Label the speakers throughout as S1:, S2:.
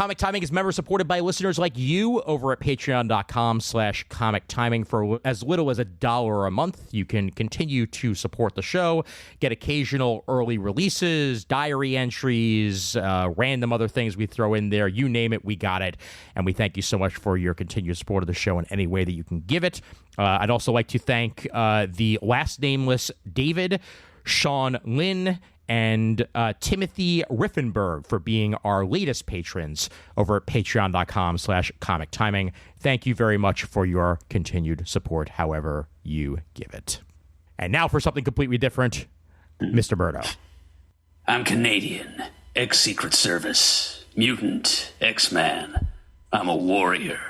S1: Comic Timing is member supported by listeners like you over at patreon.com/comic timing. For as little as $1 a month, you can continue to support the show, get occasional early releases, diary entries, random other things we throw in there. You name it, we got it. And we thank you so much for your continued support of the show in any way that you can give it. I'd also like to thank the last nameless David, Sean Lynn, and Timothy Riffenberg for being our latest patrons over at patreon.com/comic timing. Thank you very much for your continued support, however you give it. And now for something completely different, Mr. Murdo.
S2: I'm Canadian, ex-Secret Service, mutant, X-Man. I'm a warrior.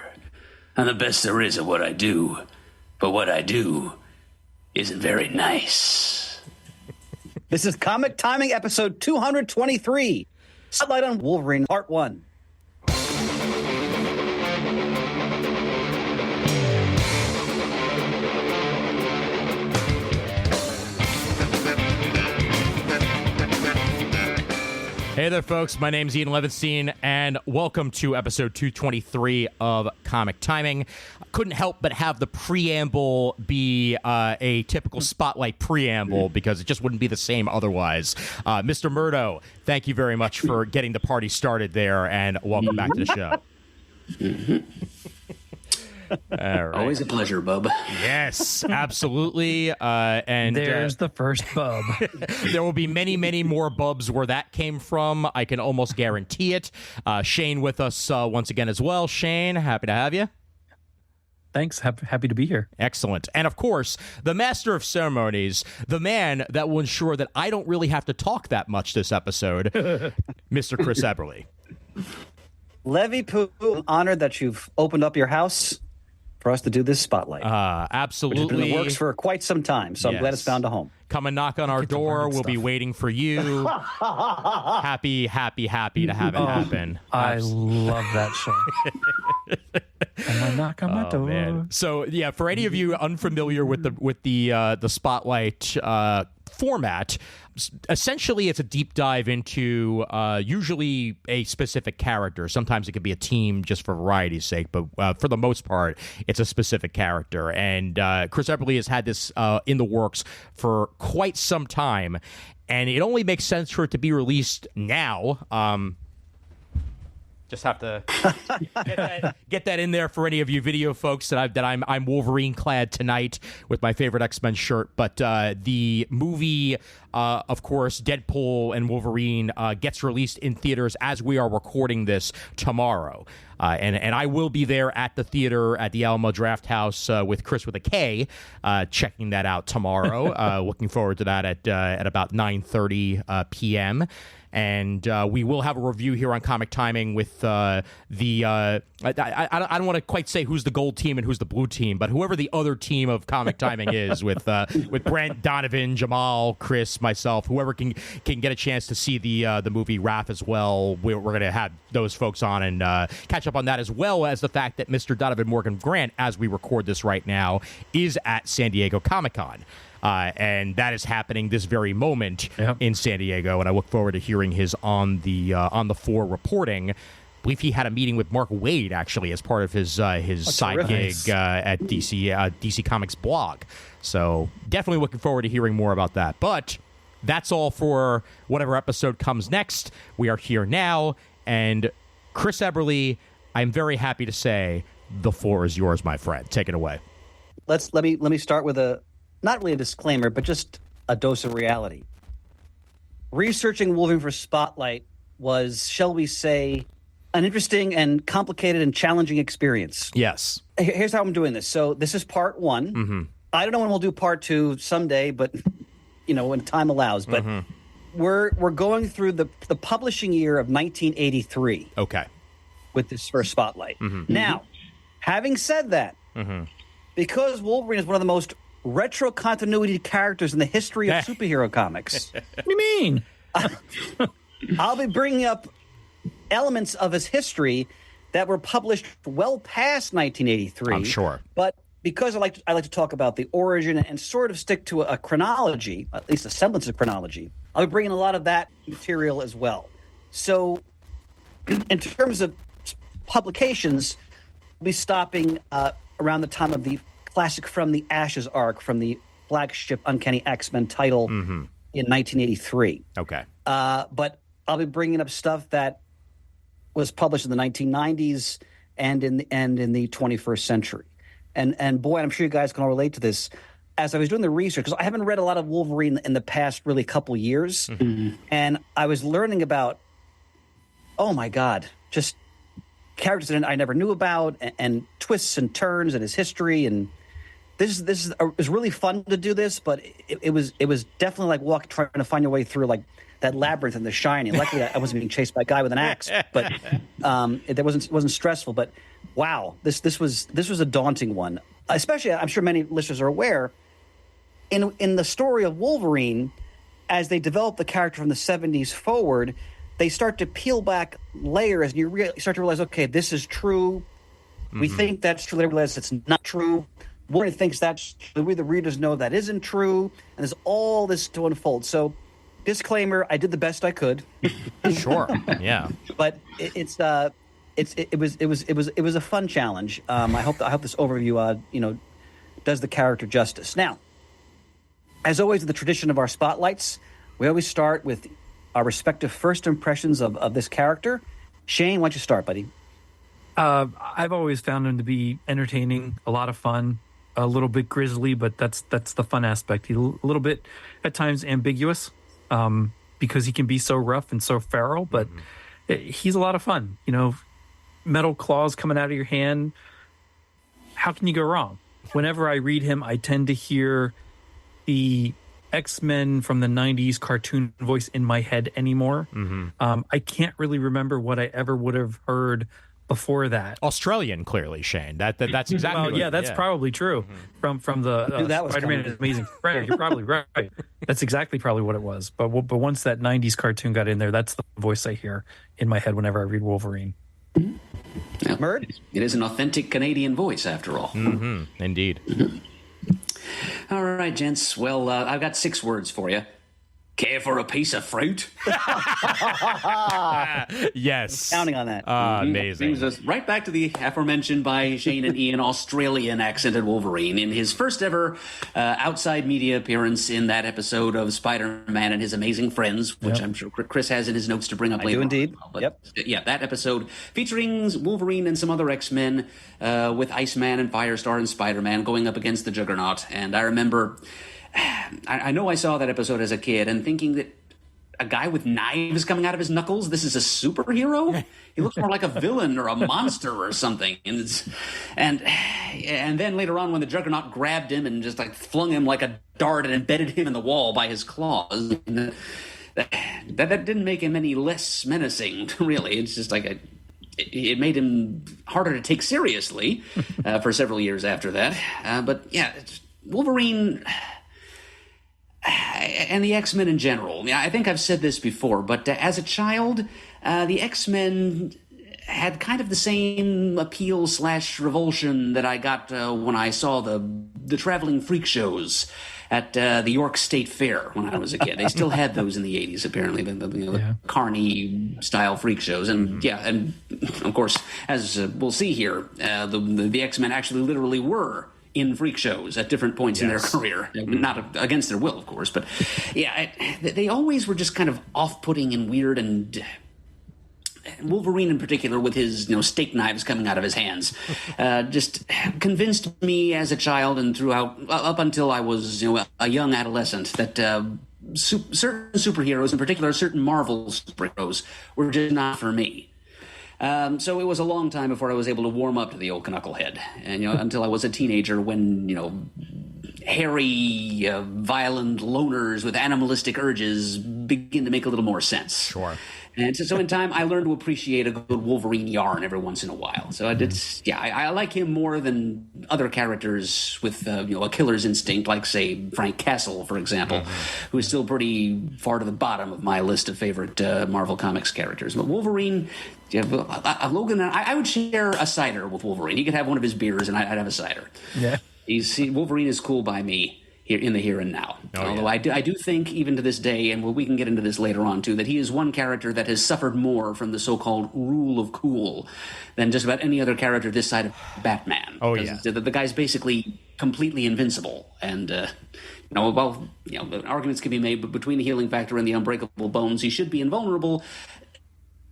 S2: I'm the best there is at what I do. But what I do isn't very nice.
S3: This is Comic Timing, episode 223. Spotlight on Wolverine, part 1.
S1: Hey there, folks. My name's Ian Levinstein, and welcome to episode 223 of Comic Timing. Couldn't help but have the preamble be a typical Spotlight preamble because it just wouldn't be the same otherwise. Mr. Murdo, thank you very much for getting the party started there, and welcome back to the show. All right.
S2: Always a pleasure, bub.
S1: Yes, absolutely. And
S4: there's the first bub.
S1: There will be many, many more bubs where that came from. I can almost guarantee it. Shane with us once again as well. Shane, happy to have you.
S4: Thanks. Happy to be here.
S1: Excellent. And of course, the master of ceremonies, the man that will ensure that I don't really have to talk that much this episode, Mr. Chris Eberly.
S3: Levy Poo, I'm honored that you've opened up your house for us to do this spotlight.
S1: Absolutely.
S3: Which has been in the works for quite some time, so I'm glad it's found a home.
S1: Come and knock on our door. We'll be waiting for you. happy to have it happen.
S4: I love that show. Come and knock on my door.
S1: Man. So, yeah, for any of you unfamiliar with the Spotlight format, essentially it's a deep dive into usually a specific character. Sometimes it could be a team just for variety's sake, but for the most part, it's a specific character. And Chris Eberly has had this in the works for quite some time, and it only makes sense for it to be released now. Just have to get that in there for any of you video folks that I'm Wolverine clad tonight with my favorite X-Men shirt. But the movie, of course, Deadpool and Wolverine gets released in theaters as we are recording this tomorrow. And I will be there at the theater at the Alamo Draft House with Chris with a K, checking that out tomorrow. Looking forward to that at about 9:30 p.m. And we will have a review here on Comic Timing with I don't want to quite say who's the gold team and who's the blue team, but whoever the other team of Comic Timing is with Brent, Donovan, Jamal, Chris, myself, whoever can get a chance to see the movie Raph as well. We're going to have those folks on and catch up on that, as well as the fact that Mr. Donovan Morgan Grant, as we record this right now, is at San Diego Comic-Con. And that is happening this very moment in San Diego, and I look forward to hearing his on the floor reporting. I believe he had a meeting with Mark Waid actually as part of his side gig at DC Comics blog. So definitely looking forward to hearing more about that. But that's all for whatever episode comes next. We are here now, and Chris Eberly, I'm very happy to say the floor is yours, my friend. Take it away.
S3: Let me start with not really a disclaimer, but just a dose of reality. Researching Wolverine for Spotlight was, shall we say, an interesting and complicated and challenging experience.
S1: Yes.
S3: Here's how I'm doing this. So this is part 1.
S1: Mm-hmm.
S3: I don't know when we'll do part 2 someday, but when time allows. But we're going through the publishing year of 1983.
S1: Okay.
S3: With this first Spotlight.
S1: Mm-hmm.
S3: Now, having said that, because Wolverine is one of the most retro continuity characters in the history of superhero comics.
S4: What do you mean?
S3: I'll be bringing up elements of his history that were published well past 1983.
S1: I'm sure.
S3: But because I like to talk about the origin and sort of stick to a chronology, at least a semblance of chronology, I'll be bringing a lot of that material as well. So in terms of publications, we'll be stopping around the time of the classic From the Ashes arc from the flagship Uncanny X-Men title in 1983.
S1: Okay.
S3: But I'll be bringing up stuff that was published in the 1990s and in the 21st century. And boy, I'm sure you guys can all relate to this. As I was doing the research, because I haven't read a lot of Wolverine in the past really couple years, and I was learning about, oh my God, just characters that I never knew about, and twists and turns and his history. And it was really fun to do this, but it was definitely like trying to find your way through like that labyrinth in The Shining. Luckily, I wasn't being chased by a guy with an axe, but it wasn't stressful. But wow, this was a daunting one. Especially, I'm sure many listeners are aware. In the story of Wolverine, as they develop the character from the 70s forward, they start to peel back layers, and you start to realize, okay, this is true. We think that's true. They realize it's not true. Wolverine thinks that's true. We, the readers, know that isn't true. And there's all this to unfold. So, disclaimer: I did the best I could.
S1: Sure. Yeah.
S3: But it was a fun challenge. I hope this overview does the character justice. Now, as always, in the tradition of our spotlights, we always start with our respective first impressions of this character. Shane, why don't you start, buddy?
S4: I've always found him to be entertaining, a lot of fun, a little bit grisly, but that's the fun aspect. He's a little bit, at times, ambiguous because he can be so rough and so feral, but he's a lot of fun. Metal claws coming out of your hand. How can you go wrong? Whenever I read him, I tend to hear the X-Men from the 90s cartoon voice in my head anymore. I can't really remember what I ever would have heard before that.
S1: Australian, clearly, Shane. That's exactly.
S4: Well, yeah, that's probably true. From the Spider-Man and His Amazing Friend. You're probably right. That's exactly probably what it was. But once that 90s cartoon got in there, that's the voice I hear in my head whenever I read Wolverine.
S2: Yeah,
S3: Murd?
S2: It is an authentic Canadian voice, after all.
S1: Indeed.
S2: All right, gents. Well, I've got 6 words for you. Care for a piece of fruit?
S1: Yes.
S3: Counting on that.
S1: Amazing.
S2: Brings us right back to the aforementioned by Shane and Ian Australian accented Wolverine in his first ever outside media appearance in that episode of Spider-Man and His Amazing Friends, which I'm sure Chris has in his notes to bring up later.
S3: I do indeed.
S2: But, yeah, that episode featuring Wolverine and some other X-Men with Iceman and Firestar and Spider-Man going up against the Juggernaut. And I remember... I know I saw that episode as a kid and thinking that a guy with knives coming out of his knuckles, this is a superhero? He looks more like a villain or a monster or something. And then later on when the Juggernaut grabbed him and just like flung him like a dart and embedded him in the wall by his claws, that didn't make him any less menacing, really. It's just like it made him harder to take seriously for several years after that. But yeah, Wolverine... and the X-Men in general. I think I've said this before, but as a child, the X-Men had kind of the same appeal / revulsion that I got when I saw the traveling freak shows at the York State Fair when I was a kid. They still had those in the 80s, apparently, the Carney-style freak shows. And and of course, as we'll see here, the X-Men actually literally were in freak shows at different points in their career. Not against their will, of course, but they always were just kind of off-putting and weird, and Wolverine in particular with his steak knives coming out of his hands just convinced me as a child and throughout up until I was a young adolescent that certain superheroes, in particular certain Marvel superheroes, were just not for me. So it was a long time before I was able to warm up to the old knucklehead, and until I was a teenager when hairy, violent loners with animalistic urges begin to make a little more sense.
S1: Sure.
S2: And so in time, I learned to appreciate a good Wolverine yarn every once in a while. So I like him more than other characters with a killer's instinct, like say Frank Castle, for example, who is still pretty far to the bottom of my list of favorite Marvel Comics characters. But Wolverine, Logan, and I would share a cider with Wolverine. He could have one of his beers, and I'd have a cider.
S4: Yeah.
S2: Wolverine is cool by me. here in the here and now. Although
S1: yeah.
S2: I do think, even to this day, and we can get into this later on too, that he is one character that has suffered more from the so-called rule of cool than just about any other character this side of Batman.
S1: Oh, yeah.
S2: The guy's basically completely invincible, and the arguments can be made, but between the healing factor and the unbreakable bones, he should be invulnerable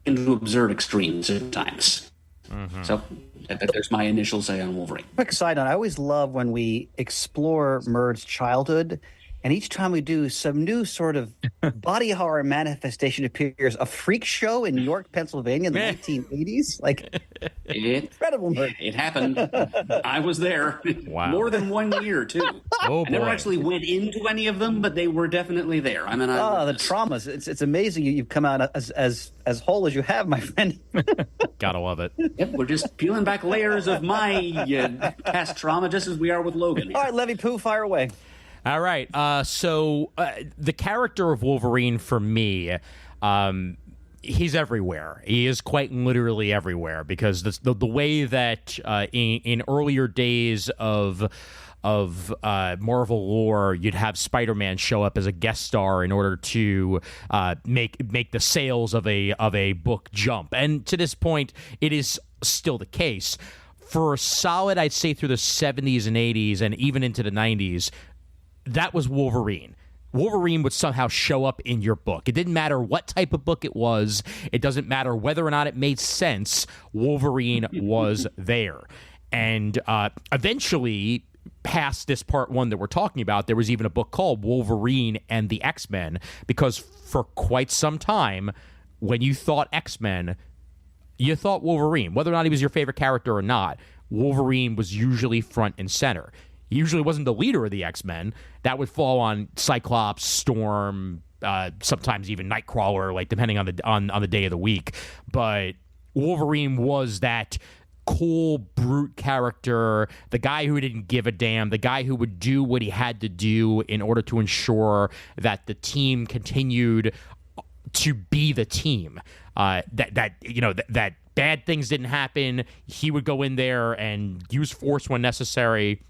S2: into absurd extremes at times. Mm-hmm. So there's my initial say on Wolverine.
S3: Quick side note, I always love when we explore Murd's childhood, and each time we do, some new sort of body horror manifestation appears. A freak show in York, Pennsylvania in the 1980s. Like, incredible Murd.
S2: It happened. I was there.
S1: Wow.
S2: More than 1 year, too.
S1: Oh,
S2: I never
S1: boy.
S2: actually went into any of them, but they were definitely there. I mean,
S3: the traumas. It's amazing you've come out as whole as you have, my friend.
S1: Gotta love it.
S2: Yep, we're just peeling back layers of my past trauma, just as we are with Logan here.
S3: All right, Levy Pooh, fire away.
S1: All right. So the character of Wolverine for me, he's everywhere. He is quite literally everywhere, because the way that in earlier days of Marvel lore, you'd have Spider-Man show up as a guest star in order to make the sales of a book jump. And to this point, it is still the case. For a solid, I'd say, through the 70s and 80s and even into the 90s, that was Wolverine. Wolverine would somehow show up in your book. It didn't matter what type of book it was. It doesn't matter whether or not it made sense. Wolverine was there. And eventually, past this part one that we're talking about, there was even a book called Wolverine and the X-Men, because for quite some time, when you thought X-Men, you thought Wolverine. Whether or not he was your favorite character or not, Wolverine was usually front and center. He usually wasn't the leader of the X-Men. That would fall on Cyclops, Storm, sometimes even Nightcrawler, like depending on the day of the week. But Wolverine was that cool, brute character, the guy who didn't give a damn, the guy who would do what he had to do in order to ensure that the team continued to be the team. That bad things didn't happen. He would go in there and use force when necessary.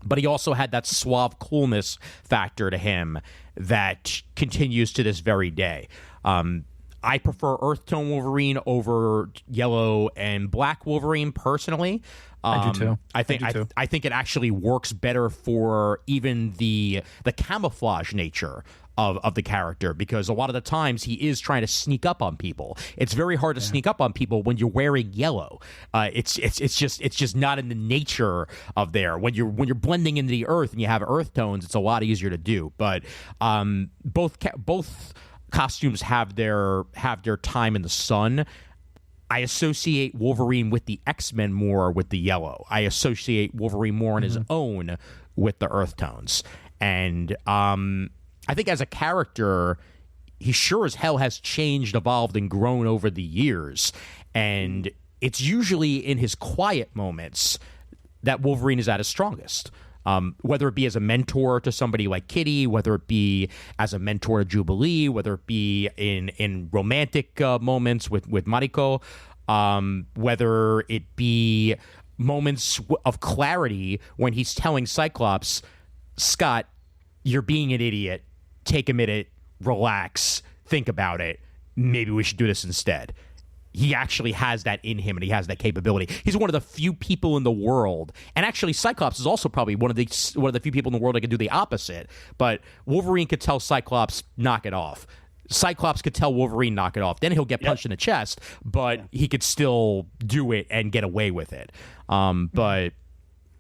S1: But he also had that suave coolness factor to him that continues to this very day. I prefer Earth Tone Wolverine over Yellow and Black Wolverine personally.
S4: I do too.
S1: I think it actually works better for even the camouflage nature of the character, because a lot of the times he is trying to sneak up on people. It's very hard to sneak up on people when you're wearing yellow. It's just not in the nature of there. When you're blending into the earth and you have earth tones, it's a lot easier to do. But both costumes have their time in the sun. I associate Wolverine with the X-Men more with the yellow. I associate Wolverine more on his own with the earth tones. And I think as a character, he sure as hell has changed, evolved, and grown over the years. And it's usually in his quiet moments that Wolverine is at his strongest. Whether it be as a mentor to somebody like Kitty, whether it be as a mentor to Jubilee, whether it be in romantic moments with Mariko, whether it be moments of clarity when he's telling Cyclops, Scott, you're being an idiot. Take a minute, relax, think about it. Maybe we should do this instead. He actually has that in him, and he has that capability. He's one of the few people in the world, and actually Cyclops is also probably one of the few people in the world that can do the opposite. But Wolverine could tell Cyclops, knock it off. Cyclops could tell Wolverine, knock it off. Then he'll get punched in the chest, but he could still do it and get away with it. But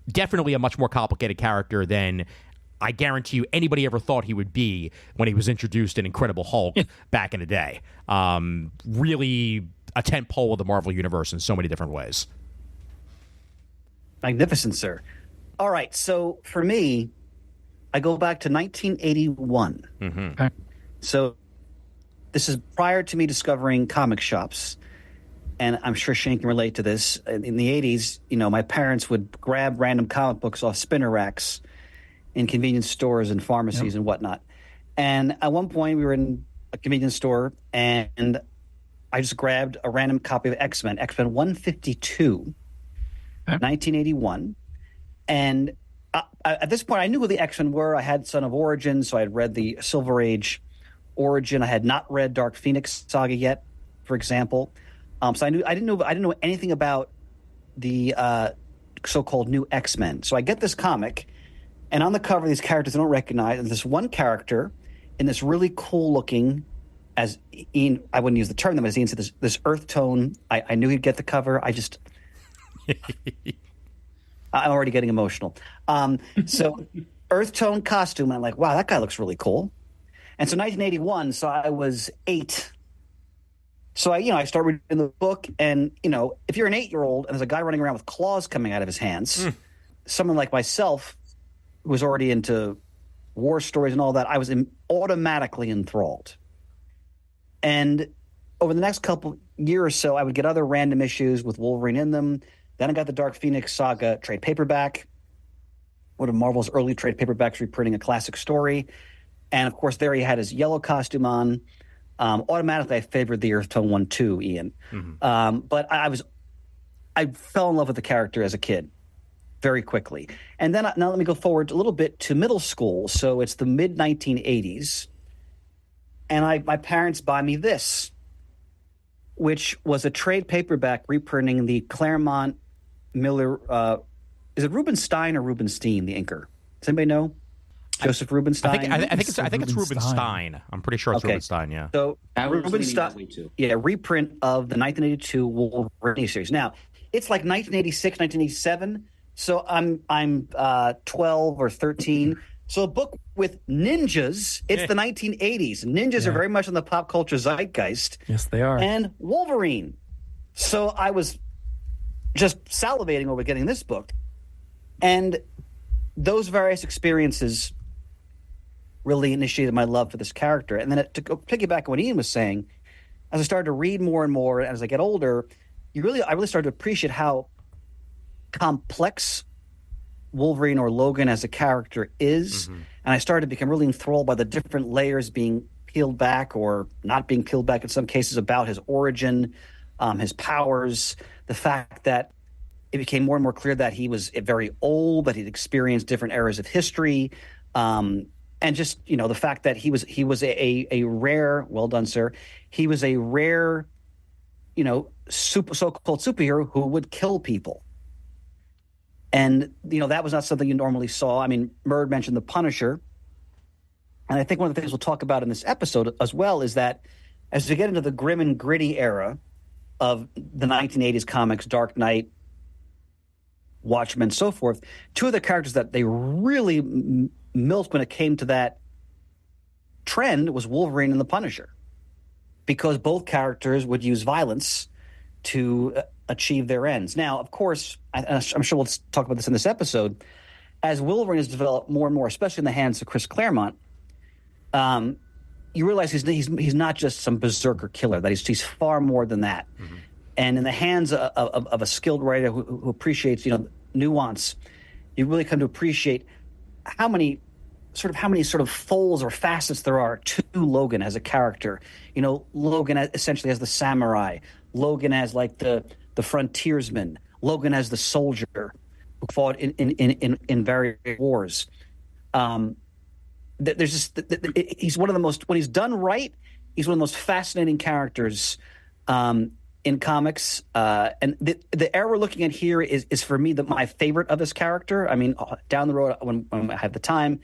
S1: definitely a much more complicated character than I guarantee you anybody ever thought he would be when he was introduced in Incredible Hulk back in the day. Really a tentpole of the Marvel Universe in so many different ways.
S3: Magnificent, sir. All right, so for me, I go back to 1981.
S1: Mm-hmm.
S4: Okay.
S3: So this is prior to me discovering comic shops. And I'm sure Shane can relate to this. In the 80s, my parents would grab random comic books off spinner racks in convenience stores and pharmacies and whatnot. And at one point, we were in a convenience store, and I just grabbed a random copy of X-Men 152, 1981. And At this point, I knew who the X-Men were. I had Son of Origin, so I had read the Silver Age Origin. I had not read Dark Phoenix Saga yet, for example. So I didn't know anything about the so-called new X-Men. So I get this comic, and on the cover, these characters I don't recognize, and this one character in this really cool-looking, as Ian, I wouldn't use the term, but as Ian said, this earth tone. I knew he'd get the cover. I'm already getting emotional. So earth tone costume, and I'm like, wow, that guy looks really cool. And so 1981, so I was 8. So I start reading the book, and if you're an 8-year-old and there's a guy running around with claws coming out of his hands, someone like myself who was already into war stories and all that, I was automatically enthralled. And over the next couple year or so, I would get other random issues with Wolverine in them. Then I got the Dark Phoenix Saga trade paperback, one of Marvel's early trade paperbacks reprinting a classic story. And, of course, there he had his yellow costume on. Automatically, I favored the Earth Tone one too, Ian. But I fell in love with the character as a kid very quickly. And then now let me go forward a little bit to middle school. So it's the mid-1980s. And my parents buy me this, which was a trade paperback reprinting the Claremont Miller. Is it Rubenstein or Rubenstein, the inker? Does anybody know? Joseph Rubenstein.
S1: I think it's Rubenstein. I'm pretty sure it's Rubenstein. Yeah.
S3: So Rubenstein, reprint of the 1982 Wolverine series. Now it's like 1986, 1987. So I'm 12 or 13. So a book with ninjas. It's the 1980s. Ninjas are very much in the pop culture zeitgeist.
S4: Yes, they are.
S3: And Wolverine. So I was just salivating over getting this book, and those various experiences really initiated my love for this character. And then to go piggyback on what Ian was saying, as I started to read more and more, and as I get older, I really started to appreciate how complex Wolverine or Logan as a character is. And I started to become really enthralled by the different layers being peeled back or not being peeled back in some cases about his origin, his powers, the fact that it became more and more clear that he was very old, that he'd experienced different eras of history, and just the fact that he was a rare, well done, sir. He was a rare, so-called superhero who would kill people, and that was not something you normally saw. I mean, Murd mentioned the Punisher, and I think one of the things we'll talk about in this episode as well is that as we get into the grim and gritty era of the 1980s comics, Dark Knight, Watchmen, so forth, two of the characters that they really milked when it came to that trend was Wolverine and the Punisher, because both characters would use violence to achieve their ends. Now, of course, I'm sure we'll talk about this in this episode, as Wolverine has developed more and more, especially in the hands of Chris Claremont, you realize he's not just some berserker killer, that he's far more than that. And in the hands of a skilled writer who appreciates, nuance, you really come to appreciate how many sort of folds or facets there are to Logan as a character. Logan essentially as the samurai, Logan as like the frontiersman, Logan as the soldier who fought in various wars. There's just he's one of the most, when he's done right, he's one of the most fascinating characters in comics, and the era we're looking at here is for me my favorite of this character. I mean, down the road when I have the time,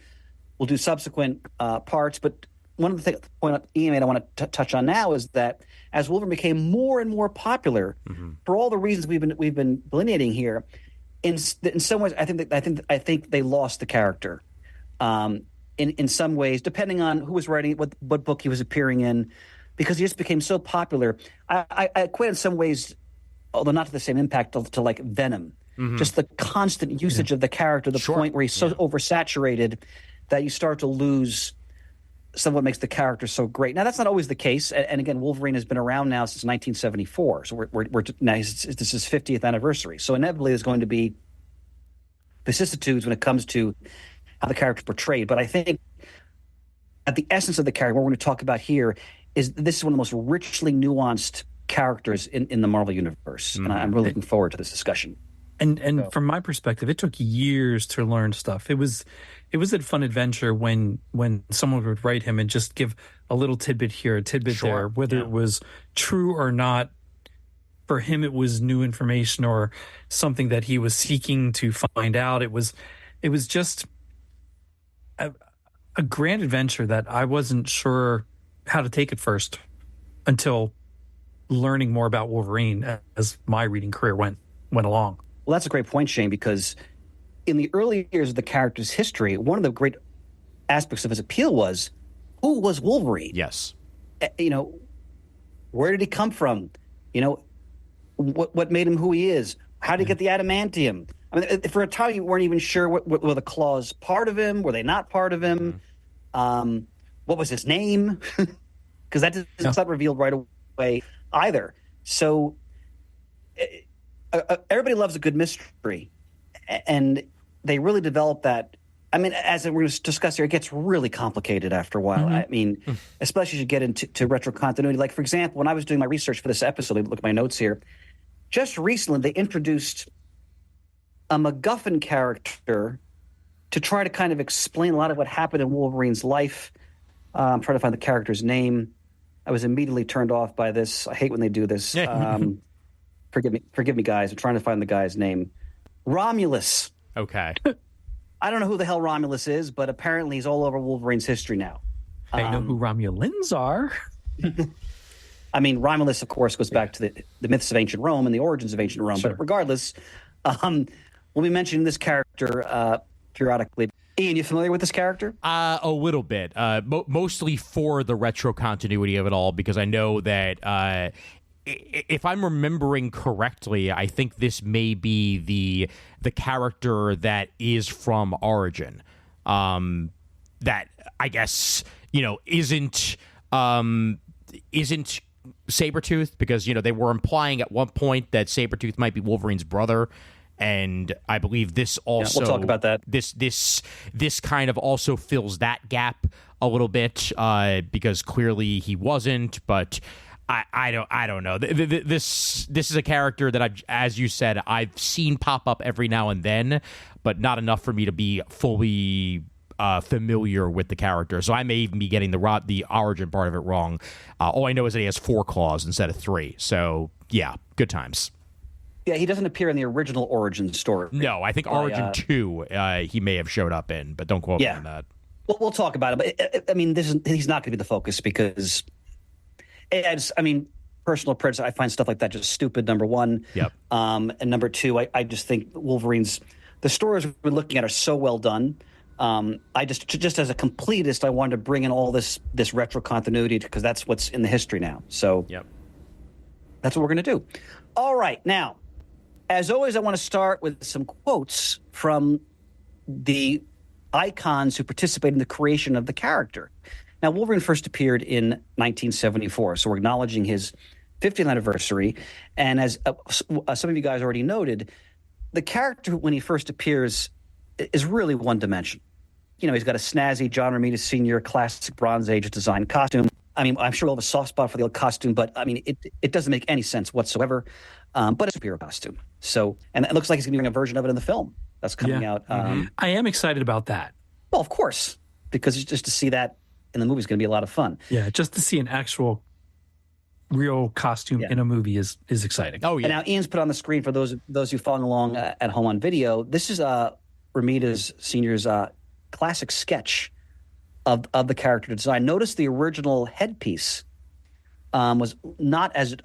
S3: we'll do subsequent parts. But one of the things, point out Ian made, I want to touch on now is that as Wolverine became more and more popular, for all the reasons we've been delineating here, in some ways I think they lost the character. In some ways, depending on who was writing it, what book he was appearing in, because he just became so popular. I equate in some ways, although not to the same impact, to like Venom. Just the constant usage of the character, the point where he's so oversaturated that you start to lose some of what makes the character so great. Now, that's not always the case. And again, Wolverine has been around now since 1974. So we're now this is his 50th anniversary. So inevitably there's going to be vicissitudes when it comes to how the character is portrayed. But I think at the essence of the character, what we're going to talk about here is this is one of the most richly nuanced characters in the Marvel Universe. And I'm really looking forward to this discussion.
S4: And from my perspective, it took years to learn stuff. It was a fun adventure when someone would write him and just give a little tidbit here, a tidbit there, whether it was true or not. For him, it was new information or something that he was seeking to find out. It was just a grand adventure that I wasn't sure how to take at first until learning more about Wolverine as my reading career went along.
S3: Well, that's a great point, Shane, because in the early years of the character's history, one of the great aspects of his appeal was, who was Wolverine?
S1: Yes.
S3: Where did he come from? What made him who he is? How did he get the adamantium? I mean, for a time, you weren't even sure were the claws part of him? Were they not part of him? What was his name? Because that's not revealed right away either. So everybody loves a good mystery, and they really develop that. I mean, as we're going to discuss here, it gets really complicated after a while. I mean, especially as you get into retro continuity. Like, for example, when I was doing my research for this episode, look at my notes here. Just recently, they introduced a MacGuffin character to try to kind of explain a lot of what happened in Wolverine's life. I'm trying to find the character's name. I was immediately turned off by this. I hate when they do this. Forgive me, guys. I'm trying to find the guy's name. Romulus.
S1: Okay.
S3: I don't know who the hell Romulus is, but apparently he's all over Wolverine's history now.
S4: I know who Romulans are.
S3: I mean, Romulus, of course, goes back to the myths of ancient Rome and the origins of ancient Rome. Sure. But regardless, we'll be mentioning this character periodically. Ian, you familiar with this character?
S1: A little bit. Mostly for the retro continuity of it all, because I know that if I'm remembering correctly, I think this may be the character that is from Origin. That I guess isn't Sabretooth, because they were implying at one point that Sabretooth might be Wolverine's brother. And I believe this also...
S3: we'll talk about that.
S1: This kind of also fills that gap a little bit, because clearly he wasn't. But I don't know. This is a character that as you said, I've seen pop up every now and then, but not enough for me to be fully familiar with the character. So I may even be getting the origin part of it wrong. All I know is that he has 4 claws instead of 3. So yeah, good times.
S3: Yeah, he doesn't appear in the original Origin story.
S1: No, I think Origin 2 he may have showed up in, but don't quote me on that.
S3: Well, we'll talk about it. But I mean, he's not going to be the focus because, personal prejudice, I find stuff like that just stupid, number one.
S1: Yep.
S3: And number two, I just think the stories we're looking at are so well done. I just as a completist, I wanted to bring in all this retro continuity because that's what's in the history now. So that's what we're going to do. All right, now, as always, I want to start with some quotes from the icons who participated in the creation of the character. Now, Wolverine first appeared in 1974, so we're acknowledging his 50th anniversary. And as some of you guys already noted, the character, when he first appears, is really one-dimensional. He's got a snazzy John Romita Sr. classic Bronze Age design costume. I mean, I'm sure we'll have a soft spot for the old costume, but I mean, it doesn't make any sense whatsoever. But it's a superhero costume. So, and it looks like he's going to be doing a version of it in the film that's coming out.
S4: I am excited about that.
S3: Well, of course, because just to see that in the movie is going to be a lot of fun.
S4: Yeah, just to see an actual real costume in a movie is exciting.
S1: Oh, yeah.
S3: And now Ian's put on the screen for those who following along at home on video. This is Romita Sr.'s classic sketch of the character design. Notice the original headpiece was not as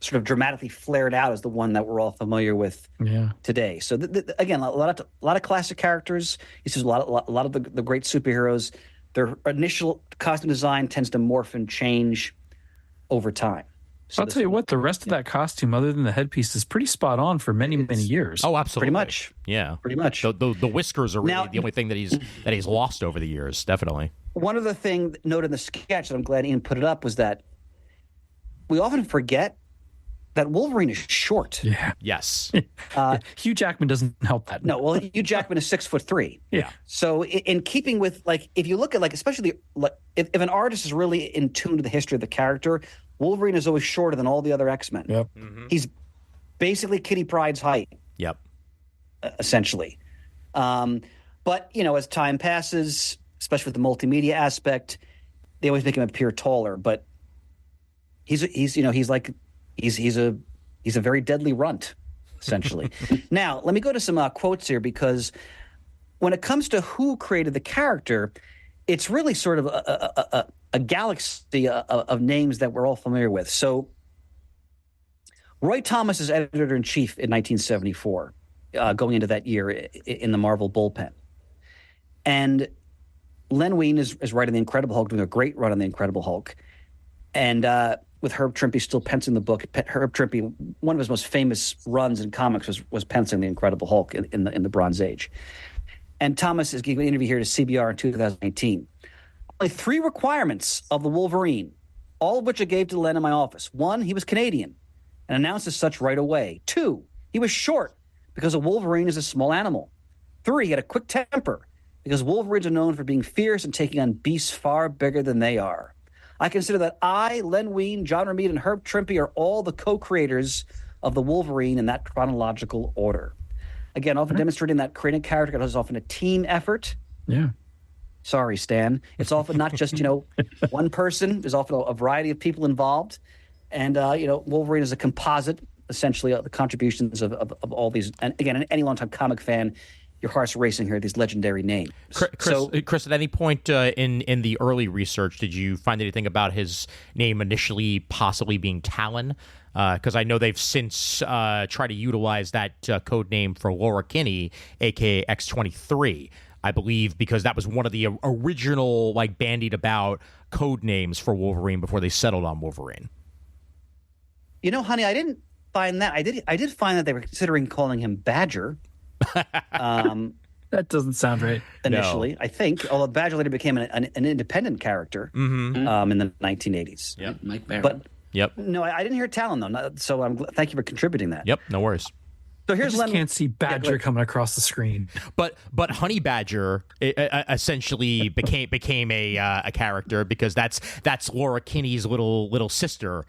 S3: sort of dramatically flared out as the one that we're all familiar with today. So again, a lot of classic characters. He says a lot of the great superheroes. Their initial costume design tends to morph and change over time. So
S4: I'll tell you what, the rest of that costume, other than the headpiece, is pretty spot on for many years.
S1: Oh, absolutely.
S3: Pretty much.
S1: Yeah.
S3: Pretty much.
S1: The whiskers are really the only thing that he's lost over the years, definitely.
S3: One other thing noted in the sketch that I'm glad Ian put it up was that we often forget that Wolverine is short.
S4: Yeah.
S1: Yes.
S4: Hugh Jackman doesn't help that.
S3: No, well, Hugh Jackman is 6'3".
S4: Yeah.
S3: So in keeping with, like, if you look at, like, especially if an artist is really in tune to the history of the character, Wolverine is always shorter than all the other X-Men.
S4: Yep.
S3: He's basically Kitty Pryde's height.
S1: Yep.
S3: essentially. But as time passes, especially with the multimedia aspect, they always make him appear taller. But he's a very deadly runt, essentially. Now, let me go to some quotes here, because when it comes to who created the character, it's really sort of a galaxy of names that we're all familiar with. So Roy Thomas is editor-in-chief in 1974, going into that year in the Marvel bullpen. And Len Wein is writing The Incredible Hulk, doing a great run on The Incredible Hulk. And with Herb Trimpe still penciling the book. Herb Trimpe, one of his most famous runs in comics was penciling The Incredible Hulk in the Bronze Age. And Thomas is giving an interview here to CBR in 2018. Only 3 requirements of the Wolverine, all of which I gave to Len in my office. 1, he was Canadian and announced as such right away. 2, he was short because a Wolverine is a small animal. 3, he had a quick temper because Wolverines are known for being fierce and taking on beasts far bigger than they are. I consider that I, Len Wein, John Romita, and Herb Trimpe are all the co-creators of the Wolverine in that chronological order. Again, often demonstrating that creating a character is often a team effort.
S4: Yeah.
S3: Sorry, Stan. It's often not just, one person. There's often a variety of people involved. And, Wolverine is a composite, essentially, of the contributions of all these. And again, any longtime comic fan, your heart's racing here, these legendary names.
S1: Chris, at any point in the early research, did you find anything about his name initially possibly being Talon? Because I know they've since tried to utilize that code name for Laura Kinney, a.k.a. X-23, I believe, because that was one of the original, bandied about code names for Wolverine before they settled on Wolverine.
S3: Honey, I didn't find that. I did find that they were considering calling him Badger.
S4: That doesn't sound right.
S3: Initially,
S1: No.
S3: I think, although Badger later became an independent character in the 1980s.
S2: Yep, Mike Barron.
S3: But
S1: Yep.
S3: no, I didn't hear Talon, though. So thank you for contributing that.
S1: Yep. No worries.
S3: So
S4: I
S3: here's
S4: just can't see Badger coming across the screen.
S1: But Honey Badger essentially became a character because that's Laura Kinney's little sister,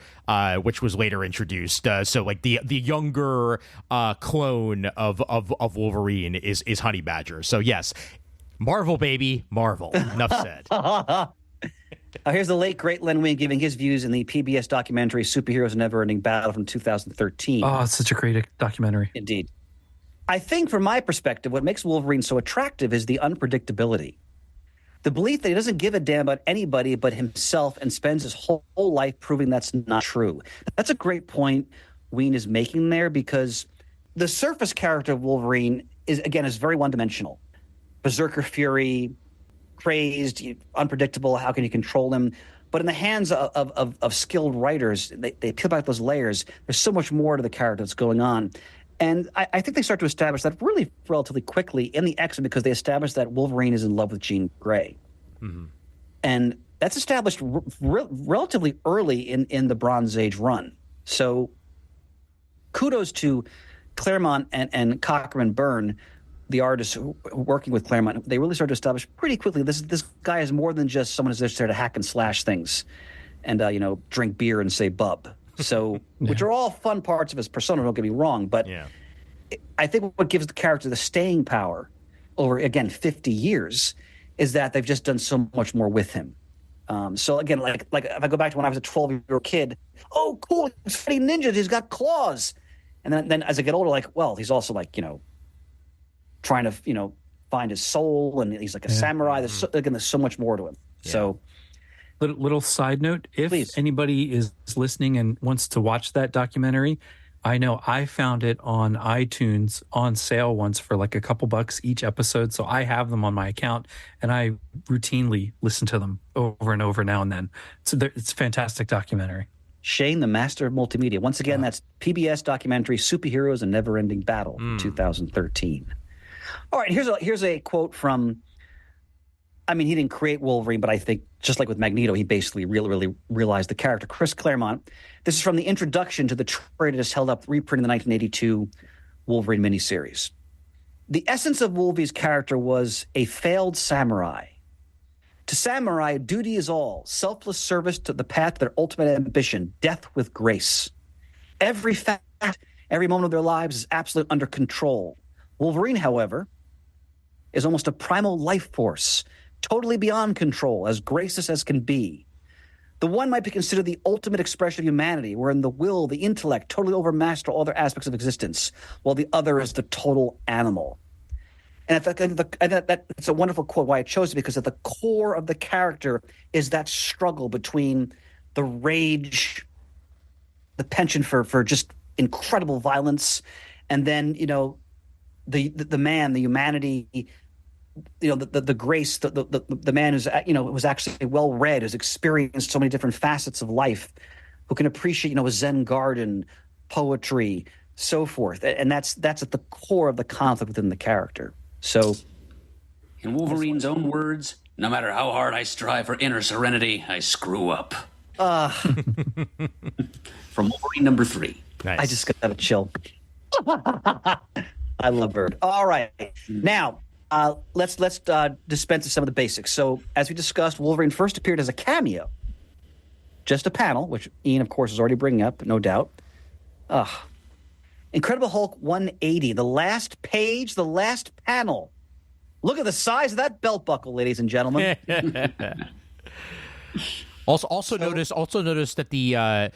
S1: which was later introduced. So the younger clone of Wolverine is Honey Badger. So yes, Marvel baby, Marvel. Enough said.
S3: Here's the late, great Len Wein giving his views in the PBS documentary Superheroes Never-Ending Battle from 2013.
S4: Oh, it's such a great documentary.
S3: Indeed. I think from my perspective, what makes Wolverine so attractive is the unpredictability. The belief that he doesn't give a damn about anybody but himself and spends his whole life proving that's not true. That's a great point Wein is making there, because the surface character of Wolverine is very one-dimensional. Berserker fury, crazed, unpredictable. How can you control him? But in the hands of skilled writers, they peel back those layers. There's so much more to the character that's going on. And I think they start to establish that really relatively quickly in the X-Men, because they establish that Wolverine is in love with Jean Grey. Mm-hmm. And that's established relatively early in the Bronze Age run. So kudos to Claremont and Cockrum Byrne, the artists working with Claremont. They really started to establish pretty quickly this guy is more than just someone who's just there to hack and slash things and drink beer and say bub. So which are all fun parts of his persona, don't get me wrong, but I think what gives the character the staying power over, again, 50 years is that they've just done so much more with him. So again, like if I go back to when I was a 12-year-old kid, oh cool, he's fighting ninjas, he's got claws. And then as I get older, he's also trying to find his soul, and he's like a samurai. There's so much more to him. Yeah. So
S4: little side note, if
S3: please,
S4: anybody is listening and wants to watch that documentary, I know I found it on iTunes on sale once for a couple bucks each episode. So I have them on my account and I routinely listen to them over and over now and then. So it's a fantastic documentary.
S3: Shane, the master of multimedia. Once again, that's PBS documentary Superheroes: A Never-Ending Battle, 2013. All right, here's a quote from, he didn't create Wolverine, but I think just like with Magneto, he basically really realized the character. Chris Claremont. This is from the introduction to the trade that is held up, reprinting the 1982 Wolverine miniseries. The essence of Wolvie's character was a failed samurai. To samurai, duty is all, selfless service to the path to their ultimate ambition, death with grace. Every fact, every moment of their lives is absolutely under control. Wolverine, however, is almost a primal life force, totally beyond control, as graceless as can be. The one might be considered the ultimate expression of humanity, wherein the will, the intellect, totally overmaster all other aspects of existence, while the other is the total animal. And that's a wonderful quote. Why I chose it, because at the core of the character is that struggle between the rage, the penchant for just incredible violence, and then, the man, the humanity, the grace, the man who's, was actually well read, has experienced so many different facets of life, who can appreciate, a Zen garden, poetry, so forth. And that's at the core of the conflict within the character. So,
S2: in Wolverine's own words, no matter how hard I strive for inner serenity, I screw up. From Wolverine number 3.
S1: Nice.
S3: I just got a chill. I love Bird. All right. Now, let's dispense with some of the basics. So, as we discussed, Wolverine first appeared as a cameo. Just a panel, which Ian, of course, is already bringing up, no doubt. Incredible Hulk 180, the last page, the last panel. Look at the size of that belt buckle, ladies and gentlemen.
S1: Also notice that the I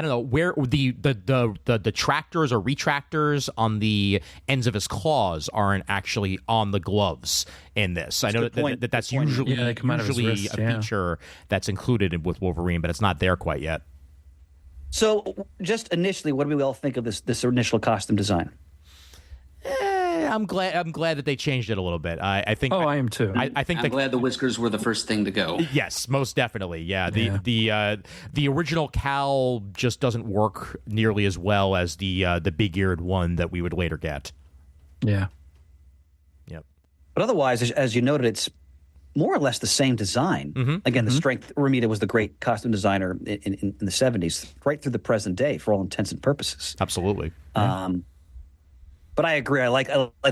S1: don't know where the detractors or retractors on the ends of his claws aren't actually on the gloves in this. I know that's usually
S4: they come out of his wrist,
S1: a feature that's included with Wolverine, but it's not there quite yet.
S3: So, just initially, what do we all think of this initial costume design?
S1: I'm glad that they changed it a little bit. I think.
S4: Oh, I am too.
S1: I think
S2: I'm glad the whiskers were the first thing to go.
S1: Yes, most definitely. Yeah, the original cowl just doesn't work nearly as well as the big-eared one that we would later get.
S4: Yeah.
S1: Yep.
S3: But otherwise, as you noted, it's more or less the same design.
S1: Mm-hmm.
S3: Again, the strength. Romita was the great costume designer in the 70s, right through the present day, for all intents and purposes.
S1: Absolutely.
S3: But I agree. I like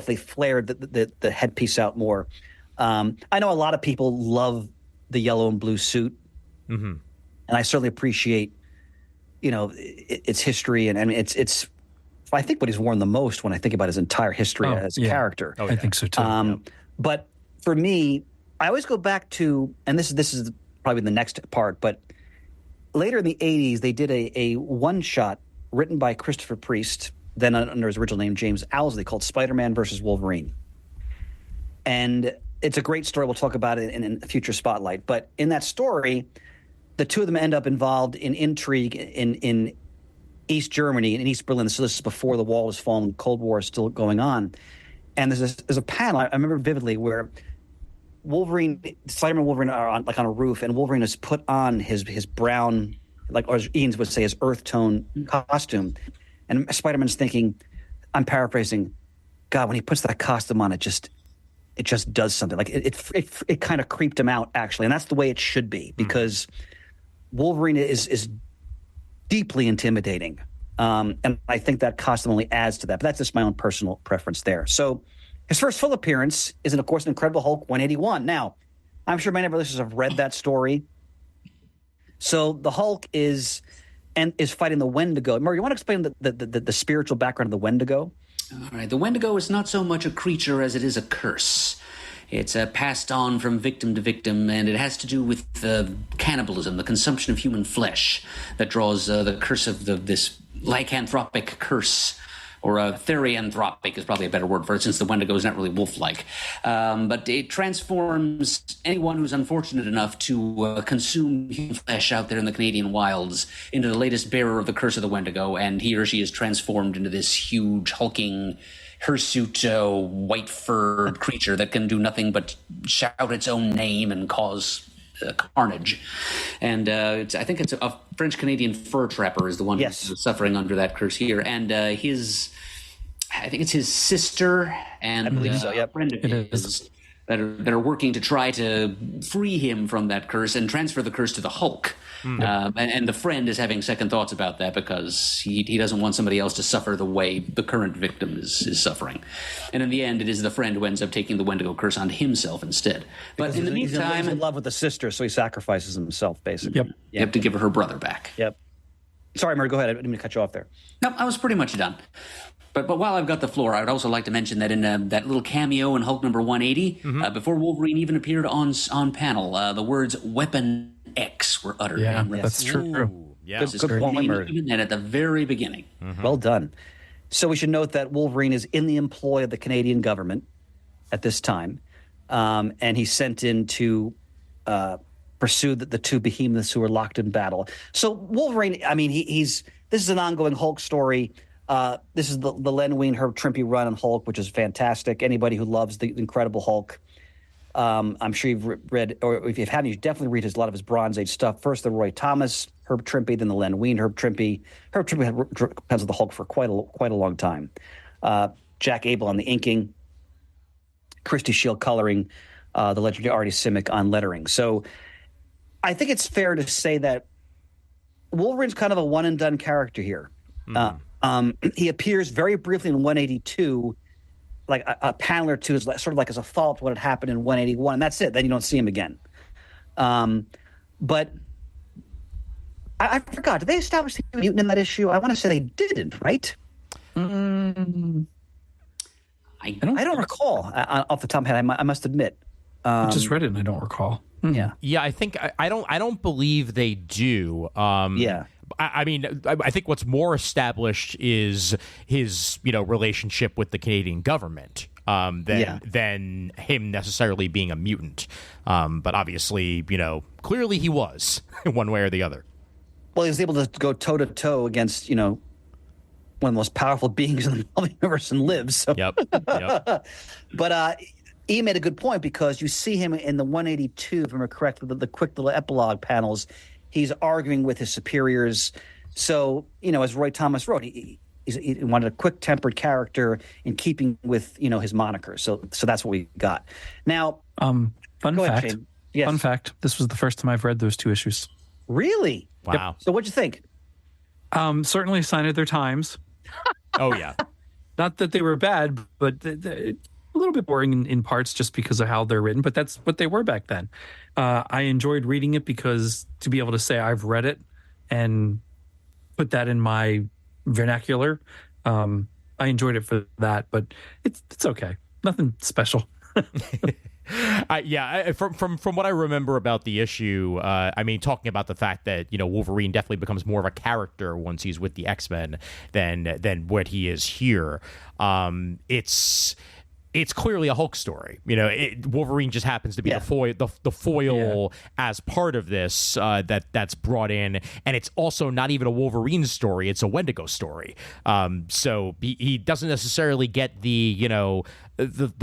S3: they flared the headpiece out more. I know a lot of people love the yellow and blue suit, and I certainly appreciate, its history, and I mean it's. I think what he's worn the most when I think about his entire history as a character.
S4: I think so too.
S3: But for me, I always go back to, and this is probably the next part, but later in the 80s, they did a one-shot written by Christopher Priest, then under his original name, James Owsley, called Spider-Man versus Wolverine. And it's a great story. We'll talk about it in a future spotlight. But in that story, the two of them end up involved in intrigue in East Germany and in East Berlin. So this is before the wall was fallen, the Cold War is still going on. And there's a panel, I remember vividly, where Spider-Man and Wolverine are on a roof, and Wolverine has put on his brown, or as Ian would say, his earth tone costume. And Spider-Man's thinking, I'm paraphrasing, God, when he puts that costume on, it just does something. Like it kind of creeped him out, actually. And that's the way it should be, because Wolverine is deeply intimidating. And I think that costume only adds to that. But that's just my own personal preference there. So his first full appearance is, of course, in Incredible Hulk 181. Now, I'm sure many of our listeners have read that story. So the Hulk is fighting the Wendigo. Murray, you want to explain the spiritual background of the Wendigo?
S2: All right. The Wendigo is not so much a creature as it is a curse. It's passed on from victim to victim, and it has to do with cannibalism, the consumption of human flesh, that draws the curse of this lycanthropic curse, or therianthropic is probably a better word for it, since the Wendigo is not really wolf-like. But it transforms anyone who's unfortunate enough to consume human flesh out there in the Canadian wilds into the latest bearer of the curse of the Wendigo, and he or she is transformed into this huge, hulking, hirsute, white-furred creature that can do nothing but shout its own name and cause carnage. And I think it's a French-Canadian fur trapper is the one who's suffering under that curse here. And I think it's his sister and a friend of his that are working to try to free him from that curse and transfer the curse to the Hulk. And the friend is having second thoughts about that, because he doesn't want somebody else to suffer the way the current victim is suffering. And in the end, it is the friend who ends up taking the Wendigo curse onto himself instead. But in the meantime,
S3: he's in love with the sister, so he sacrifices himself, basically.
S2: You have to give her brother back.
S3: Yep. Sorry, Murray, go ahead. I didn't mean to cut you off there.
S2: No, I was pretty much done. But while I've got the floor, I would also like to mention that in that little cameo in Hulk number 180, before Wolverine even appeared on panel, the words "Weapon X" were uttered.
S4: Yeah,
S2: and
S4: that's true.
S1: Ooh, yeah.
S3: Good point, Murray.
S2: And at the very beginning.
S3: Well done. So we should note that Wolverine is in the employ of the Canadian government at this time, and he's sent in to pursue the two behemoths who are locked in battle. So Wolverine, I mean, this is an ongoing Hulk story. This is the Len Wein, Herb Trimpe run on Hulk, which is fantastic. Anybody who loves the Incredible Hulk, I'm sure you've read, or if you haven't, you definitely read a lot of his Bronze Age stuff. First, the Roy Thomas, Herb Trimpe, then the Len Wein, Herb Trimpe. Herb Trimpe had penciled the Hulk for quite a long time. Jack Abel on the inking, Christy Shield coloring, the legendary Artie Simic on lettering. So I think it's fair to say that Wolverine's kind of a one and done character here. He appears very briefly in 182, like a panel or two, is sort of like as a follow-up to what had happened in 181, and that's it. Then you don't see him again. But I forgot. Did they establish the mutant in that issue? I want to say they didn't, right? I don't recall off the top of my head. I must admit.
S4: I just read it and I don't recall.
S3: Yeah.
S1: Yeah, I think I don't believe they do.
S3: Yeah.
S1: I mean, I think what's more established is his, relationship with the Canadian government than him necessarily being a mutant. But obviously, clearly he was one way or the other.
S3: Well, he was able to go toe to toe against, one of the most powerful beings in the Marvel universe and lives. So.
S1: Yep.
S3: But Ian made a good point because you see him in the 182, if I'm correct, with the quick little epilogue panels. He's arguing with his superiors. So, as Roy Thomas wrote, he wanted a quick-tempered character in keeping with, his moniker. So that's what we got. Now,
S4: fun fact.
S3: Shane. Yes.
S4: Fun fact. This was the first time I've read those two issues.
S3: Really?
S1: Wow.
S3: Yep. So what'd you think?
S4: Certainly a sign of their times.
S1: Oh, yeah.
S4: Not that they were bad, but a little bit boring in parts just because of how they're written, but that's what they were back then. I enjoyed reading it because to be able to say I've read it and put that in my vernacular, I enjoyed it for that, but it's okay. Nothing special.
S1: From what I remember about the issue, talking about the fact that Wolverine definitely becomes more of a character once he's with the X-Men than what he is here. It's clearly a Hulk story. Wolverine just happens to be the foil as part of this that's brought in, and it's also not even a Wolverine story; it's a Wendigo story. So he doesn't necessarily get the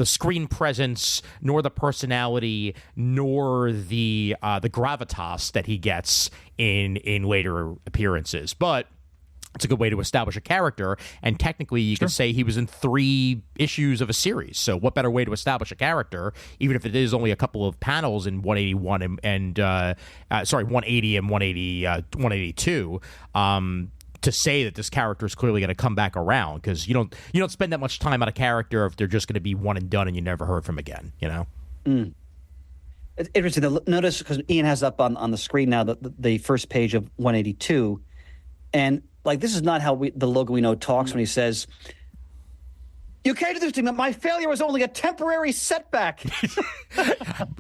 S1: screen presence, nor the personality, nor the gravitas that he gets in later appearances, but. It's a good way to establish a character, and technically you could say he was in 3 issues of a series. So what better way to establish a character, even if it is only a couple of panels in 181 180 and 182, to say that this character is clearly going to come back around, because you don't spend that much time on a character if they're just going to be one and done and you never heard from again.
S3: It's interesting. Notice, because Ian has up on the screen now the first page of 182, and this is not how the Logan we know talks when he says, "You can't do this to me. My failure was only a temporary setback."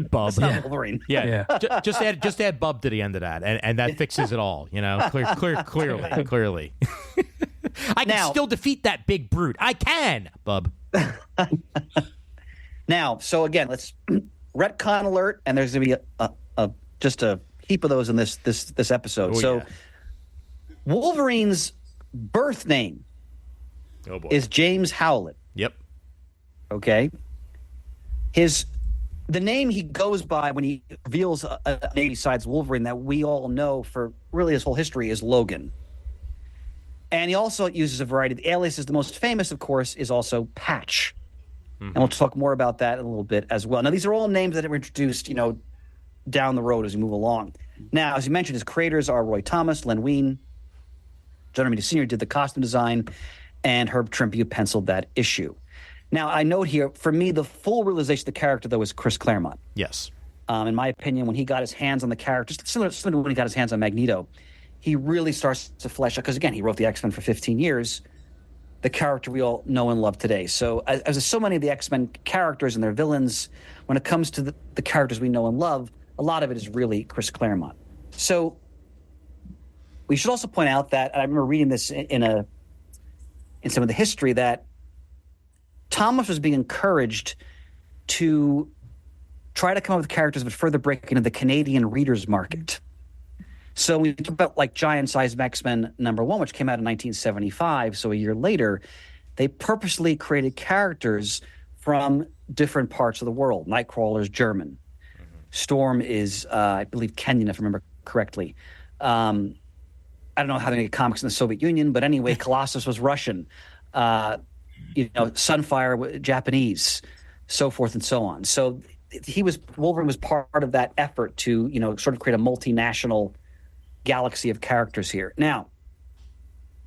S1: Bub.
S3: That's not Wolverine.
S1: Yeah. Just add Bub to the end of that, and that fixes it all. Clearly. I can still defeat that big brute. I can, Bub.
S3: Now, so again, let's retcon alert, and there's going to be just a heap of those in this episode. Wolverine's birth name is James Howlett.
S1: Yep.
S3: Okay. The name he goes by when he reveals a name besides Wolverine that we all know for really his whole history is Logan. And he also uses a variety of aliases. The most famous, of course, is also Patch. Mm-hmm. And we'll talk more about that in a little bit as well. Now, these are all names that were introduced, down the road as we move along. Now, as you mentioned, his creators are Roy Thomas, Len Wein, John Romita Sr. did the costume design, and Herb Trimpe who penciled that issue. Now, I note here, for me, the full realization of the character, though, is Chris Claremont.
S1: Yes.
S3: In my opinion, when he got his hands on the character, similar to when he got his hands on Magneto, he really starts to flesh out, because again, he wrote the X-Men for 15 years, the character we all know and love today. So as so many of the X-Men characters and their villains, when it comes to the characters we know and love, a lot of it is really Chris Claremont. So we should also point out that, and I remember reading this in some of the history, that Thomas was being encouraged to try to come up with characters that would further break into the Canadian readers market. So we talk about like Giant Size X-Men #1, which came out in 1975. So a year later, they purposely created characters from different parts of the world. Nightcrawler's German. Storm is, I believe, Kenyan, if I remember correctly. I don't know how they make comics in the Soviet Union, but anyway, Colossus was Russian. Sunfire, Japanese, so forth and so on. So Wolverine was part of that effort to, sort of create a multinational galaxy of characters here. Now,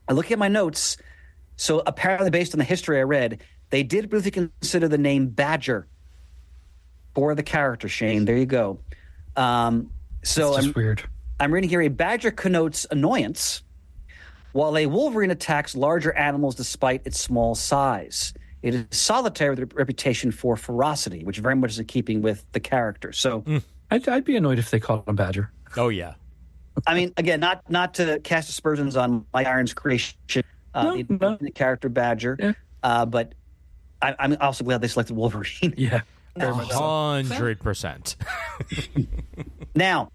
S3: I look at my notes. So apparently, based on the history I read, they did briefly consider the name Badger for the character, Shane. There you go. So
S4: It's just weird.
S3: I'm reading here, a badger connotes annoyance, while a wolverine attacks larger animals despite its small size. It is solitary with a reputation for ferocity, which very much is in keeping with the character. So,
S4: I'd be annoyed if they called him Badger.
S1: Oh yeah.
S3: I mean, again, not to cast aspersions on Mike Iron's creation, the character Badger, but I'm also glad they selected Wolverine.
S4: Yeah, very much so.
S1: 100%.
S3: Now,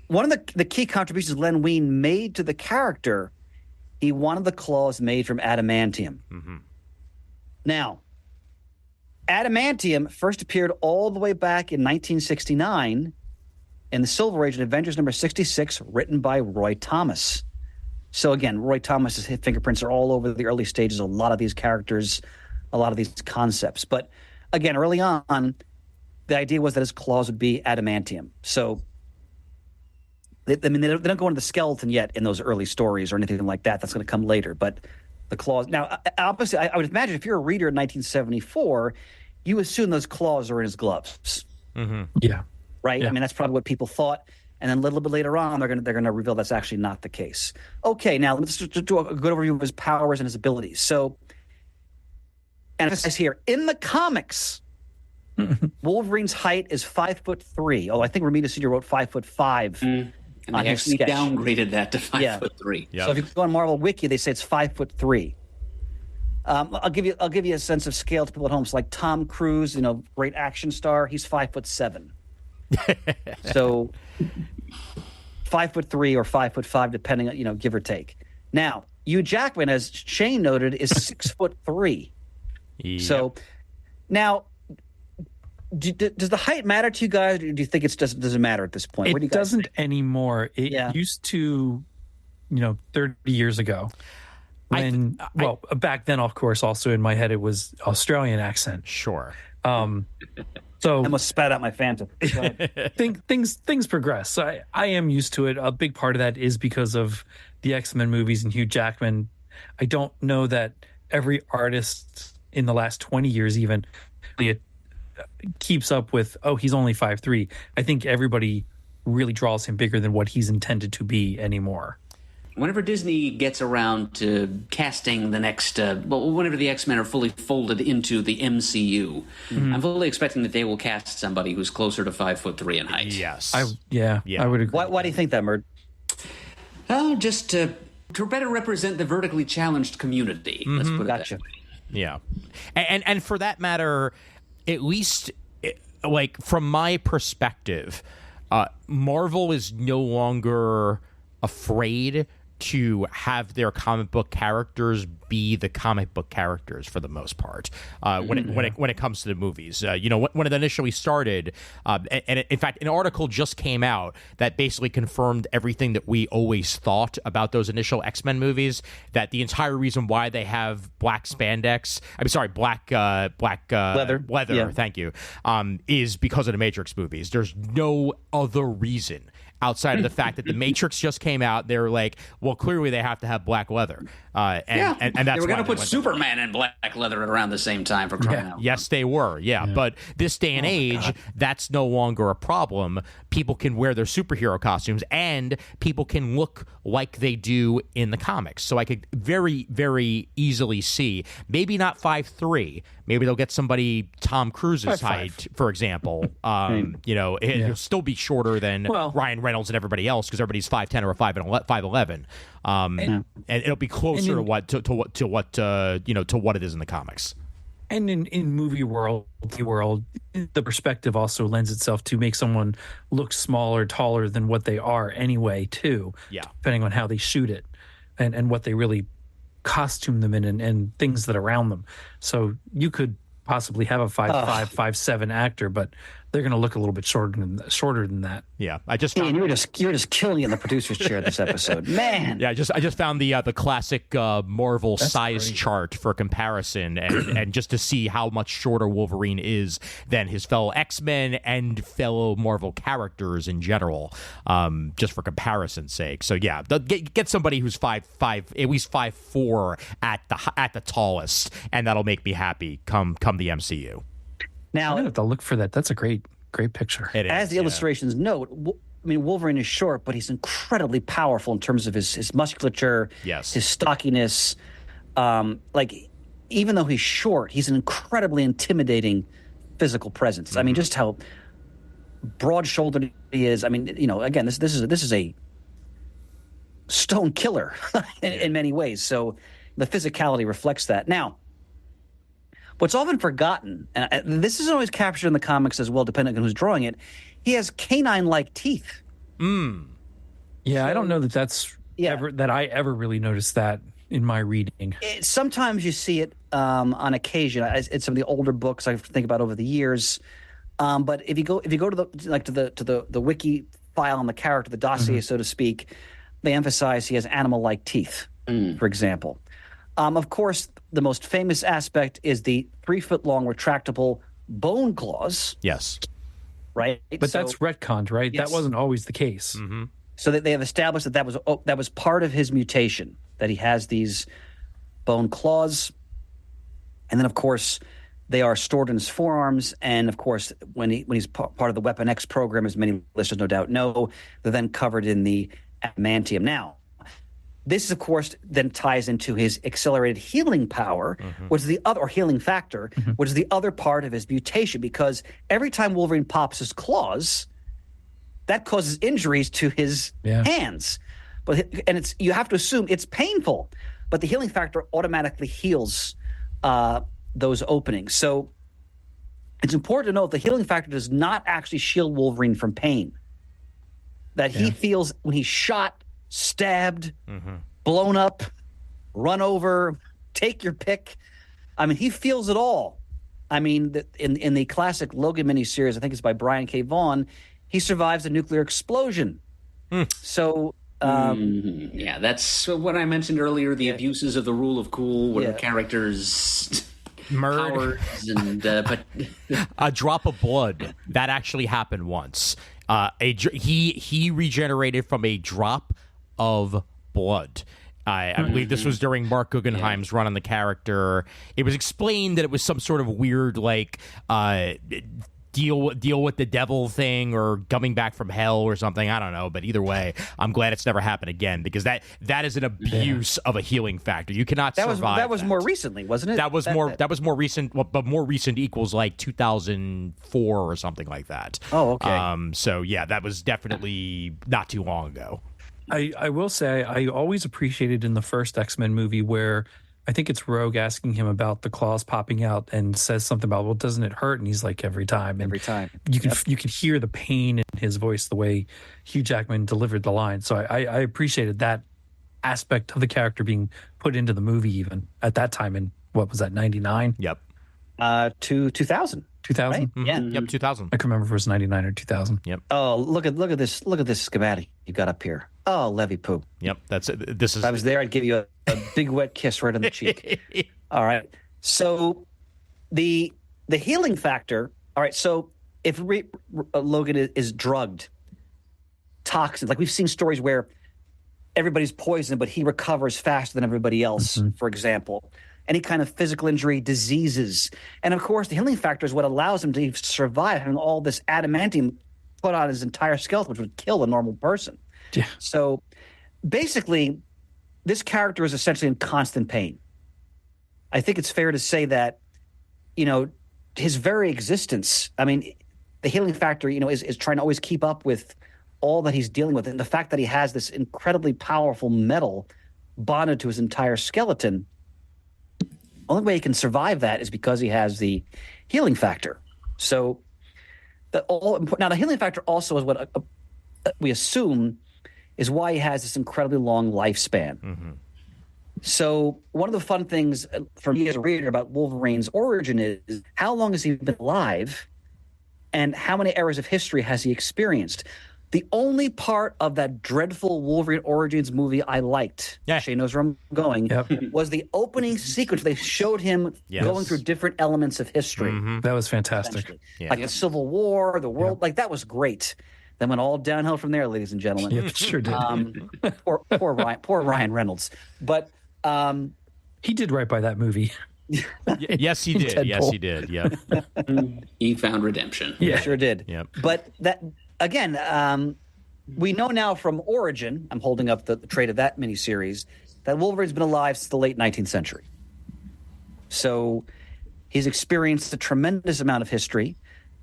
S3: one of the key contributions Len Wein made to the character, he wanted the claws made from adamantium.
S1: Mm-hmm.
S3: Now, adamantium first appeared all the way back in 1969 in the Silver Age in Avengers #66, written by Roy Thomas. So again, Roy Thomas's fingerprints are all over the early stages of a lot of these characters, a lot of these concepts. But again, early on, the idea was that his claws would be adamantium. So, they don't go into the skeleton yet in those early stories or anything like that. That's going to come later. But the claws. Now, obviously, I would imagine if you're a reader in 1974, you assume those claws are in his gloves.
S1: Mm-hmm.
S4: Yeah.
S3: Right?
S4: Yeah.
S3: I mean, that's probably what people thought. And then a little bit later on, they're going to reveal that's actually not the case. Okay, now let's just do a good overview of his powers and his abilities. So, and it says here, in the comics, Wolverine's height is 5'3". Oh, I think Romita Sr. wrote 5'5".
S2: And they actually downgraded that to 5'3".
S1: Yep.
S3: So if you go on Marvel Wiki, they say it's 5'3". I'll give you a sense of scale to people at home. So like Tom Cruise, great action star, he's 5'7". So 5'3" or 5'5", depending on give or take. Now Hugh Jackman, as Shane noted, is 6'3".
S1: Yep.
S3: So now. Does the height matter to you guys, or do you think it doesn't matter at this point? What do you
S4: It
S3: guys
S4: doesn't
S3: think?
S4: anymore. It used to, 30 years ago. When back then, of course, also in my head it was Australian accent.
S1: Sure.
S4: So
S3: I almost spat out my Fanta.
S4: things progress. So I am used to it. A big part of that is because of the X-Men movies and Hugh Jackman. I don't know that every artist in the last 20 years even keeps up with, he's only 5'3". I think everybody really draws him bigger than what he's intended to be anymore.
S2: Whenever Disney gets around to casting the next, whenever the X-Men are fully folded into the MCU, I'm fully expecting that they will cast somebody who's closer to 5'3" in height.
S1: Yes.
S4: I would agree.
S3: Why do you think that, Murd?
S2: Just to better represent the vertically challenged community. Let's put it
S3: Gotcha.
S2: that way.
S1: Yeah. And for that matter, at least, like, from my perspective, Marvel is no longer afraid to have their comic book characters be the comic book characters for the most part. When it comes to the movies, when it initially started, in fact, an article just came out that basically confirmed everything that we always thought about those initial X-Men movies. That the entire reason why they have black spandex, black leather.
S3: Yeah.
S1: Thank you. Is because of the Matrix movies. There's no other reason. outside of the fact that the Matrix just came out. They're like, well, clearly they have to have black leather. And that's
S2: they were
S1: going to
S2: put Superman in black leather around the same time for crying out.
S1: Yes, they were. Yeah. But this day and age, that's no longer a problem. People can wear their superhero costumes and people can look like they do in the comics. So I could very, very easily see, maybe not 5'3", maybe they'll get somebody Tom Cruise's height, for example. He'll still be shorter than Ryan Reynolds and everybody else because everybody's 5'10" or 5'11". And it'll be closer to what it is in the comics.
S4: And in movie world, the perspective also lends itself to make someone look smaller, taller than what they are anyway, too.
S1: Yeah.
S4: Depending on how they shoot it and what they really costume them in and things that are around them. So you could possibly have a 5'5", 5'7" actor, but they're going to look a little bit shorter than that.
S1: Yeah, I just
S3: found you're just killing in the producer's chair this episode, man.
S1: Yeah, I just found the classic Marvel size chart for comparison, and just to see how much shorter Wolverine is than his fellow X-Men and fellow Marvel characters in general, just for comparison's sake. So yeah, get somebody who's 5'5", at least 5'4" at the tallest, and that'll make me happy. Come the MCU.
S3: Now,
S4: I have to look for that. That's a great picture.
S3: As the illustrations note, Wolverine is short, but he's incredibly powerful in terms of his musculature, his stockiness. Even though he's short, he's an incredibly intimidating physical presence. Mm-hmm. I mean, just how broad-shouldered he is. I mean, again, this is a stone killer in many ways. So the physicality reflects that. Now, what's often forgotten, and this isn't always captured in the comics as well, depending on who's drawing it, he has canine-like teeth.
S4: Yeah, I don't know that's that I ever really noticed that in my reading.
S3: Sometimes you see it on occasion. It's some of the older books I think about over the years. But if you go to the wiki file on the character, the dossier, so to speak, they emphasize he has animal-like teeth, for example. Of course, the most famous aspect is the 3-foot-long retractable bone claws.
S1: Yes.
S3: Right?
S4: But that's retconned, right? Yes. That wasn't always the case.
S1: Mm-hmm.
S3: So they have established that was part of his mutation, that he has these bone claws. And then, of course, they are stored in his forearms. And, of course, when he's part of the Weapon X program, as many listeners no doubt know, they're then covered in the adamantium. Now, this, of course, then ties into his accelerated healing power, which is the other, or healing factor, which is the other part of his mutation. Because every time Wolverine pops his claws, that causes injuries to his hands. And you have to assume it's painful, but the healing factor automatically heals those openings. So it's important to note the healing factor does not actually shield Wolverine from pain. That he feels when he's shot, stabbed, blown up, run over, take your pick. I mean, he feels it all. I mean, in the classic Logan miniseries, I think it's by Brian K. Vaughan, he survives a nuclear explosion. So,
S2: that's what I mentioned earlier, the abuses of the rule of cool, where the characters... powers and
S1: a drop of blood. That actually happened once. He regenerated from a drop of blood. I believe this was during Mark Guggenheim's run on the character. It was explained that it was some sort of weird, deal with the devil thing or coming back from hell or something. I don't know, but either way, I'm glad it's never happened again, because that is an abuse of a healing factor. You cannot survive.
S3: That was more recently, wasn't it?
S1: That was more recent, but more recent equals like 2004 or something like that.
S3: Oh, okay.
S1: So yeah, that was definitely not too long ago.
S4: I will say I always appreciated in the first X-Men movie where I think it's Rogue asking him about the claws popping out and says something about, well, doesn't it hurt? And he's like, every time. And you can hear the pain in his voice the way Hugh Jackman delivered the line. So I appreciated that aspect of the character being put into the movie even at that time. In what was that, 99?
S1: Yep.
S3: To 2000.
S4: 2000?
S3: Right?
S1: Mm-hmm.
S3: Yeah.
S1: Yep, 2000.
S4: I can remember if it was 99 or 2000.
S1: Yep.
S3: Oh, look at this schematic you got up here. Oh, Levy poo.
S1: Yep, that's it. This is.
S3: If I was there, I'd give you a big wet kiss right on the cheek. All right. So the healing factor. All right. So if Logan is drugged, toxins. Like we've seen stories where everybody's poisoned, but he recovers faster than everybody else, for example. Any kind of physical injury, diseases. And of course, the healing factor is what allows him to survive, having all this adamantium put on his entire skeleton, which would kill a normal person.
S4: Yeah.
S3: So basically, this character is essentially in constant pain. I think it's fair to say that, his very existence, I mean, the healing factor, is trying to always keep up with all that he's dealing with. And the fact that he has this incredibly powerful metal bonded to his entire skeleton, only way he can survive that is because he has the healing factor. So now the healing factor also is what we assume is why he has this incredibly long lifespan. Mm-hmm. So one of the fun things for me as a reader about Wolverine's origin is how long has he been alive and how many eras of history has he experienced? The only part of that dreadful Wolverine Origins movie I liked, Shay knows where I'm going, was the opening sequence. They showed him going through different elements of history.
S4: Mm-hmm. That was fantastic.
S3: Like the Civil War, the world, like that was great. Then went all downhill from there, ladies and gentlemen.
S4: Yep, it sure did.
S3: Poor Ryan Reynolds. But
S4: he did right by that movie.
S1: Yes, he did.
S3: Deadpool.
S1: Yes, he did. Yeah.
S2: He found redemption.
S3: Yeah, sure did.
S1: Yep.
S3: But that again, we know now from Origin. I'm holding up the trade of that miniseries that Wolverine's been alive since the late 19th century. So he's experienced a tremendous amount of history.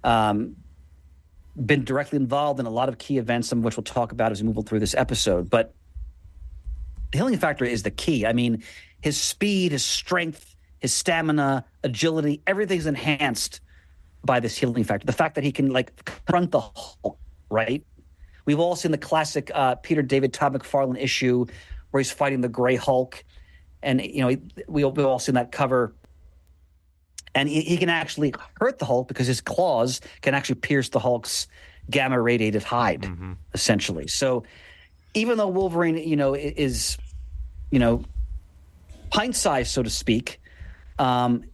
S3: Been directly involved in a lot of key events, some of which we'll talk about as we move through this episode. But the healing factor is the key. I mean, his speed, his strength, his stamina, agility, everything's enhanced by this healing factor. The fact that he can confront the Hulk, right? We've all seen the classic Peter David Todd McFarlane issue where he's fighting the Gray Hulk, and we've all seen that cover. And he can actually hurt the Hulk because his claws can actually pierce the Hulk's gamma radiated hide, essentially. So even though Wolverine, is, pint-sized, so to speak,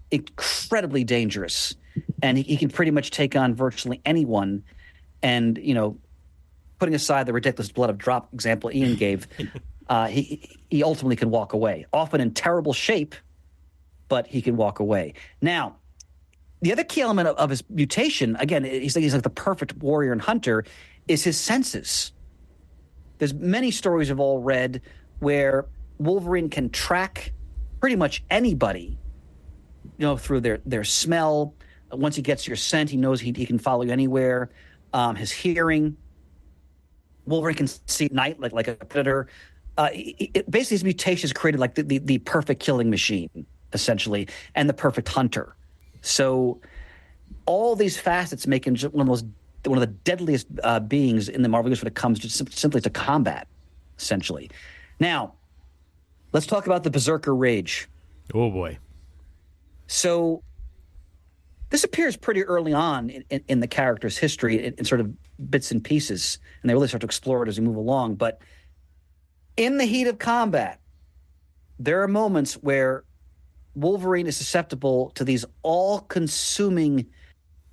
S3: incredibly dangerous, and he can pretty much take on virtually anyone. And, putting aside the ridiculous blood of drop example Ian gave, he ultimately can walk away, often in terrible shape, but he can walk away. Now, the other key element of his mutation, again, he's like the perfect warrior and hunter, is his senses. There's many stories I've all read where Wolverine can track pretty much anybody, through their smell. Once he gets your scent, he knows he can follow you anywhere. His hearing. Wolverine can see at night like a predator. Basically, his mutations created like the perfect killing machine, essentially, and the perfect hunter. So all these facets make him just one of the deadliest beings in the Marvel universe when it comes just simply to combat, essentially. Now, let's talk about the Berserker Rage.
S1: Oh boy.
S3: So this appears pretty early on in the character's history in sort of bits and pieces, and they really start to explore it as we move along. But in the heat of combat, there are moments where Wolverine is susceptible to these all-consuming,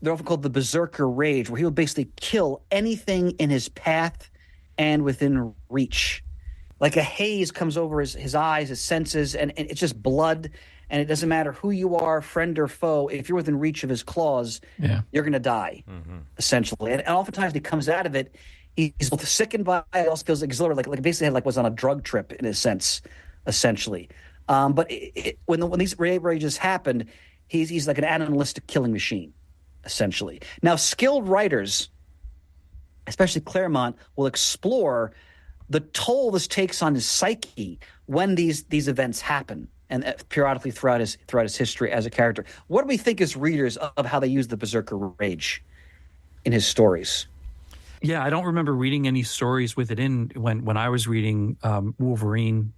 S3: they're often called the Berserker Rage, where he will basically kill anything in his path and within reach. Like a haze comes over his eyes, his senses, and it's just blood, and it doesn't matter who you are, friend or foe. If you're within reach of his claws, you're going to die, essentially. And oftentimes he comes out of it, he's both sickened by it, also feels exhilarated, like basically was on a drug trip in a sense, essentially. But when these rages happened, he's like an animalistic killing machine, essentially. Now, skilled writers, especially Claremont, will explore the toll this takes on his psyche when these events happen, and periodically throughout his history as a character. What do we think as readers of how they use the Berserker Rage in his stories?
S4: Yeah, I don't remember reading any stories with it in when I was reading Wolverine.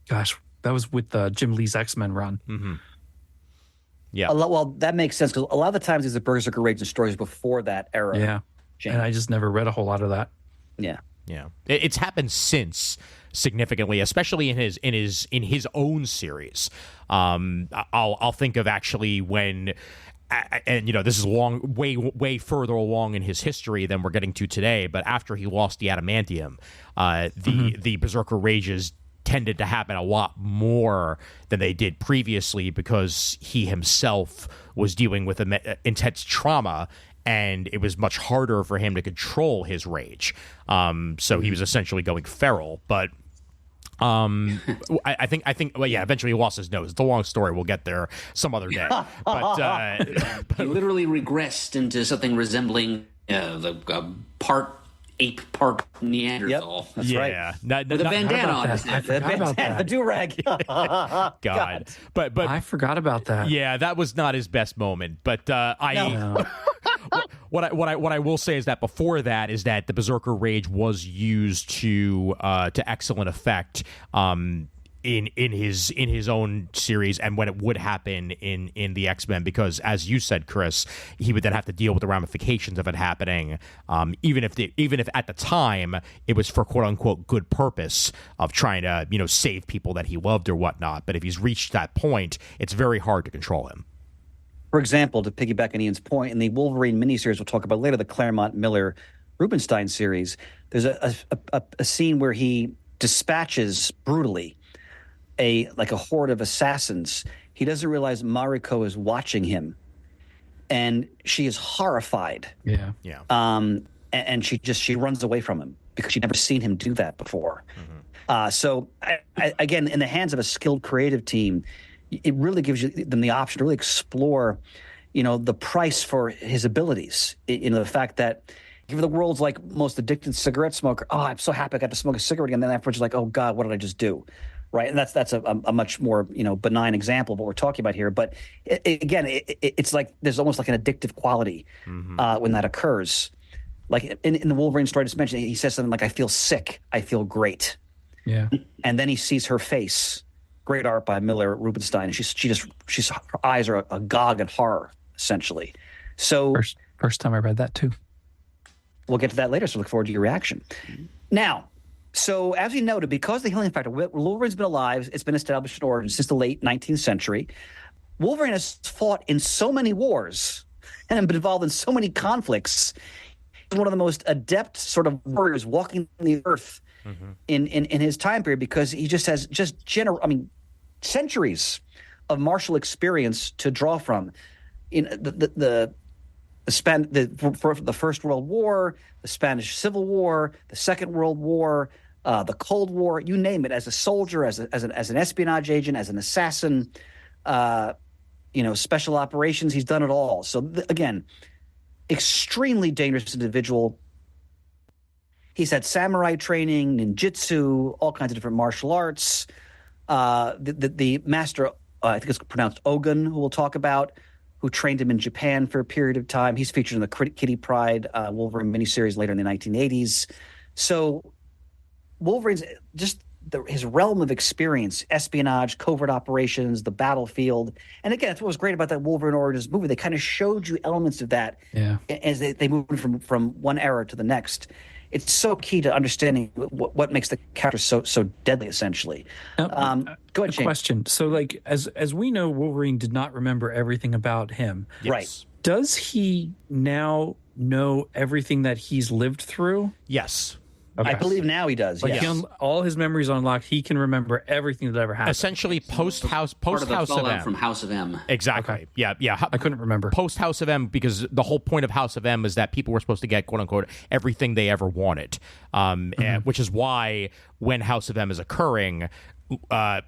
S4: Gosh, that was with Jim Lee's X-Men run.
S1: Mm-hmm. Yeah.
S3: Well, that makes sense because a lot of the times there's a Berserker Rage in stories before that era.
S4: Yeah, and I just never read a whole lot of that.
S3: Yeah.
S1: Yeah, it's happened since significantly, especially in his own series. I'll think of actually when and this is way further along in his history than we're getting to today. But after he lost the adamantium, the Berserker rages tended to happen a lot more than they did previously because he himself was dealing with intense trauma, and it was much harder for him to control his rage. So he was essentially going feral. But I think well, yeah, eventually he lost his nose. It's a long story. We'll get there some other day. But
S2: he literally regressed into something resembling the part ape, part Neanderthal.
S3: Yep, that's right.
S2: With a bandana on his head.
S3: The do-rag.
S1: God. But
S4: I forgot about that.
S1: Yeah, that was not his best moment. But what I will say is that before that is that the Berserker Rage was used to excellent effect in his own series, and when it would happen in the X-Men, because as you said, Chris, he would then have to deal with the ramifications of it happening, even if at the time it was for quote unquote good purpose of trying to save people that he loved or whatnot. But if he's reached that point, it's very hard to control him.
S3: For example, to piggyback on Ian's point, in the Wolverine miniseries we'll talk about later, the Claremont Miller Rubenstein series, there's a scene where he dispatches brutally a horde of assassins. He doesn't realize Mariko is watching him, and she is horrified.
S4: Yeah.
S3: And she runs away from him because she'd never seen him do that before. So again, in the hands of a skilled creative team, it really gives them the option to really explore, the price for his abilities. The fact that if the world's most addicted cigarette smoker, oh, I'm so happy I got to smoke a cigarette again. Then afterwards, you're like, oh God, what did I just do? Right, and that's a much more benign example of what we're talking about here. But it's like there's almost like an addictive quality when that occurs. Like in the Wolverine story I just mentioned, he says something like, "I feel sick, I feel great."
S4: Yeah,
S3: and then he sees her face. Great art by Miller Rubenstein, and her eyes are agog in horror, essentially. So
S4: first time I read that too.
S3: We'll get to that later. So look forward to your reaction. Now. So, as we noted, because the healing factor, Wolverine's been alive, it's been established in origin since the late 19th century. Wolverine has fought in so many wars and been involved in so many conflicts. He's one of the most adept sort of warriors walking the earth in his time period, because he just has centuries of martial experience to draw from. In the First World War, the Spanish Civil War, the Second World War, the Cold War, you name it, as a soldier, as an espionage agent, as an assassin, special operations, he's done it all. So again, extremely dangerous individual. He's had samurai training, ninjutsu, all kinds of different martial arts. The master, I think it's pronounced Ogun, who we'll talk about, who trained him in Japan for a period of time. He's featured in the Kitty Pryde Wolverine miniseries later in the 1980s. So Wolverine's just his realm of experience, espionage, covert operations, the battlefield. And again, that's what was great about that Wolverine Origins movie. They kind of showed you elements of that as they moved from one era to the next. It's so key to understanding what makes the character so deadly, essentially. Go ahead, James.
S4: Question. So, as we know, Wolverine did not remember everything about him.
S1: Yes.
S3: Right.
S4: Does he now know everything that he's lived through?
S1: Yes.
S4: Okay.
S3: I believe now he does. Yes.
S4: All his memories are unlocked. He can remember everything that ever happened.
S1: Essentially, post House of M.
S2: From House of M.
S1: Exactly.
S4: Okay.
S1: Yeah.
S4: I couldn't remember.
S1: Post House of M, because the whole point of House of M is that people were supposed to get, quote unquote, everything they ever wanted, which is why when House of M is occurring,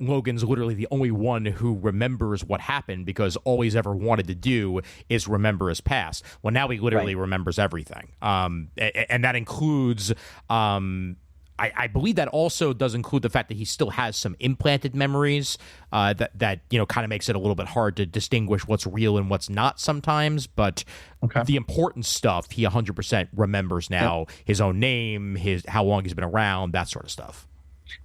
S1: Logan's literally the only one who remembers what happened, because all he's ever wanted to do is remember his past. Well, now he literally remembers everything. And that includes, I believe that also does include the fact that he still has some implanted memories that kind of makes it a little bit hard to distinguish what's real and what's not sometimes. But the important stuff he 100% remembers now, his own name, how long he's been around, that sort of stuff.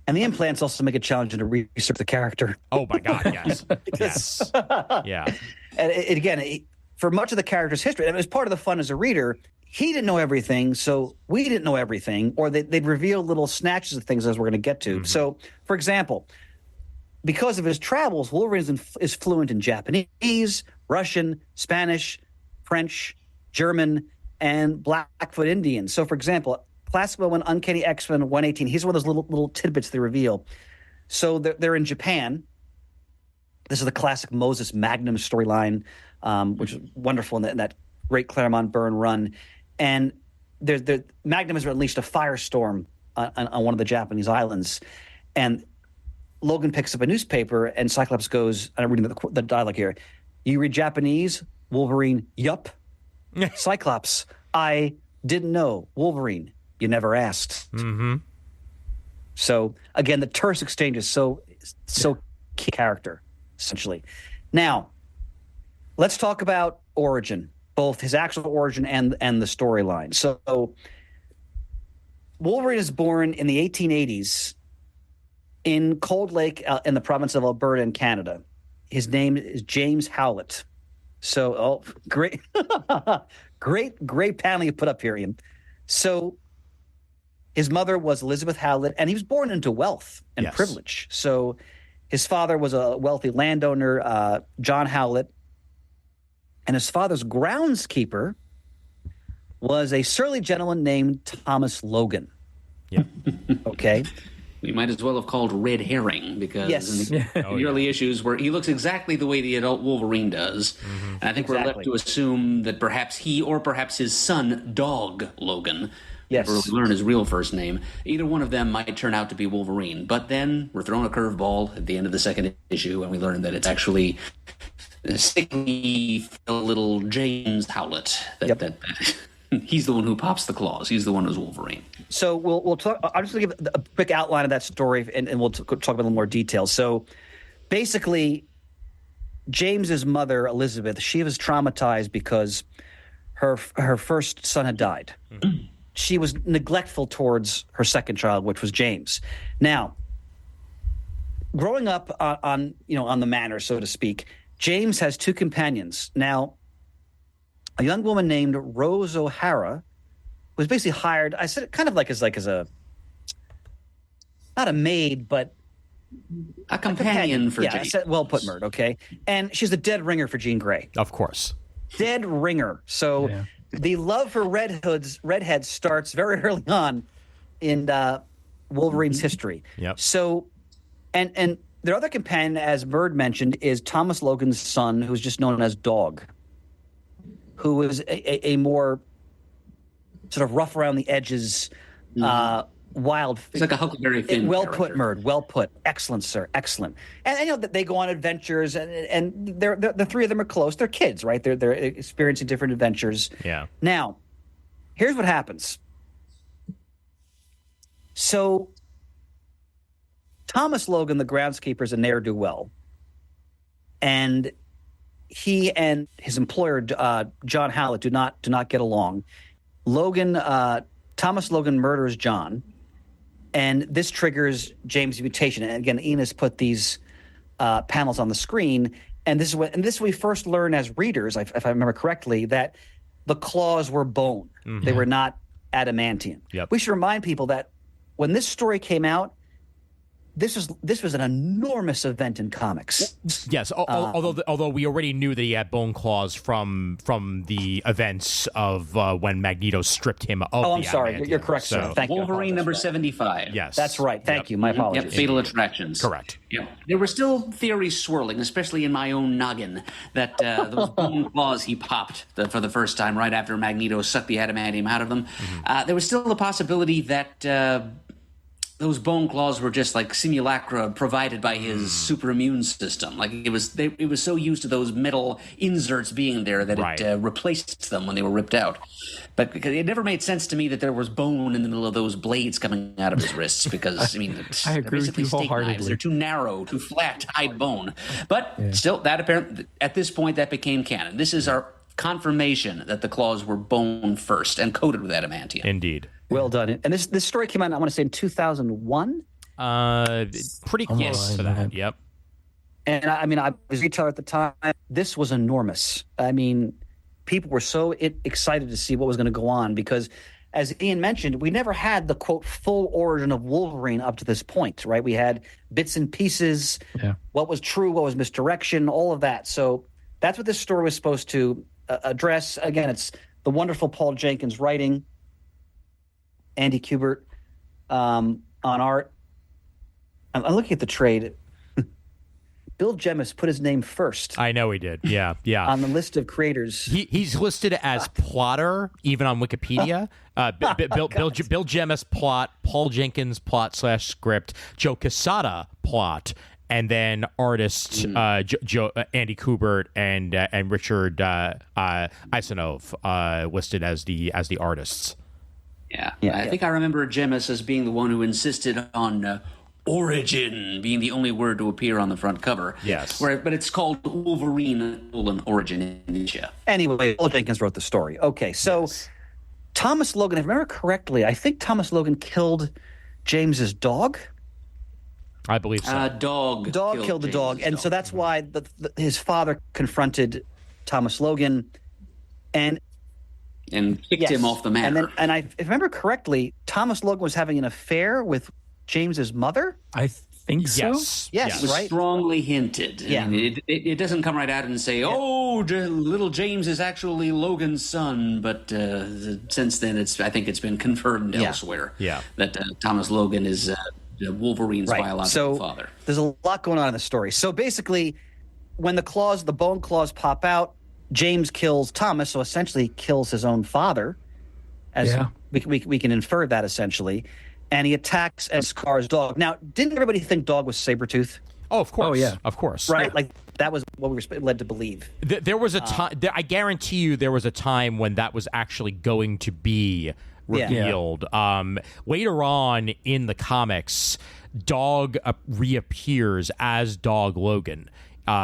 S3: And the implants also make it challenging to research the character.
S1: Oh my God, yes. Yes. Yeah.
S3: And again, for much of the character's history, and it was part of the fun as a reader, he didn't know everything, so we didn't know everything, or they'd reveal little snatches of things, as we're going to get to. So, for example, because of his travels, Wolverine is fluent in Japanese, Russian, Spanish, French, German, and Blackfoot Indian. So, for example, Classic One Uncanny X-Men 118. Here's one of those little tidbits they reveal. So they're in Japan. This is the classic Moses Magnum storyline, which is wonderful in that great Claremont Byrne run. And Magnum has unleashed a firestorm on one of the Japanese islands. And Logan picks up a newspaper, and Cyclops goes, I'm reading the dialogue here. You read Japanese? Wolverine, yup. Cyclops, I didn't know. Wolverine, you never asked.
S1: Mm-hmm.
S3: So, again, the terse exchange is so key character, essentially. Now, let's talk about origin, both his actual origin and the storyline. So, Wolverine is born in the 1880s in Cold Lake in the province of Alberta in Canada. His name is James Howlett. So, great, great panel you put up here, Ian. So, his mother was Elizabeth Howlett, and he was born into wealth and privilege. So, his father was a wealthy landowner, John Howlett, and his father's groundskeeper was a surly gentleman named Thomas Logan.
S1: Yeah.
S3: Okay.
S2: We might as well have called Red Herring, because in the early issues where he looks exactly the way the adult Wolverine does. Mm-hmm. And I think we're left to assume that perhaps he or perhaps his son, Dog Logan, never really learn his real first name, either one of them might turn out to be Wolverine. But then we're thrown a curveball at the end of the second issue, and we learn that it's actually sickly little James Howlett. He's the one who pops the claws. He's the one who's Wolverine.
S3: So we'll talk. I'm just going to give a quick outline of that story, and we'll talk about a little more detail. So basically, James's mother, Elizabeth, she was traumatized because her first son had died. Mm-hmm. She was neglectful towards her second child, which was James. Now, growing up on the manor, so to speak, James has two companions. Now, a young woman named Rose O'Hara was basically hired. I said it kind of like as a not a maid, but
S2: a companion for Jean.
S3: I said, well put, Mert. Okay, and she's a dead ringer for Jean Grey.
S1: Of course,
S3: dead ringer. So the love for redheads starts very early on in Wolverine's history.
S1: Yep.
S3: So, and their other companion, as Bird mentioned, is Thomas Logan's son, who's just known as Dog, who was a more sort of rough around the edges, wild.
S2: It's like a Huckleberry Finn.
S3: Well put, Murd. Well put. Excellent, sir. Excellent. And they go on adventures, and the three of them are close. They're kids, right? They're experiencing different adventures.
S1: Yeah.
S3: Now, here's what happens. So, Thomas Logan, the groundskeeper, is a ne'er-do-well, and he and his employer, John Howlett, do not get along. Thomas Logan murders John, and this triggers James' mutation. And again, Ian has put these panels on the screen, and this is we first learn as readers, if I remember correctly, that the claws were bone; they were not adamantium.
S1: Yep.
S3: We should remind people that when this story came out, this was an enormous event in comics.
S1: Yes, although we already knew that he had bone claws from the events of when Magneto stripped him of the
S3: I'm sorry.
S1: adamantium.
S3: You're correct, sir. Thank you.
S2: Wolverine number 75.
S1: Yes.
S3: That's right. Thank you. My apologies.
S2: Yep, Fatal Attractions.
S1: Correct.
S2: Yep. There were still theories swirling, especially in my own noggin, that those bone claws he popped for the first time right after Magneto sucked the adamantium out of them. There was still the possibility that those bone claws were just like simulacra provided by his super immune system. Like it was so used to those metal inserts being there that it replaced them when they were ripped out. But it never made sense to me that there was bone in the middle of those blades coming out of his wrists, because
S4: I agree with you wholeheartedly.
S2: They're too narrow, too flat to hide bone. But still, at this point, that became canon. This is our confirmation that the claws were bone first and coated with adamantium.
S1: Indeed.
S3: Well done. And this story came out, I want to say, in 2001?
S1: Pretty close to that, yep.
S3: And I was a retailer at the time. This was enormous. I mean, people were so excited to see what was going to go on because, as Ian mentioned, we never had the, quote, full origin of Wolverine up to this point, right? We had bits and pieces, what was true, what was misdirection, all of that. So That's what this story was supposed to address. Again, it's the wonderful Paul Jenkins writing, Andy Kubert on art. I'm looking at the trade. Bill Jemas put his name first.
S1: I know he did. Yeah, yeah.
S3: On the list of creators.
S1: He's listed as plotter, even on Wikipedia. Bill Jemas plot, Paul Jenkins plot / script, Joe Quesada plot, and then artists Andy Kubert and Richard Isanov listed as the artists.
S2: Yeah. I think I remember Jemas as being the one who insisted on origin being the only word to appear on the front cover.
S1: Yes.
S2: But it's called Wolverine: Origin Ninja.
S3: Anyway, Paul Jenkins wrote the story. Okay, so Thomas Logan, if I remember correctly, I think Thomas Logan killed James's dog.
S1: I believe so.
S2: Dog
S3: killed the dog. And so that's why his father confronted Thomas Logan and
S2: kicked him off the manor.
S3: And if I remember correctly, Thomas Logan was having an affair with James's mother?
S4: I think so.
S3: Yes,
S2: it was
S3: right?
S2: strongly hinted.
S3: Yeah.
S2: I mean, it doesn't come right out and say, little James is actually Logan's son, but since then, I think it's been confirmed elsewhere that Thomas Logan is Wolverine's biological father.
S3: There's a lot going on in the story. So basically, when the bone claws pop out, James kills Thomas, so essentially kills his own father. We can infer that essentially. And he attacks and scars Dog. Now, didn't everybody think Dog was Sabretooth?
S1: Oh, of course.
S4: Oh, yeah.
S1: Of course.
S3: Right? Like, that was what we were led to believe.
S1: There was a time, I guarantee you there was a time when that was actually going to be revealed. Later on in the comics, Dog reappears as Dog Logan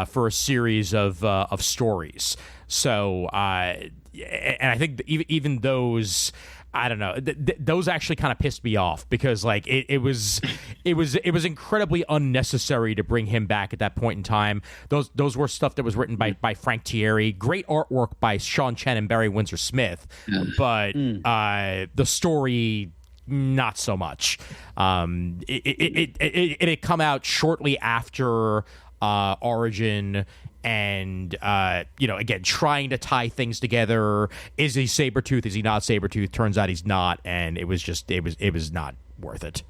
S1: for a series of stories. So, and I think even those... I don't know. Those actually kind of pissed me off because, like, it was incredibly unnecessary to bring him back at that point in time. Those were stuff that was written by Frank Thierry. Great artwork by Sean Chen and Barry Windsor Smith, but the story, not so much. It had come out shortly after Origin. And, again, trying to tie things together. Is he Sabretooth? Is he not Sabretooth? Turns out he's not. And it was not worth it.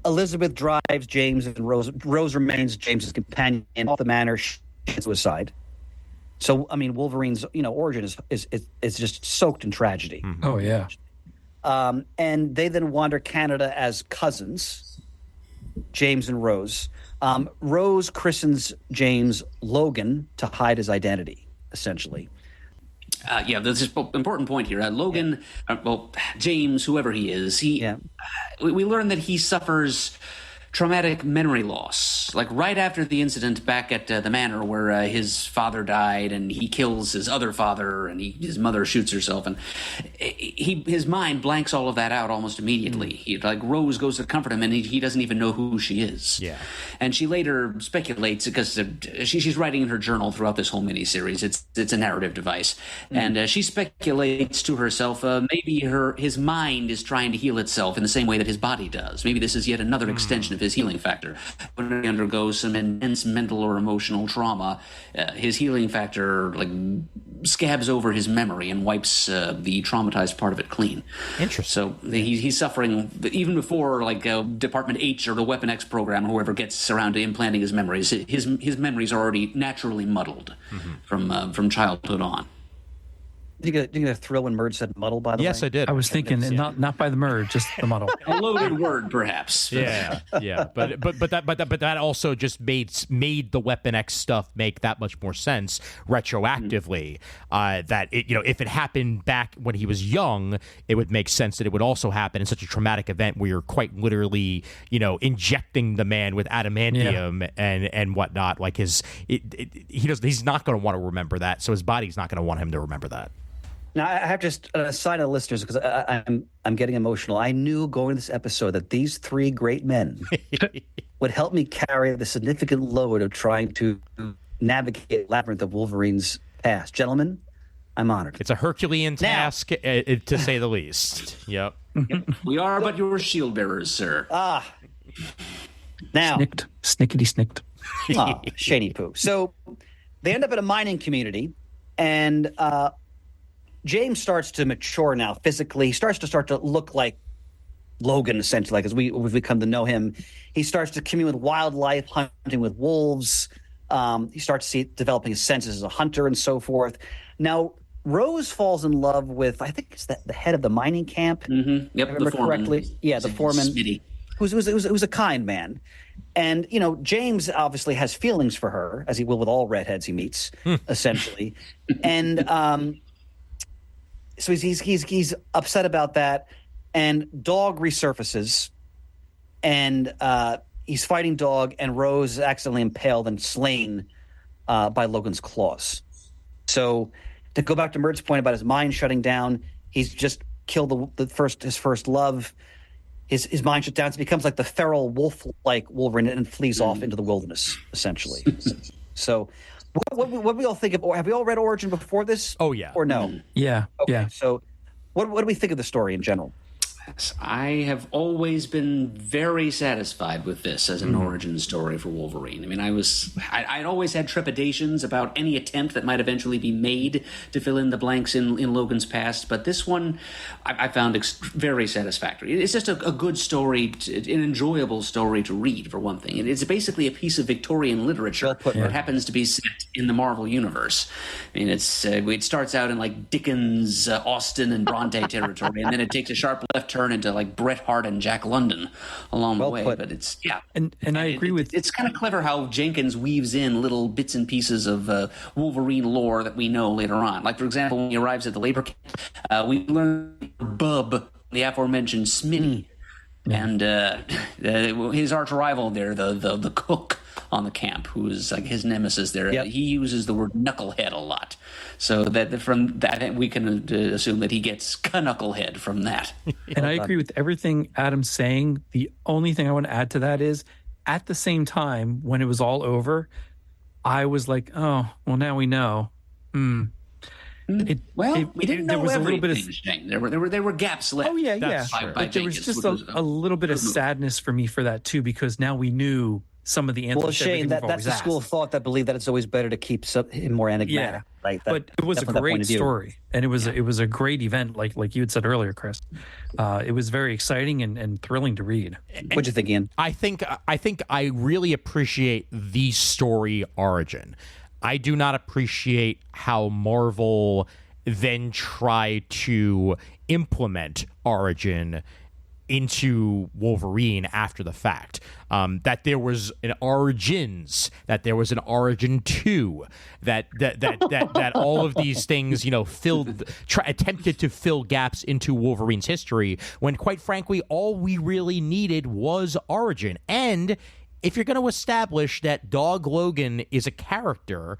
S3: Elizabeth drives James and Rose. Rose remains James's companion off the manor. She suicide. So, I mean, Wolverine's, origin is just soaked in tragedy.
S4: Mm-hmm. Oh, yeah.
S3: And they then wander Canada as cousins, James and Rose. Rose christens James Logan to hide his identity, essentially.
S2: There's an important point here. Logan, James, whoever he is, we learn that he suffers traumatic memory loss, like right after the incident back at the manor where his father died and he kills his other father and his mother shoots herself, and his mind blanks all of that out almost immediately. Rose goes to comfort him and he doesn't even know who she is. Yeah, and she later speculates because she's writing in her journal throughout this whole miniseries. It's a narrative device, and she speculates to herself maybe his mind is trying to heal itself in the same way that his body does. Maybe this is yet another extension of his healing factor. When he undergoes some intense mental or emotional trauma, his healing factor scabs over his memory and wipes the traumatized part of it clean.
S1: Interesting.
S2: So he's suffering even before Department H or the Weapon X program, whoever gets around to implanting his memories. His memories are already naturally muddled from childhood on.
S3: Did you get a thrill when Merge said muddle, by the way?
S1: Yes, I did.
S4: I was thinking, not by the merge, just the muddle.
S2: A loaded word, perhaps.
S1: Yeah. But that also just made the Weapon X stuff make that much more sense retroactively. That if it happened back when he was young, it would make sense that it would also happen in such a traumatic event where you're quite literally, injecting the man with adamantium and whatnot. Like he's not going to want to remember that, so his body's not going to want him to remember that.
S3: Now, I have just a sign to the listeners because I'm getting emotional. I knew going to this episode that these three great men would help me carry the significant load of trying to navigate the labyrinth of Wolverine's past. Gentlemen, I'm honored.
S1: It's a Herculean task, to say the least. Yep.
S2: We are but your shield bearers, sir.
S3: Now,
S4: snickety snicked.
S3: Oh, shady poo. So they end up in a mining community, and James starts to mature now physically. He starts to look like Logan, essentially, like as we've come to know him. He starts to commune with wildlife, hunting with wolves. He starts developing his senses as a hunter and so forth. Now, Rose falls in love with, I think it's the head of the mining camp.
S2: Mm-hmm. Yep,
S3: if I remember correctly. Yeah, the foreman.
S2: Smitty.
S3: Who's a kind man. And, James obviously has feelings for her, as he will with all redheads he meets, essentially. And so he's upset about that. And Dog resurfaces, and he's fighting Dog, and Rose is accidentally impaled and slain by Logan's claws. So to go back to Mert's point about his mind shutting down, he's just killed his first love. His mind shuts down. So he becomes like the feral wolf-like Wolverine and flees off into the wilderness, essentially. So what we all think of? Have we all read Origin before this?
S1: Oh, yeah.
S3: Or no?
S4: Yeah.
S3: Okay,
S4: Yeah.
S3: so what do we think of the story in general?
S2: I have always been very satisfied with this as an origin story for Wolverine. I mean, I'd always had trepidations about any attempt that might eventually be made to fill in the blanks in Logan's past, but this one I found very satisfactory. It's just a good story, an enjoyable story to read, for one thing. It's basically a piece of Victorian literature that happens to be set in the Marvel Universe. I mean, it starts out in like Dickens, Austen, and Bronte territory, and then it takes a sharp left turn into like Bret Hart and Jack London along the way. But it's
S4: and I agree with
S2: it's kind of clever how Jenkins weaves in little bits and pieces of Wolverine lore that we know later on. Like, for example, when he arrives at the labor camp, we learn Bub, the aforementioned Smitty, and his arch rival there, the cook on the camp, who is like his nemesis there.
S3: Yep.
S2: He uses the word knucklehead a lot, so that from that we can assume that he gets knucklehead from that.
S4: And I agree with everything Adam's saying. The only thing I want to add to that is, at the same time, when it was all over, I was like, oh, well, now we know.
S2: We didn't know
S4: there was
S2: everything,
S4: a little bit of
S2: Shane. There were gaps left.
S4: Oh, yeah.
S2: By
S4: But there was
S2: Jenkins,
S4: just
S2: which was
S4: a little bit of sadness for me for that, too, because now we knew some of the answers.
S3: Well, Shane, that's the school of thought that believe that it's always better to keep him more enigmatic.
S4: Yeah.
S3: Right?
S4: But it was a great story, and it was a great event, like you had said earlier, Chris. It was very exciting and thrilling to read.
S3: What'd you think, Ian?
S1: I think I really appreciate the story origin. I do not appreciate how Marvel then tried to implement origin into Wolverine after the fact. That there was an Origins, that there was an Origin 2, that all of these things, attempted to fill gaps into Wolverine's history, when quite frankly, all we really needed was Origin. And if you're going to establish that Dog Logan is a character,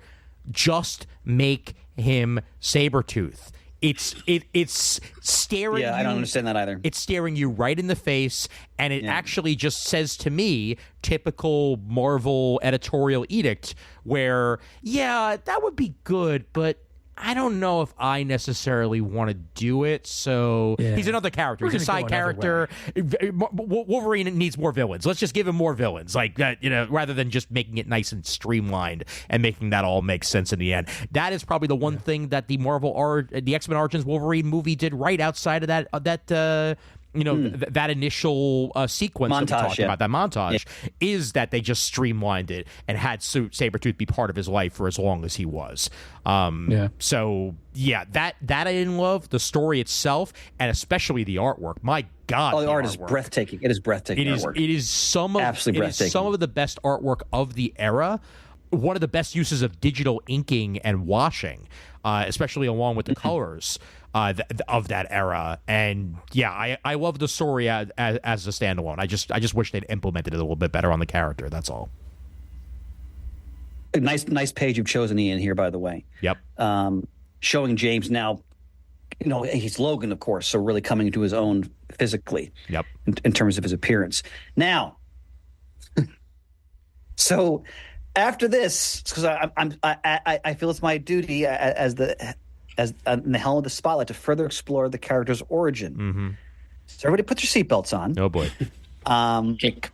S1: just make him Sabretooth. It's staring.
S3: Yeah, I don't understand that either.
S1: It's staring you right in the face, and it actually just says to me, typical Marvel editorial edict, where that would be good, but I don't know if I necessarily want to do it. So he's another character. He's a side character. Wolverine needs more villains. Let's just give him more villains, like that, rather than just making it nice and streamlined and making that all make sense in the end. That is probably the one thing that the the X-Men Origins Wolverine movie did right outside of that that initial sequence
S3: montage,
S1: that we talked about, that montage, is that they just streamlined it and had Sabretooth be part of his life for as long as he was. So, that I didn't love. The story itself, and especially the artwork. My God,
S3: the art is breathtaking. It is breathtaking.
S1: It is some of the best artwork of the era. One of the best uses of digital inking and washing, especially along with the colors of that era. And I love the story as a standalone. I just wish they'd implemented it a little bit better on the character. That's all.
S3: Nice page you've chosen, Ian, here, by the way.
S1: Yep.
S3: Showing James now, he's Logan, of course, so really coming to his own physically.
S1: Yep.
S3: In terms of his appearance. Now, so after this, because I feel it's my duty as in the helm of the spotlight to further explore the character's origin. Mm-hmm. So everybody put your seatbelts on.
S1: Oh boy.
S3: Kick.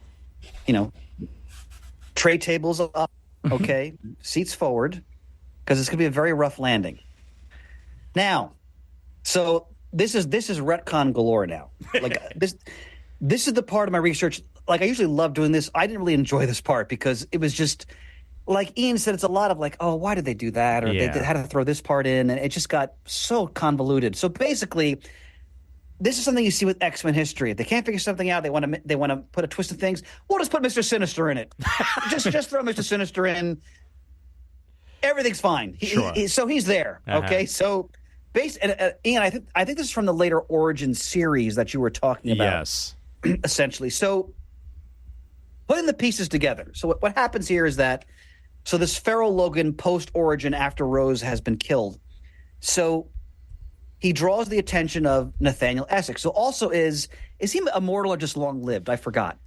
S3: Tray tables up, okay? Seats forward, because it's going to be a very rough landing. Now, so this is retcon galore now. Like this is the part of my research. Like, I usually love doing this. I didn't really enjoy this part because it was just, like Ian said, it's a lot of like, oh, why did they do that? Or they had to throw this part in, and it just got so convoluted. So basically, this is something you see with X-Men history. If they can't figure something out, they want to put a twist of things. We'll just put Mr. Sinister in it. just throw Mr. Sinister in. Everything's fine. So he's there. Okay. So, Ian, I think this is from the later Origin series that you were talking about.
S1: Yes.
S3: Essentially. So, putting the pieces together. So what happens here is that this feral Logan post-Origin after Rose has been killed. So he draws the attention of Nathaniel Essex. So also is he immortal or just long-lived? I forgot.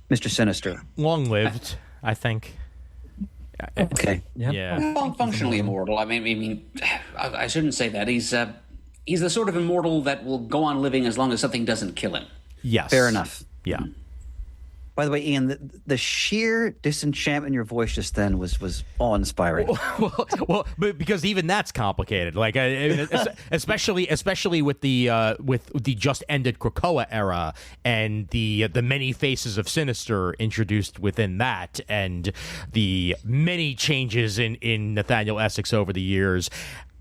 S3: Mr. Sinister.
S1: Long-lived, I think.
S3: Okay.
S1: Yeah.
S2: Well, functionally immortal. I mean, I shouldn't say that. He's the sort of immortal that will go on living as long as something doesn't kill him.
S1: Yes.
S3: Fair enough.
S1: Yeah.
S3: By the way, Ian, the sheer disenchantment in your voice just then was awe-inspiring.
S1: Well, but because even that's complicated. Like, especially with the just ended Krakoa era and the many faces of Sinister introduced within that, and the many changes in Nathaniel Essex over the years.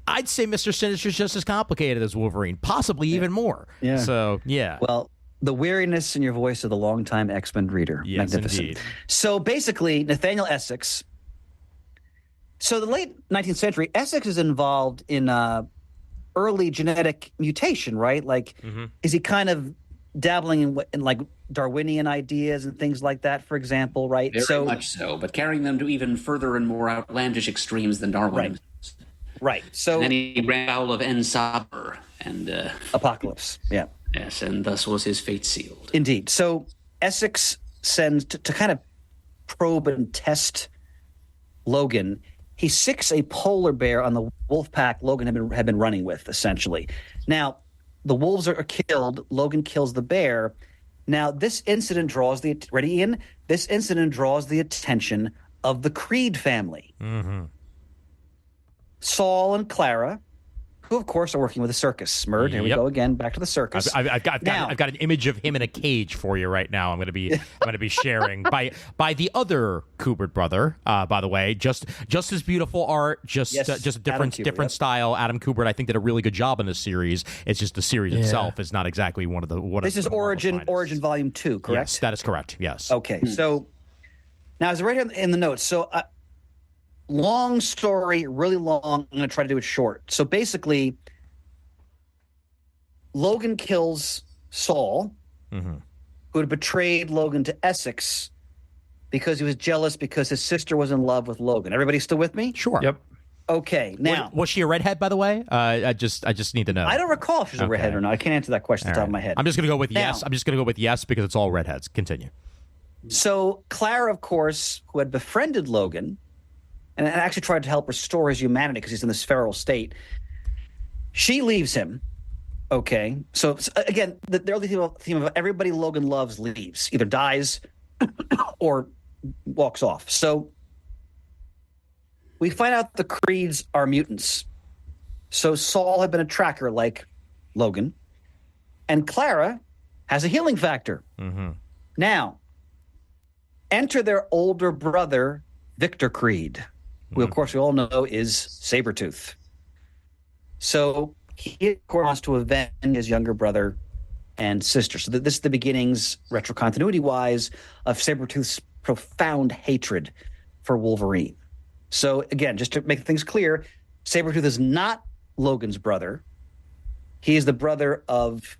S1: I'd say Mr. Sinister is just as complicated as Wolverine, possibly even more.
S3: Yeah.
S1: So, yeah.
S3: Well, the weariness in your voice of the longtime X-Men reader.
S1: Yes,
S3: Magnificent.
S1: indeed.
S3: So basically, Nathaniel Essex. So the late 19th century, Essex is involved in early genetic mutation, right? Like, is he kind of dabbling in like Darwinian ideas and things like that, for example, right?
S2: Very much so, but carrying them to even further and more outlandish extremes than Darwin.
S3: Right. So
S2: and then he ran foul of En Sabur and
S3: Apocalypse. Yeah.
S2: Yes, and thus was his fate sealed.
S3: Indeed. So Essex sends to kind of probe and test Logan. He sicks a polar bear on the wolf pack Logan had been running with, essentially. Now, the wolves are killed. Logan kills the bear. Now, this incident draws This incident draws the attention of the Creed family. Mm-hmm. Saul and Clara, who of course are working with a circus. Smurd, here we go again, back to the circus.
S1: I've got an image of him in a cage for you right now. I'm going to be sharing by the other Kubert brother. By the way, just as beautiful art, just a different style. Adam Kubert, I think, did a really good job in this series. It's just the series itself is not exactly one of the.
S3: This is Origin Volume 2, correct?
S1: Yes, that is correct. Yes.
S3: Okay, so now it's right here in the notes. So. Long story, really long. I'm going to try to do it short. So basically, Logan kills Saul, who had betrayed Logan to Essex because he was jealous because his sister was in love with Logan. Everybody still with me?
S1: Sure.
S4: Yep.
S3: Okay. Now,
S1: was she a redhead, by the way? I just need to know.
S3: I don't recall if she's a redhead or not. I can't answer that question off the top of my head.
S1: I'm just going to go with yes. I'm just going to go with yes because it's all redheads. Continue.
S3: So Clara, of course, who had befriended Logan, and actually tried to help restore his humanity because he's in this feral state. She leaves him. Okay. So again, the early theme of everybody Logan loves leaves, either dies or walks off. So we find out the Creeds are mutants. So Saul had been a tracker like Logan, and Clara has a healing factor. Mm-hmm. Now, enter their older brother, Victor Creed, who, of course, we all know is Sabretooth. So he, of course, wants to avenge his younger brother and sister. So this is the beginnings, retro continuity-wise, of Sabretooth's profound hatred for Wolverine. So, again, just to make things clear, Sabretooth is not Logan's brother. He is the brother of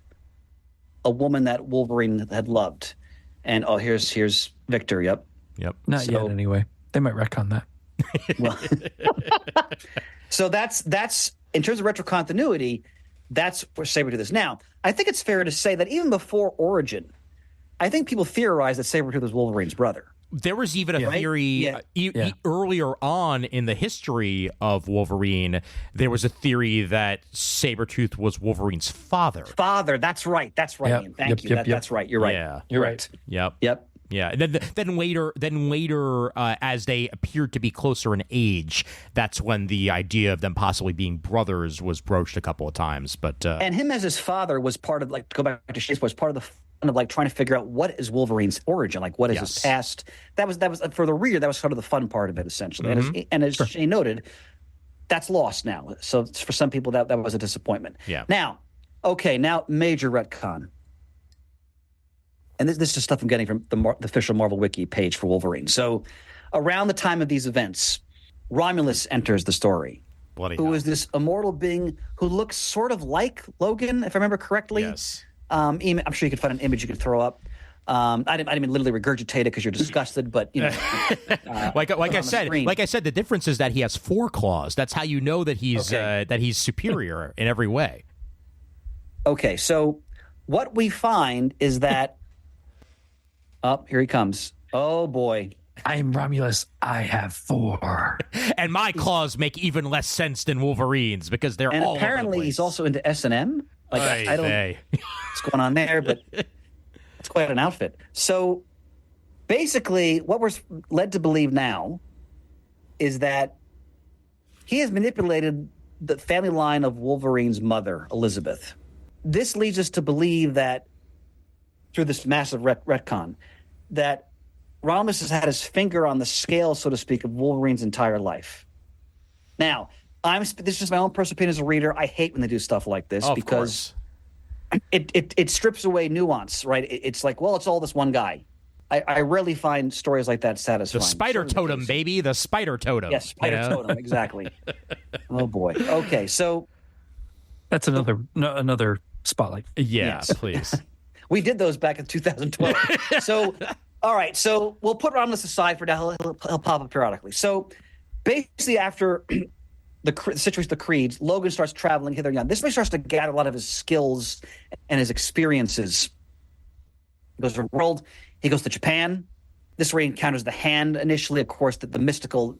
S3: a woman that Wolverine had loved. And, here's Victor, yep.
S4: Not yet, anyway. They might retcon that.
S3: Well, so that's in terms of retro continuity, that's where Sabretooth is. Now, I think it's fair to say that even before Origin, I think people theorized that Sabretooth was Wolverine's brother.
S1: There was even a theory earlier on in the history of Wolverine. There was a theory that Sabretooth was Wolverine's father.
S3: That's right. Ian. Thank you. That's right. You're right.
S1: Yeah.
S4: You're
S3: right.
S1: Yep. Yeah, and then later, as they appeared to be closer in age, that's when the idea of them possibly being brothers was broached a couple of times. But
S3: and him as his father was part of, like, to go back to Shakespeare, was part of the fun of, like, trying to figure out what is Wolverine's origin, like what is his past. That was for the reader. That was sort of the fun part of it, essentially. And as Shane noted, that's lost now. So for some people, that was a disappointment.
S1: Yeah.
S3: Now, major retcon. And this is stuff I'm getting from the official Marvel Wiki page for Wolverine. So around the time of these events, Romulus enters the story. Who is this immortal being who looks sort of like Logan, if I remember correctly?
S1: Yes.
S3: I'm sure you could find an image you could throw up. I didn't mean literally regurgitate it because you're disgusted, but you know,
S1: like I said, the difference is that he has 4 claws. That's how you know that he's superior in every way.
S3: Okay, so what we find is that here he comes. Oh boy.
S4: I am Romulus. I have 4.
S1: And my claws make even less sense than Wolverine's because they're all
S3: apparently
S1: over the place.
S3: He's also into S&M. Like, I don't know what's going on there, but it's quite an outfit. So basically what we're led to believe now is that he has manipulated the family line of Wolverine's mother, Elizabeth. This leads us to believe that through this massive retcon, that Romulus has had his finger on the scale, so to speak, of Wolverine's entire life. Now, this is just my own personal opinion as a reader. I hate when they do stuff like this because it strips away nuance, right? It's like, well, it's all this one guy. I rarely find stories like that satisfying.
S1: The spider totem, baby. The spider totem.
S3: Yes, spider totem, exactly. Oh, boy. Okay, so...
S4: That's another spotlight.
S1: Yes, please.
S3: We did those back in 2012. So, all right. So we'll put Romulus aside for now. He'll pop up periodically. So basically after the situation of the Creeds, Logan starts traveling hither and yon. This way he starts to gather a lot of his skills and his experiences. He goes to the world. He goes to Japan. This is where he encounters the Hand initially, of course, the mystical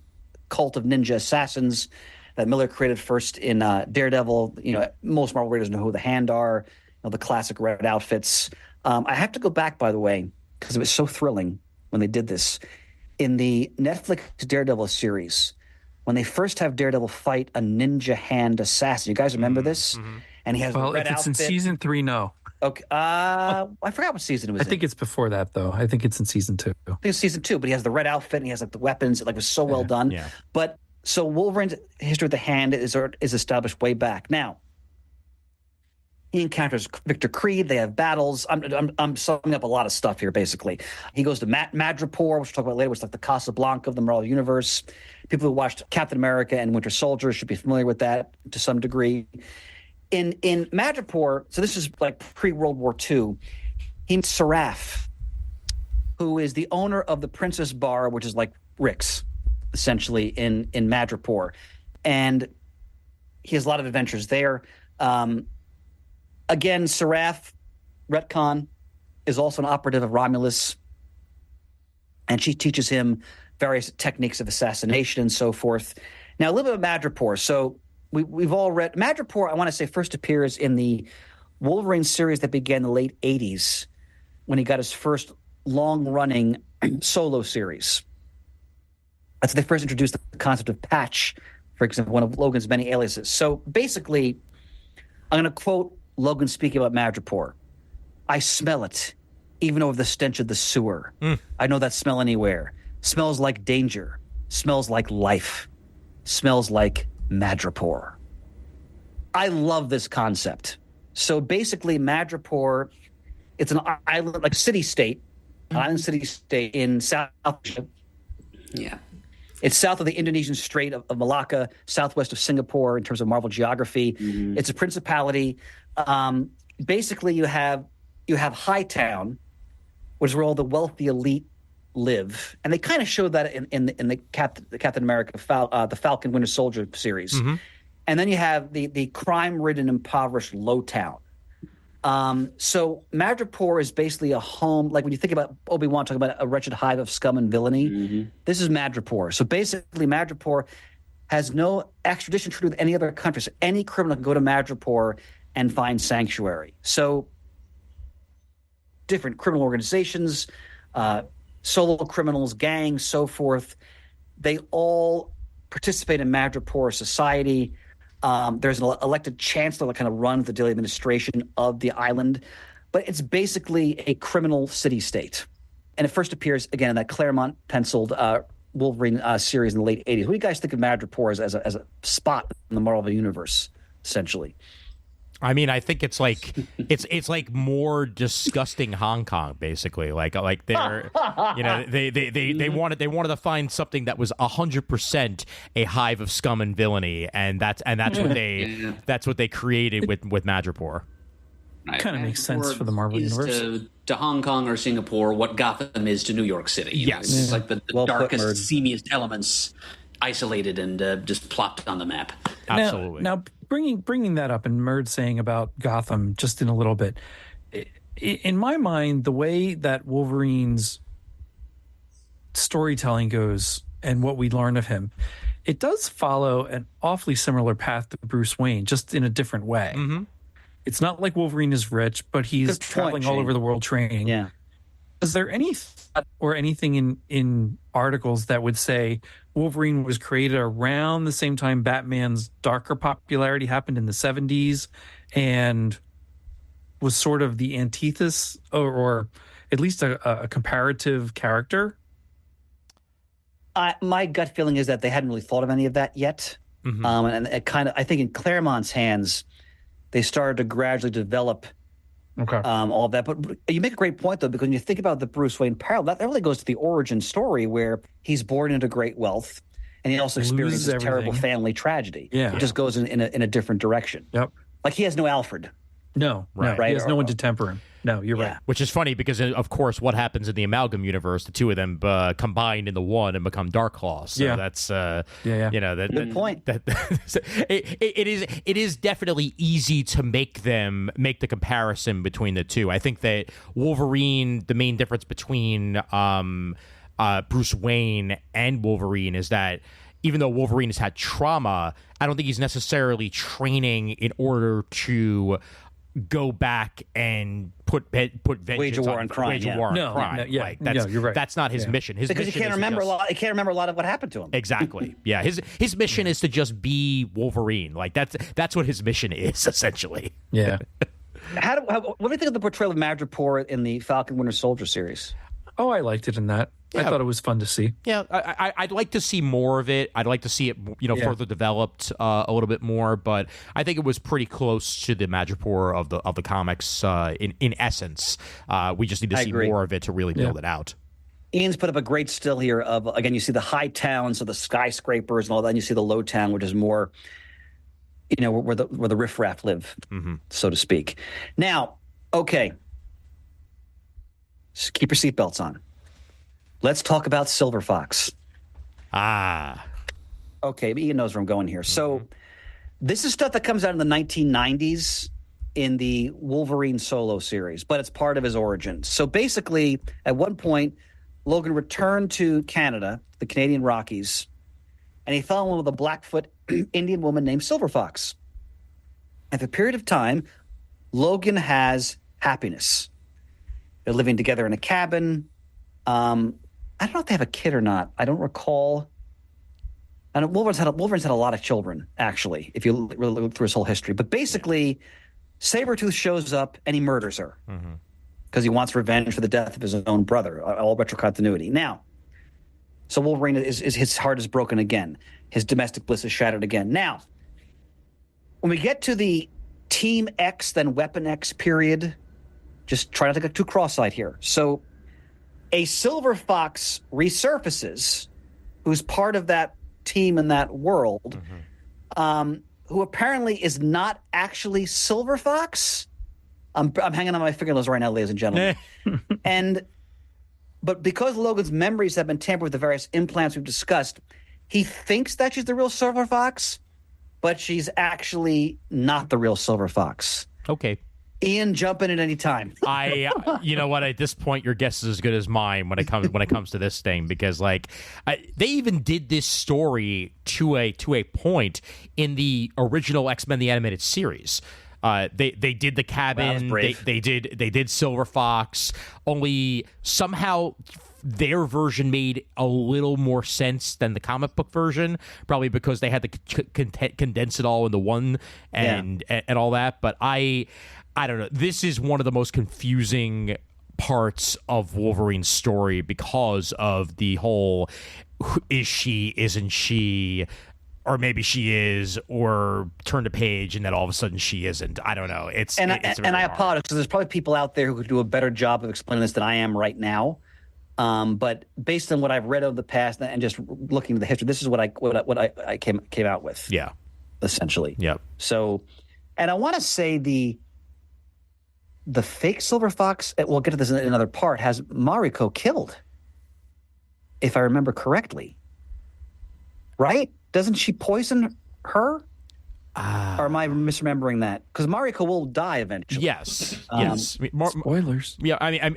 S3: cult of ninja assassins that Miller created first in Daredevil. You know, most Marvel readers know who the Hand are. You know, the classic red outfits. I have to go back, by the way, because it was so thrilling when they did this. In the Netflix Daredevil series, when they first have Daredevil fight a ninja Hand assassin. You guys remember this? Mm-hmm. And he has the red outfit.
S4: Well, if it's in season 3, no.
S3: Okay. I forgot what season it was
S4: I think it's before that, though. I think it's in season 2.
S3: I think it's season 2, but he has the red outfit and he has like the weapons. It was so well done.
S1: Yeah.
S3: But so Wolverine's history with the Hand is established way back. Now, he encounters Victor Creed. They have battles. I'm summing up a lot of stuff here, basically. He goes to Madripoor, which we'll talk about later, which is like the Casablanca of the Marvel Universe. People who watched Captain America and Winter Soldier should be familiar with that to some degree. In Madripoor, so this is like pre-World War II, he meets Seraph, who is the owner of the Princess Bar, which is like Rick's, essentially, in Madripoor. And he has a lot of adventures there. Again, Seraph, retcon, is also an operative of Romulus, and she teaches him various techniques of assassination and so forth. Now, a little bit of Madripoor. So we've all read Madripoor. I want to say first appears in the Wolverine series that began in the late 80s when he got his first long-running solo series. That's when they first introduced the concept of Patch, for example, one of Logan's many aliases. So basically, I'm going to quote Logan speaking about Madripoor. I smell it, even over the stench of the sewer. I know that smell anywhere. Smells like danger. Smells like life. Smells like Madripoor. I love this concept. So basically, Madripoor, it's an island, like city-state, island city-state in South Asia.
S2: Yeah.
S3: It's south of the Indonesian Strait of Malacca, southwest of Singapore in terms of Marvel geography. Mm-hmm. It's a principality. Basically, you have Hightown, which is where all the wealthy elite live, and they kind of showed that in the Captain America, the Falcon Winter Soldier series. Mm-hmm. And then you have the crime-ridden, impoverished Lowtown. So Madripoor is basically a home, like when you think about Obi-Wan talking about a wretched hive of scum and villainy, mm-hmm. This is Madripoor. So basically Madripoor has no extradition treaty with any other country. So any criminal can go to Madripoor and find sanctuary. So different criminal organizations, solo criminals, gangs, so forth. They all participate in Madripoor society. There's an elected chancellor that kind of runs the daily administration of the island, but it's basically a criminal city-state. And it first appears, again, in that Claremont-penciled Wolverine series in the late 80s. What do you guys think of Madripoor as a spot in the Marvel Universe, essentially?
S1: I mean, I think it's like it's like more disgusting Hong Kong, basically. Like they're they wanted to find something that was 100% a hive of scum and villainy, and that's what they created with Madripoor.
S4: Kind of makes sense for the Marvel Universe.
S5: To Hong Kong or Singapore what Gotham is to New York City.
S1: Yes.
S5: It's like the darkest, seamiest elements isolated and just plopped on the map.
S1: Absolutely.
S4: Now bringing that up and Merd saying about Gotham just in a little bit, in my mind, the way that Wolverine's storytelling goes and what we learn of him, it does follow an awfully similar path to Bruce Wayne, just in a different way.
S1: Mm-hmm.
S4: It's not like Wolverine is rich, but he's traveling all over the world training.
S3: Yeah.
S4: Is there any thought or anything in articles that would say Wolverine was created around the same time Batman's darker popularity happened in the 70s and was sort of the antithesis or at least a comparative character?
S3: My gut feeling is that they hadn't really thought of any of that yet. Mm-hmm. And it kind of, I think in Claremont's hands, they started to gradually develop all of that. But you make a great point, though, because when you think about the Bruce Wayne parallel, that really goes to the origin story where he's born into great wealth and he also experiences terrible family tragedy. Yeah. It just goes in a different direction.
S4: Yep.
S3: Like he has no Alfred.
S4: No, right. He has no one to temper him. No, you're right.
S1: Which is funny because, of course, what happens in the Amalgam universe, the two of them combine into one and become Darkclaw. So that's, you know,
S3: good point.
S1: It is definitely easy to make the comparison between the two. I think that Wolverine, the main difference between Bruce Wayne and Wolverine is that even though Wolverine has had trauma, I don't think he's necessarily training in order to go back and put vengeance
S3: wage a war on crime.
S1: Wage a war on crime.
S4: No, you're right.
S1: That's not his mission. His
S3: because
S1: mission
S3: he can't remember a lot. He can't remember a lot of what happened to him.
S1: Exactly. Yeah. His mission is to just be Wolverine. Like that's what his mission is essentially.
S4: Yeah.
S3: What do you think of the portrayal of Madripoor in the Falcon Winter Soldier series?
S4: Oh, I liked it in that. Yeah. I thought it was fun to see.
S1: Yeah, I'd like to see more of it. I'd like to see it, further developed a little bit more. But I think it was pretty close to the Madripoor of the comics in essence. We just need to see more of it to really build it out.
S3: Ian's put up a great still here of, again, you see the high towns, so the skyscrapers and all that, and you see the low town, which is more, where the riffraff live, so to speak. Now, okay, just keep your seatbelts on. Let's talk about Silver Fox. Okay, Ian knows where I'm going here. So this is stuff that comes out in the 1990s in the Wolverine solo series, but it's part of his origin. So basically, at one point, Logan returned to Canada, the Canadian Rockies, and he fell in love with a Blackfoot Indian woman named Silver Fox. After a period of time, Logan has happiness. They're living together in a cabin. I don't know if they have a kid or not. I don't recall. Wolverine's had a lot of children, actually, if you really look through his whole history. But basically, Sabretooth shows up and he murders her because he wants revenge for the death of his own brother, all retro continuity. Now, so Wolverine is his heart is broken again. His domestic bliss is shattered again. Now, when we get to the Team X, then Weapon X period, just try not to get too cross-eyed here. So a Silver Fox resurfaces, who's part of that team in that world, who apparently is not actually Silver Fox. I'm hanging on my fingernails right now, ladies and gentlemen. But because Logan's memories have been tampered with the various implants we've discussed, he thinks that she's the real Silver Fox, but she's actually not the real Silver Fox.
S1: Okay.
S3: Ian, jump in at any time.
S1: You know what? At this point, your guess is as good as mine when it comes to this thing, because they even did this story to a point in the original X-Men the Animated Series. They did the cabin. Wow, they did Silver Fox. Only somehow, their version made a little more sense than the comic book version, probably because they had to condense it all into one and all that. But I don't know. This is one of the most confusing parts of Wolverine's story because of the whole is she, isn't she, or maybe she is, or turn the page and then all of a sudden she isn't. I don't know. It's
S3: I
S1: hard.
S3: apologize because there's probably people out there who could do a better job of explaining this than I am right now. But based on what I've read of the past and just looking at the history, this is what I came out with.
S1: Yeah,
S3: essentially.
S1: Yep.
S3: So, and I want to say the fake Silver Fox. We'll get to this in another part. Has Mariko killed, if I remember correctly. Right? Doesn't she poison her? Or am I misremembering that? Because Mariko will die eventually.
S1: Yes. Yes.
S4: Spoilers.
S1: Yeah. I mean,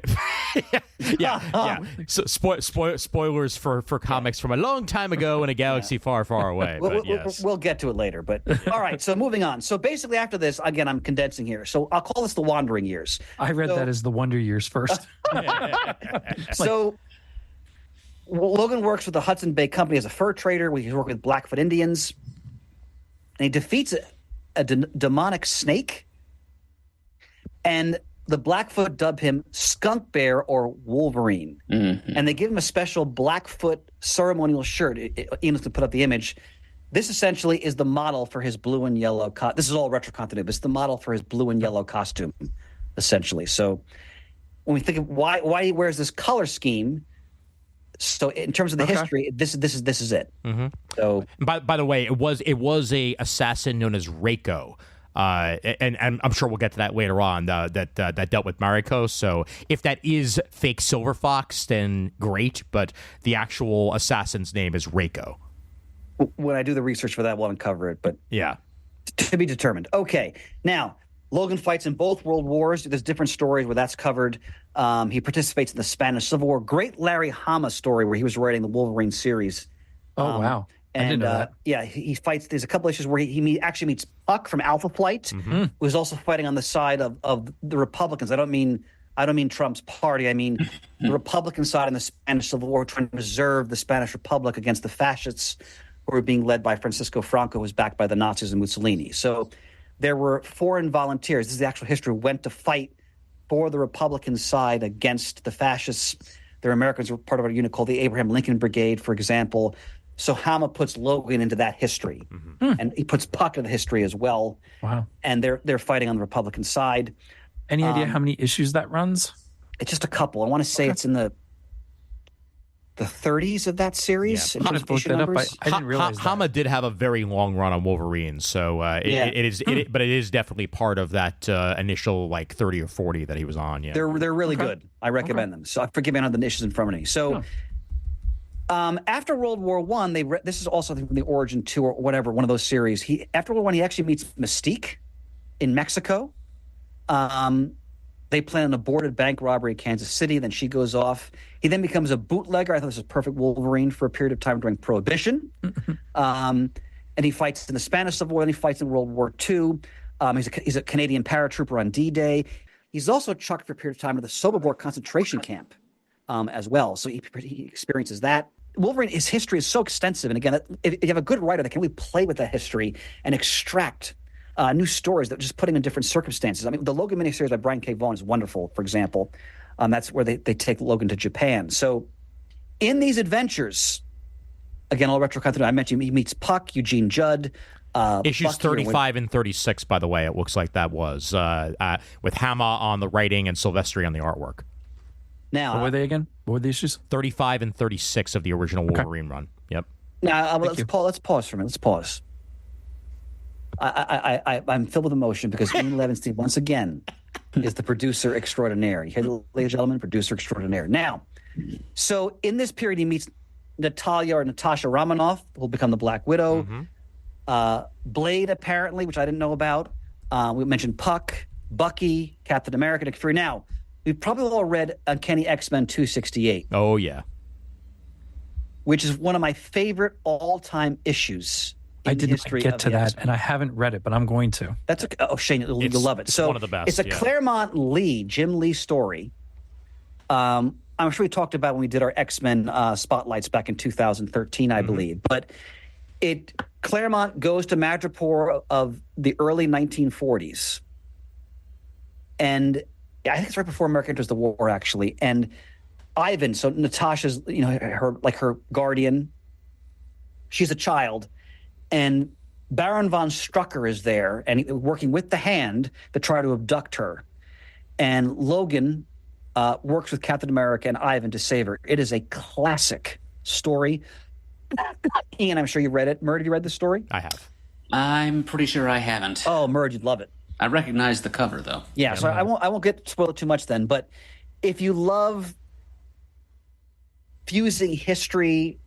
S1: yeah. So, spoilers for comics from a long time ago in a galaxy far, far away. But yes.
S3: We'll get to it later. But all right. So moving on. So basically, after this, again, I'm condensing here. So I'll call this the Wandering Years.
S4: I read that as the Wonder Years first.
S3: So Logan works with the Hudson Bay Company as a fur trader. He's working with Blackfoot Indians. And he defeats a demonic snake. And the Blackfoot dub him Skunk Bear or Wolverine. Mm-hmm. And they give him a special Blackfoot ceremonial shirt. Ian's to put up the image. This essentially is the model for his blue and yellow this is all retro continuity. It's the model for his blue and yellow costume, essentially. So when we think of why he wears this color scheme, so in terms of the history, this is it.
S1: Mm-hmm.
S3: So
S1: by the way, it was a assassin known as Reiko, and I'm sure we'll get to that later on. That dealt with Mariko. So if that is fake Silver Fox, then great. But the actual assassin's name is Reiko.
S3: When I do the research for that, we'll uncover it. But
S1: yeah,
S3: to be determined. Okay, now Logan fights in both World Wars. There's different stories where that's covered. He participates in the Spanish Civil War. Great Larry Hama story where he was writing the Wolverine series.
S4: Oh, wow. I didn't know that.
S3: Yeah, he fights. There's a couple issues where he actually meets Puck from Alpha Flight, who's also fighting on the side of the Republicans. I don't mean Trump's party. I mean the Republican side in the Spanish Civil War, trying to preserve the Spanish Republic against the fascists who were being led by Francisco Franco, who was backed by the Nazis and Mussolini. So there were foreign volunteers. This is the actual history. Went to fight for the Republican side against the fascists. Their Americans were part of a unit called the Abraham Lincoln Brigade, for example. So Hama puts Logan into that history, and he puts Puck into the history as well.
S4: Wow!
S3: And they're fighting on the Republican side.
S4: Any idea how many issues that runs?
S3: It's just a couple. I want to say it's in the 30s of that series.
S1: Yeah.
S3: In terms of issue numbers.
S4: I didn't realize that.
S1: Hama did have a very long run on Wolverine, so but it is definitely part of that initial like 30 or 40 that he was on. Yeah,
S3: they're really good. I recommend them. So forgive me, I don't have the issues in front of me. So after World War I, this is also from the Origin 2 or whatever, one of those series. After World War I, he actually meets Mystique in Mexico. They plan an aborted bank robbery in Kansas City. Then she goes off. He then becomes a bootlegger. I thought this was perfect Wolverine for a period of time during Prohibition. And he fights in the Spanish Civil War. Then he fights in World War II. He's a Canadian paratrooper on D-Day. He's also chucked for a period of time to the Sobibor concentration camp as well. So he experiences that. Wolverine, his history is so extensive. And again, if you have a good writer that can really play with that history and extract new stories that just putting in different circumstances. I mean, the Logan miniseries by Brian K. Vaughan is wonderful, for example. That's where they take Logan to Japan. So in these adventures, again, all retro content, I mentioned he meets Puck, Eugene Judd.
S1: Issues 35 and 36, by the way, it looks like that was, with Hama on the writing and Silvestri on the artwork.
S3: Now,
S4: what were they again? What were the issues?
S1: 35 and 36 of the original Wolverine run. Yep.
S3: Now, let's pause for a minute. Let's pause. I'm filled with emotion because Ian Levinstein, once again, is the producer extraordinaire. You hear, ladies and gentlemen, producer extraordinaire. Now, so in this period, he meets Natasha Romanoff, who will become the Black Widow. Blade, apparently, which I didn't know about. We mentioned Puck, Bucky, Captain America, Nick Fury. Now, we've probably all read Uncanny X-Men 268.
S1: Oh, yeah.
S3: Which is one of my favorite all-time issues.
S4: I didn't get to that, and I haven't read it, but I'm going to.
S3: That's Shane, you'll love it.
S1: It's one of the best.
S3: It's a Claremont Jim Lee story, I'm sure we talked about when we did our X-Men spotlights back in 2013, I believe. But Claremont goes to Madripoor of the early 1940s. And I think it's right before America enters the war, actually. And Ivan, so Natasha's, her guardian, she's a child. And Baron von Strucker is there and working with the Hand to try to abduct her. And Logan works with Captain America and Ivan to save her. It is a classic story. Ian, I'm sure you read it. Murd, have you read the story?
S1: I have.
S5: I'm pretty sure I haven't.
S3: Oh, Murd, you'd love it.
S5: I recognize the cover, though.
S3: Yeah, so I won't get spoiled too much then. But if you love fusing history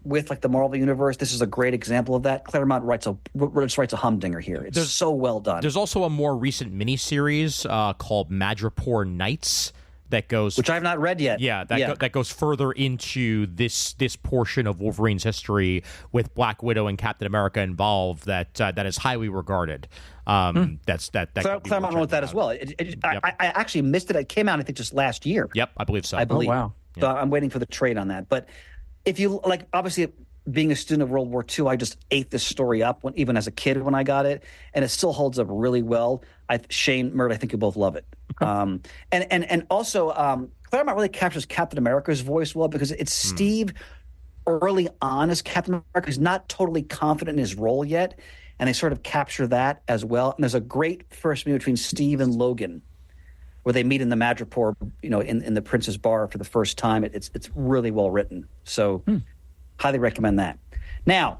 S3: with like the Marvel universe, this is a great example of that. Claremont writes a humdinger here. It's so well done.
S1: There's also a more recent miniseries called Madripoor Nights that goes,
S3: which I have not read yet.
S1: Yeah, that goes further into this portion of Wolverine's history with Black Widow and Captain America involved. That is highly regarded.
S3: Claremont wrote that as well. I actually missed it. It came out, I think, just last year.
S1: Yep, I believe so.
S3: I believe.
S4: Oh, wow.
S3: So I'm waiting for the trade on that. But if you like, obviously, being a student of World War II, I just ate this story up even as a kid when I got it, and it still holds up really well. Shane, Murd, I think you both love it. And also, Claremont really captures Captain America's voice well because it's Steve early on as Captain America who's not totally confident in his role yet, and they sort of capture that as well. And there's a great first meeting between Steve and Logan where they meet in the Madripoor, in the Prince's Bar for the first time. It's really well written. So highly recommend that. Now,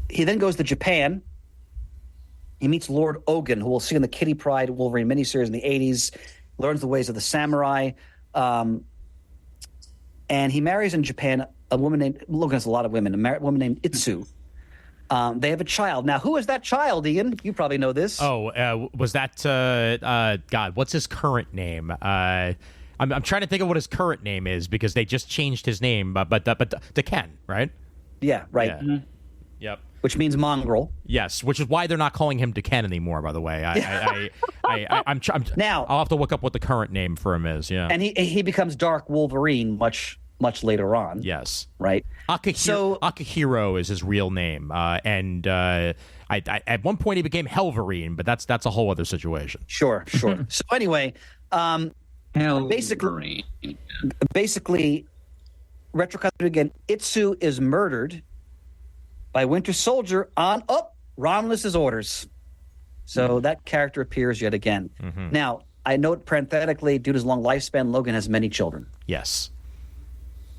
S3: he then goes to Japan. He meets Lord Ogun, who we'll see in the Kitty Pryde Wolverine miniseries in the 80s, learns the ways of the samurai. And he marries in Japan a woman named, Logan has a lot of women, a woman named Itsu. They have a child. Now, who is that child, Ian? You probably know this.
S1: Oh, was that, God, what's his current name? I'm trying to think of what his current name is because they just changed his name, but to Ken, right?
S3: Yeah, right.
S1: Yeah.
S3: Mm-hmm.
S1: Yep.
S3: Which means mongrel.
S1: Yes, which is why they're not calling him Ken anymore. By the way,
S3: Now
S1: I'll have to look up what the current name for him is. Yeah,
S3: and he becomes Dark Wolverine much later on.
S1: Yes,
S3: right.
S1: Akihiro is his real name, and at one point he became Helverine, but that's a whole other situation.
S3: Sure. So anyway, basically, retro country again. Itsu is murdered by Winter Soldier on Romulus's orders. So that character appears yet again. Mm-hmm. Now, I note parenthetically, due to his long lifespan, Logan has many children.
S1: Yes.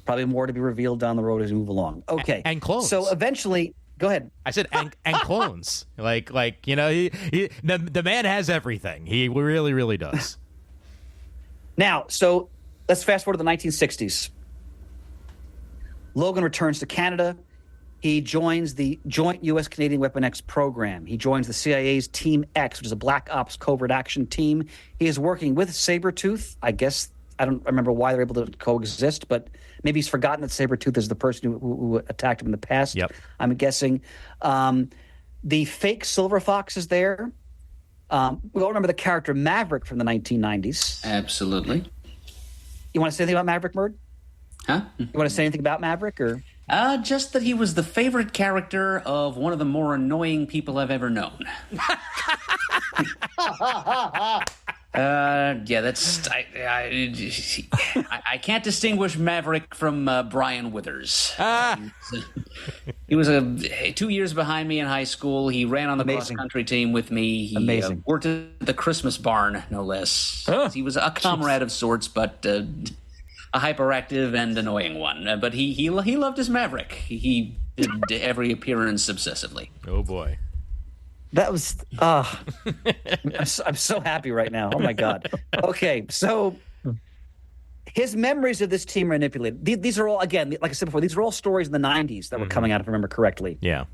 S3: Probably more to be revealed down the road as we move along. Okay.
S1: And clones.
S3: So eventually, go ahead.
S1: I said and clones. Like the man has everything. He really, really does.
S3: Now, so let's fast forward to the 1960s. Logan returns to Canada. He joins the Joint U.S.-Canadian Weapon X program. He joins the CIA's Team X, which is a Black Ops covert action team. He is working with Sabretooth. I guess I don't remember why they're able to coexist, but maybe he's forgotten that Sabretooth is the person who attacked him in the past.
S1: Yep.
S3: I'm guessing. The fake Silver Fox is there. We all remember the character Maverick from the 1990s.
S5: Absolutely.
S3: You want to say anything about Maverick, Murd?
S5: Huh?
S3: You want to say anything about Maverick, or?
S5: Just that he was the favorite character of one of the more annoying people I've ever known. Yeah, that's... I can't distinguish Maverick from Brian Withers. He was 2 years behind me in high school. He ran on the cross-country team with me. He worked at the Christmas barn, no less. He was a comrade of sorts, but... a hyperactive and annoying one, but he loved his Maverick. He did every appearance obsessively.
S1: Oh boy,
S3: that was I'm so happy right now. Oh my god. Okay, so his memories of this team are manipulated. These are all, again, like I said before, these are all stories in the 90s that were coming out, if I remember correctly.
S1: Yeah,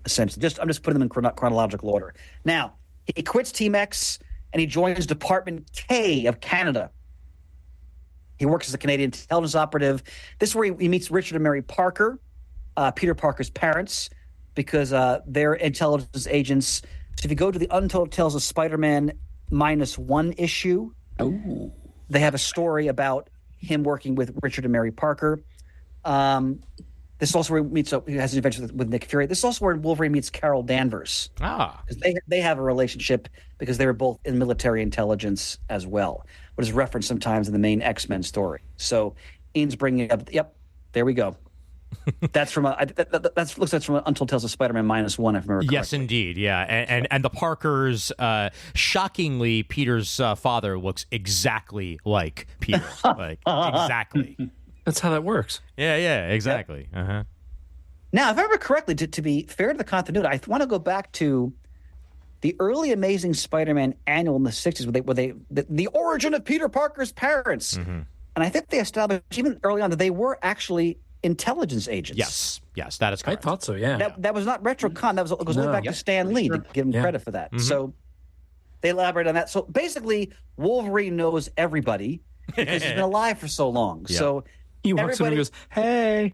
S1: essentially.
S3: I'm just putting them in chronological order. Now he quits Team X and he joins Department K of Canada. He works as a Canadian intelligence operative. This is where he meets Richard and Mary Parker, Peter Parker's parents, because they're intelligence agents. So if you go to the Untold Tales of Spider-Man -1 issue, they have a story about him working with Richard and Mary Parker. This is also where he meets up. He has an adventure with Nick Fury. This is also where Wolverine meets Carol Danvers. Because they have a relationship because they were both in military intelligence as well, which is referenced sometimes in the main X-Men story. So Ian's bringing up. Yep, there we go. That's from looks like that's from Untold Tales of Spider-Man -1, if I remember correctly.
S1: Yes, indeed, yeah, and the Parkers, shockingly, Peter's father looks exactly like Peter, like exactly.
S4: That's how that works.
S1: Yeah, exactly.
S3: Yep. Uh-huh. Now, if I remember correctly, to be fair to the continuity, I want to go back to the early Amazing Spider-Man annual in the 60s, where the origin of Peter Parker's parents, and I think they established even early on that they were actually intelligence agents.
S1: Yes, that is correct.
S4: I thought so, yeah.
S3: That was not retcon. That was way back to Stan Lee to give him credit for that. So they elaborate on that. So basically, Wolverine knows everybody because he's been alive for so long. Yeah. So
S4: he walks in and goes, "Hey."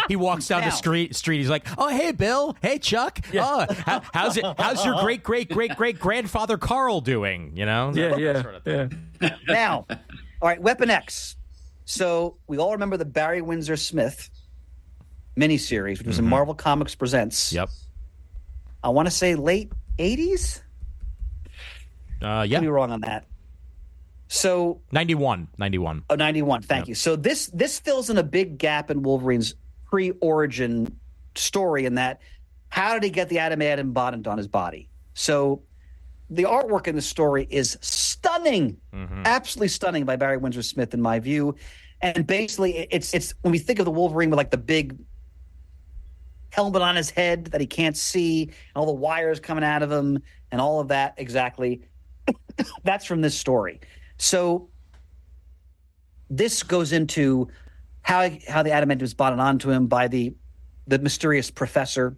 S1: he walks down the street. He's like, "Oh, hey, Bill. Hey, Chuck. Yeah. Oh, how's your great grandfather Carl doing? You know?"
S4: Yeah.
S1: Sort of thing.
S3: Now, all right, Weapon X. So we all remember the Barry Windsor Smith miniseries, which was in Marvel Comics Presents.
S1: Yep.
S3: I want to say late 80s?
S1: Yeah.
S3: Could be wrong on that. So
S1: 91.
S3: Oh, 91. Thank you. So this fills in a big gap in Wolverine's pre-origin story in that how did he get the adamantium embodiment on his body? So the artwork in the story is stunning, absolutely stunning by Barry Windsor Smith, in my view. And basically, it's when we think of the Wolverine with like the big helmet on his head that he can't see, and all the wires coming out of him, and all of that. Exactly, that's from this story. So this goes into how the adamantium was bonded onto him by the mysterious professor,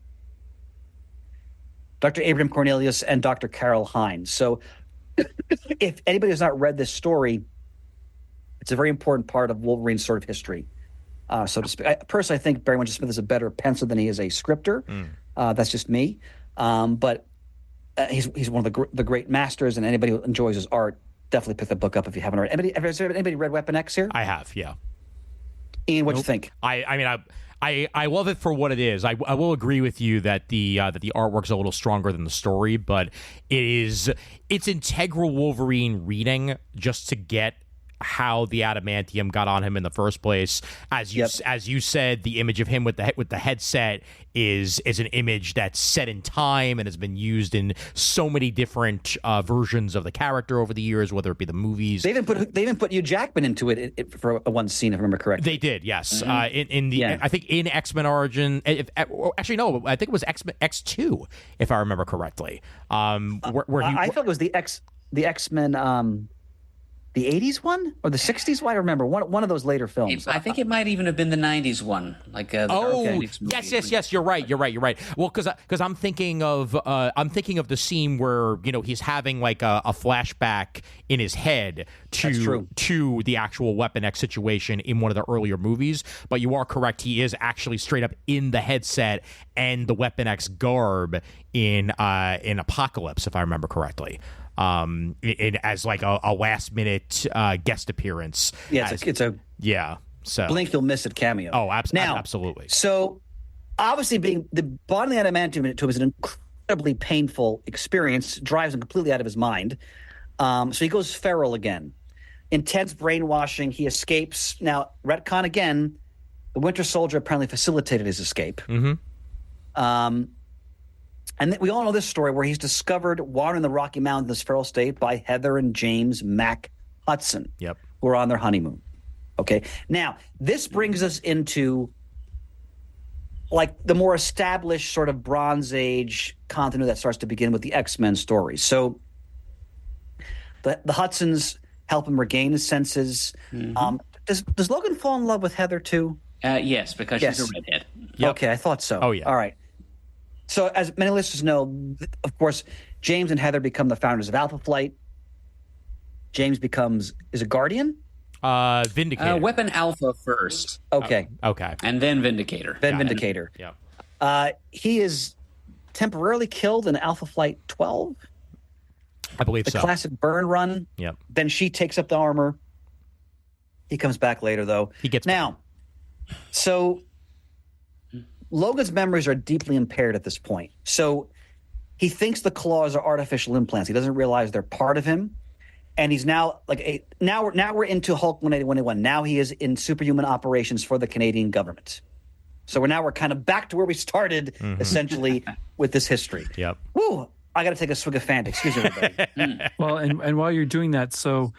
S3: Dr. Abraham Cornelius, and Dr. Carol Hines. So if anybody has not read this story, it's a very important part of Wolverine's sort of history, so to speak. Personally, I think Barry Windsor Smith is a better penciler than he is a scripter. That's just me. But he's one of the great masters, and anybody who enjoys his art, definitely pick the book up if you haven't already. Anybody read Weapon X here?
S1: I have, yeah.
S3: Ian, what do you think?
S1: I love it for what it is. I will agree with you that the artwork's a little stronger than the story, but it's integral Wolverine reading just to get how the adamantium got on him in the first place. As you said, the image of him with the headset is an image that's set in time and has been used in so many different versions of the character over the years, whether it be the movies.
S3: They even put Hugh Jackman into it for one scene, if I remember correctly.
S1: They did, yes. I think in X-Men Origin, actually no, I think it was X2, if I remember correctly. I
S3: thought it was the X-Men. The 80s one or the 60s one? I remember one of those later films.
S5: I think it might even have been the 90s one, like the
S1: yes. You're right. Well, because I'm thinking of the scene where he's having like a flashback in his head to the actual Weapon X situation in one of the earlier movies. But you are correct; he is actually straight up in the headset and the Weapon X garb in Apocalypse, if I remember correctly. As like a last minute guest appearance.
S3: Yeah, so blink you'll miss it cameo.
S1: Oh, absolutely.
S3: So obviously, being the bonding adamantium to him is an incredibly painful experience. Drives him completely out of his mind. So he goes feral again. Intense brainwashing. He escapes. Now retcon again. The Winter Soldier apparently facilitated his escape. And we all know this story where he's discovered wandering the Rocky Mountains in this feral state by Heather and James Mack Hudson, who are on their honeymoon. Okay, now this brings us into like the more established sort of Bronze Age continuity that starts to begin with the X-Men stories. So the Hudsons help him regain his senses. Does Logan fall in love with Heather too?
S5: Yes, because she's a redhead.
S3: Okay, I thought so.
S1: Oh yeah.
S3: All right. So as many listeners know, of course, James and Heather become the founders of Alpha Flight. James is a Guardian?
S1: Vindicator.
S5: Weapon Alpha first.
S3: Okay.
S1: Okay.
S5: And then Vindicator.
S3: Vindicator.
S1: Yeah.
S3: He is temporarily killed in Alpha Flight 12.
S1: I believe
S3: the
S1: so.
S3: classic burn run.
S1: Yep.
S3: Then she takes up the armor. He comes back later, though.
S1: He gets
S3: now. So Logan's memories are deeply impaired at this point. So he thinks the claws are artificial implants. He doesn't realize they're part of him. And he's now now we're into Hulk 181. Now he is in superhuman operations for the Canadian government. So we're kind of back to where we started, essentially, with this history.
S1: Yep.
S3: Woo! I got to take a swig of Fanta. Excuse me, everybody.
S4: Well, and while you're doing that, so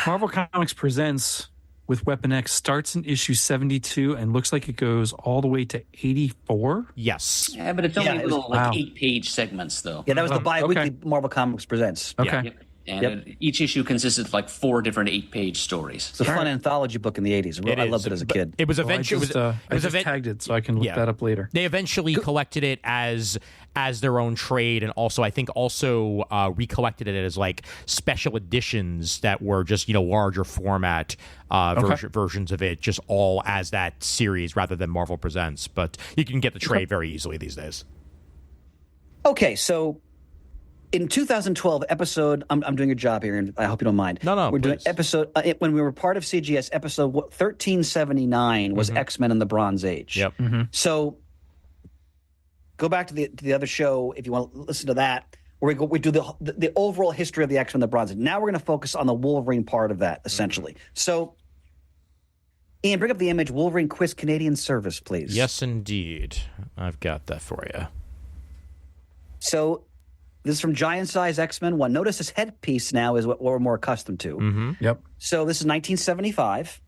S4: Marvel Comics Presents with Weapon X starts in issue 72 and looks like it goes all the way to 84.
S1: Yes.
S5: Yeah, but it's only little 8-page segments, though.
S3: Yeah, that was the bi-weekly Marvel Comics Presents.
S4: Okay.
S5: Yep. And each issue consisted of 4 different 8-page stories.
S3: It's a fun anthology book in the 80s. I loved it as a kid.
S1: It was eventually
S4: I just tagged it so I can look that up later.
S1: They eventually collected it as their own trade, and also I think recollected it as special editions that were just larger format versions of it, just all as that series rather than Marvel Presents. But you can get the trade very easily these days.
S3: Okay, so in 2012 episode, I'm doing a job here, and I hope you don't mind.
S1: No,
S3: we're
S1: please.
S3: doing episode when we were part of CGS. Episode 1379 was X-Men in the Bronze Age.
S1: Yep.
S3: So go back to the other show if you want to listen to that, where we do the overall history of the X-Men in the Bronze Age. Now we're going to focus on the Wolverine part of that, essentially. So, Ian, bring up the image. Wolverine quits Canadian service, please.
S1: Yes, indeed. I've got that for you.
S3: So this is from Giant Size X-Men 1. Notice this headpiece now is what we're more accustomed to.
S1: Mm-hmm.
S4: Yep.
S3: So this is 1975.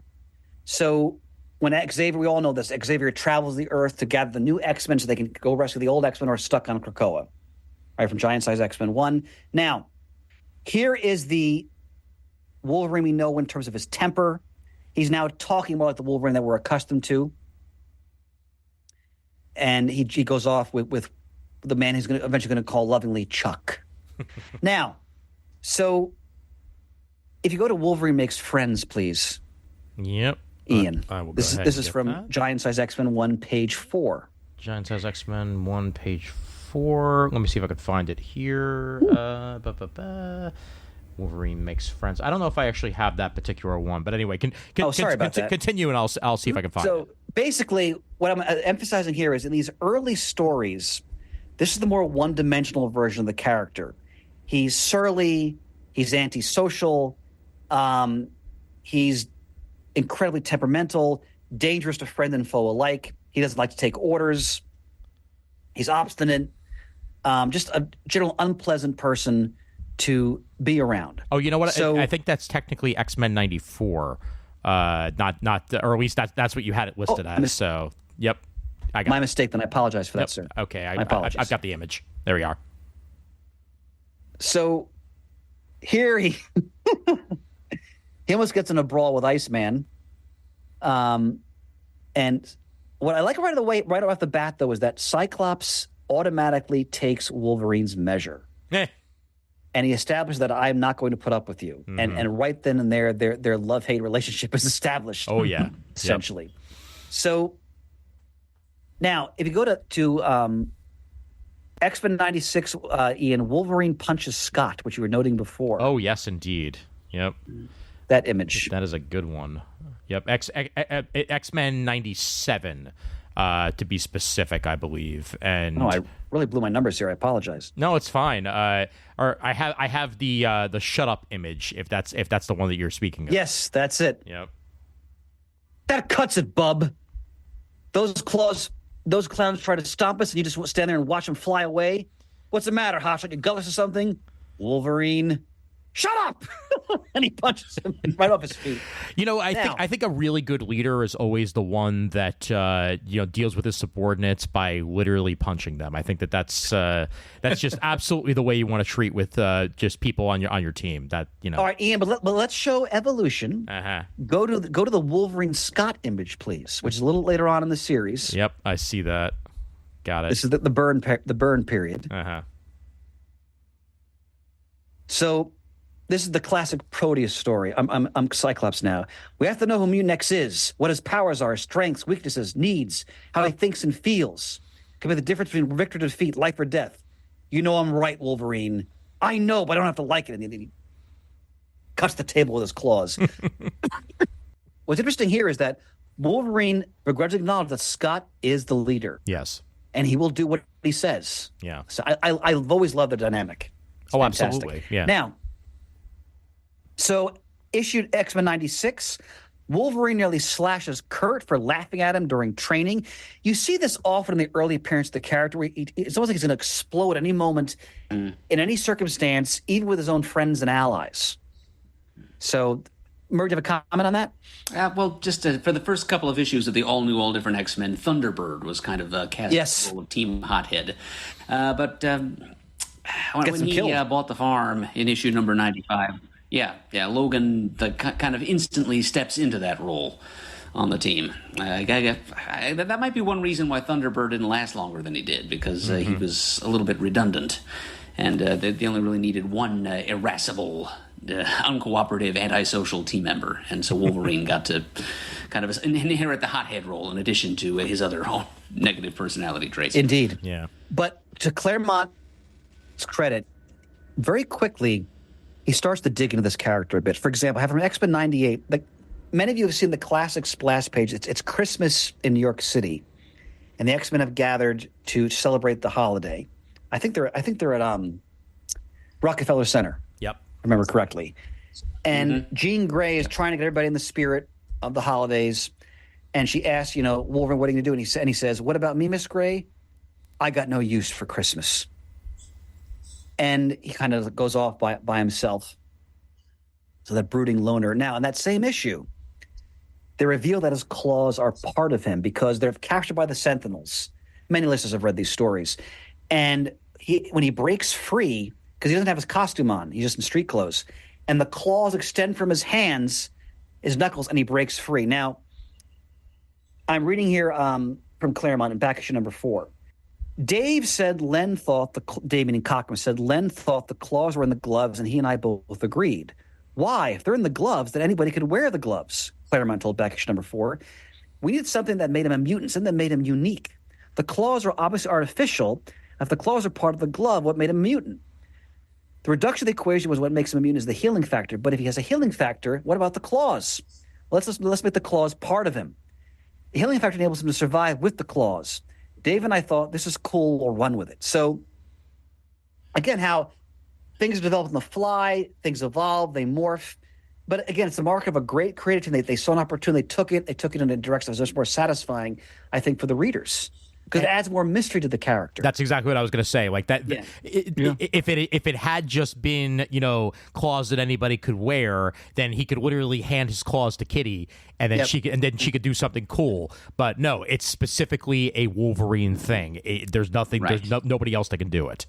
S3: So when Xavier, we all know this, Xavier travels the Earth to gather the new X-Men so they can go rescue the old X-Men who are stuck on Krakoa. All right, from Giant Size X-Men 1. Now, here is the Wolverine we know in terms of his temper. He's now talking more like the Wolverine that we're accustomed to. And he goes off with the man who's eventually going to call lovingly Chuck. Now, so if you go to Wolverine Makes Friends, please.
S1: Yep.
S3: Ian.
S1: I will go
S3: this
S1: ahead
S3: is
S1: and get
S3: from
S1: that.
S3: Giant Size X-Men 1, page 4.
S1: Giant Size X-Men 1, page 4. Let me see if I can find it here. Wolverine Makes Friends. I don't know if I actually have that particular one, but anyway,
S3: sorry about that.
S1: Continue, and I'll see if I can find it.
S3: So basically, what I'm emphasizing here is in these early stories, this is the more one-dimensional version of the character. He's surly. He's antisocial. He's incredibly temperamental, dangerous to friend and foe alike. He doesn't like to take orders. He's obstinate. Just a general unpleasant person to be around.
S1: Oh, you know what?
S3: So,
S1: I think that's technically X-Men 94. Not, or at least that's what you had it listed as. So, yep. I got
S3: my mistake, then I apologize for that, sir.
S1: Okay,
S3: My apologies.
S1: I've got the image. There we are.
S3: So here he almost gets in a brawl with Iceman. And what I like right off the bat, though, is that Cyclops automatically takes Wolverine's measure. And he establishes that I'm not going to put up with you. Mm-hmm. And right then and there, their love-hate relationship is established.
S1: Oh, yeah.
S3: Essentially. Yep. So now, if you go to X-Men 96, Ian, Wolverine punches Scott, which you were noting before.
S1: Oh, yes, indeed. Yep.
S3: That image.
S1: That is a good one. Yep. X-Men 97, to be specific, I believe. And
S3: I really blew my numbers here. I apologize.
S1: No, it's fine. Or I have the shut up image, if that's the one that you're speaking of.
S3: Yes, that's it.
S1: Yep.
S3: That cuts it, bub. Those clowns try to stomp us, and you just stand there and watch them fly away. What's the matter, Hosh? Like a gutless or something? Wolverine, shut up! And he punches him right off his feet.
S1: You know, I think a really good leader is always the one that deals with his subordinates by literally punching them. I think that's just absolutely the way you want to treat with just people on your team. That
S3: All right, Ian, but let's show evolution.
S1: Uh-huh.
S3: Go to the Wolverine Scott image, please, which is a little later on in the series.
S1: Yep, I see that. Got it.
S3: This is the burn period.
S1: Uh-huh.
S3: So this is the classic Proteus story. I'm Cyclops now. We have to know who Mutant X is, what his powers are, strengths, weaknesses, needs, how he thinks and feels. Could be the difference between victory or defeat, life or death. You know I'm right, Wolverine. I know, but I don't have to like it. And he cuts the table with his claws. What's interesting here is that Wolverine begrudgingly acknowledged that Scott is the leader.
S1: Yes.
S3: And he will do what he says.
S1: Yeah.
S3: So I've always loved the dynamic. It's fantastic.
S1: Absolutely. Yeah.
S3: Now, so issued X-Men 96, Wolverine nearly slashes Kurt for laughing at him during training. You see this often in the early appearance of the character where it's almost like he's going to explode any moment in any circumstance, even with his own friends and allies. So, Murray, do you have a comment on that?
S5: Well, just for the first couple of issues of the all-new, all-different X-Men, Thunderbird was kind of cast in the role of Team Hothead. But when he bought the farm in issue number 95... Yeah, Logan kind of instantly steps into that role on the team. That might be one reason why Thunderbird didn't last longer than he did, because he was a little bit redundant. And they only really needed one irascible, uncooperative, antisocial team member. And so Wolverine got to kind of inherit the hothead role in addition to his other negative personality traits.
S3: Indeed.
S1: Yeah.
S3: But to Claremont's credit, very quickly, he starts to dig into this character a bit. For example, I have from X-Men 98, like many of you have seen the classic splash page. It's Christmas in New York City, and the X-Men have gathered to celebrate the holiday. I think they're at Rockefeller Center.
S1: Yep.
S3: If I remember correctly. And Jean Grey is trying to get everybody in the spirit of the holidays, and she asks, Wolverine, what are you going to do? And he says, what about me, Miss Grey? I got no use for Christmas. And he kind of goes off by himself. So that brooding loner. Now, in that same issue, they reveal that his claws are part of him because they're captured by the Sentinels. Many listeners have read these stories. And when he breaks free, because he doesn't have his costume on, he's just in street clothes, and the claws extend from his hands, his knuckles, and he breaks free. Now, I'm reading here from Claremont in back issue number 4. Dave said Len thought Dave meaning Cockman said Len thought the claws were in the gloves, and he and I both agreed. Why? If they're in the gloves, then anybody could wear the gloves, Claremont told back issue number 4. We needed something that made him a mutant, something that made him unique. The claws are obviously artificial. If the claws are part of the glove, what made him a mutant? The reduction of the equation was what makes him a mutant is the healing factor. But if he has a healing factor, what about the claws? Let's make the claws part of him. The healing factor enables him to survive with the claws. Dave and I thought, this is cool, we'll run with it. So, again, how things develop on the fly, things evolve, they morph. But again, it's the mark of a great creative team. They saw an opportunity, they took it in a direction that was much more satisfying, I think, for the readers. Because it adds more mystery to the character.
S1: That's exactly what I was going to say. Like that, if it had just been claws that anybody could wear, then he could literally hand his claws to Kitty, and then she could do something cool. But no, it's specifically a Wolverine thing. There's nothing. Right. There's nobody else that can do it.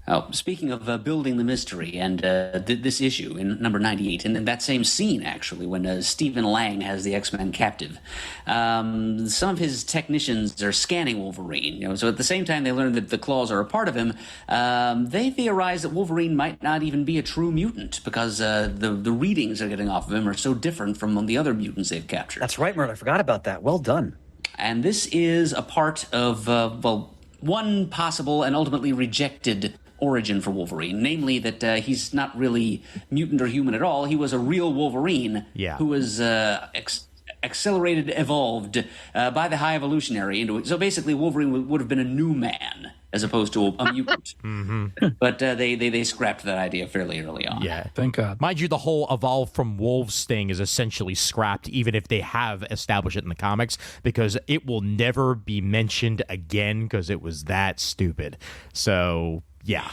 S5: Oh, speaking of building the mystery, and this issue in number 98, and in that same scene, actually, when Stephen Lang has the X-Men captive, some of his technicians are scanning Wolverine. So at the same time they learn that the claws are a part of him, they theorize that Wolverine might not even be a true mutant because the readings they're getting off of him are so different from the other mutants they've captured.
S3: That's right, Mert. I forgot about that. Well done.
S5: And this is a part of, one possible and ultimately rejected origin for Wolverine, namely that he's not really mutant or human at all. He was a real Wolverine who was accelerated, evolved by the High Evolutionary into it. So basically Wolverine would have been a new man as opposed to a mutant. But they scrapped that idea fairly early on.
S1: Yeah.
S4: Thank God.
S1: Mind you, the whole evolve from wolves thing is essentially scrapped, even if they have established it in the comics, because it will never be mentioned again because it was that stupid. So yeah.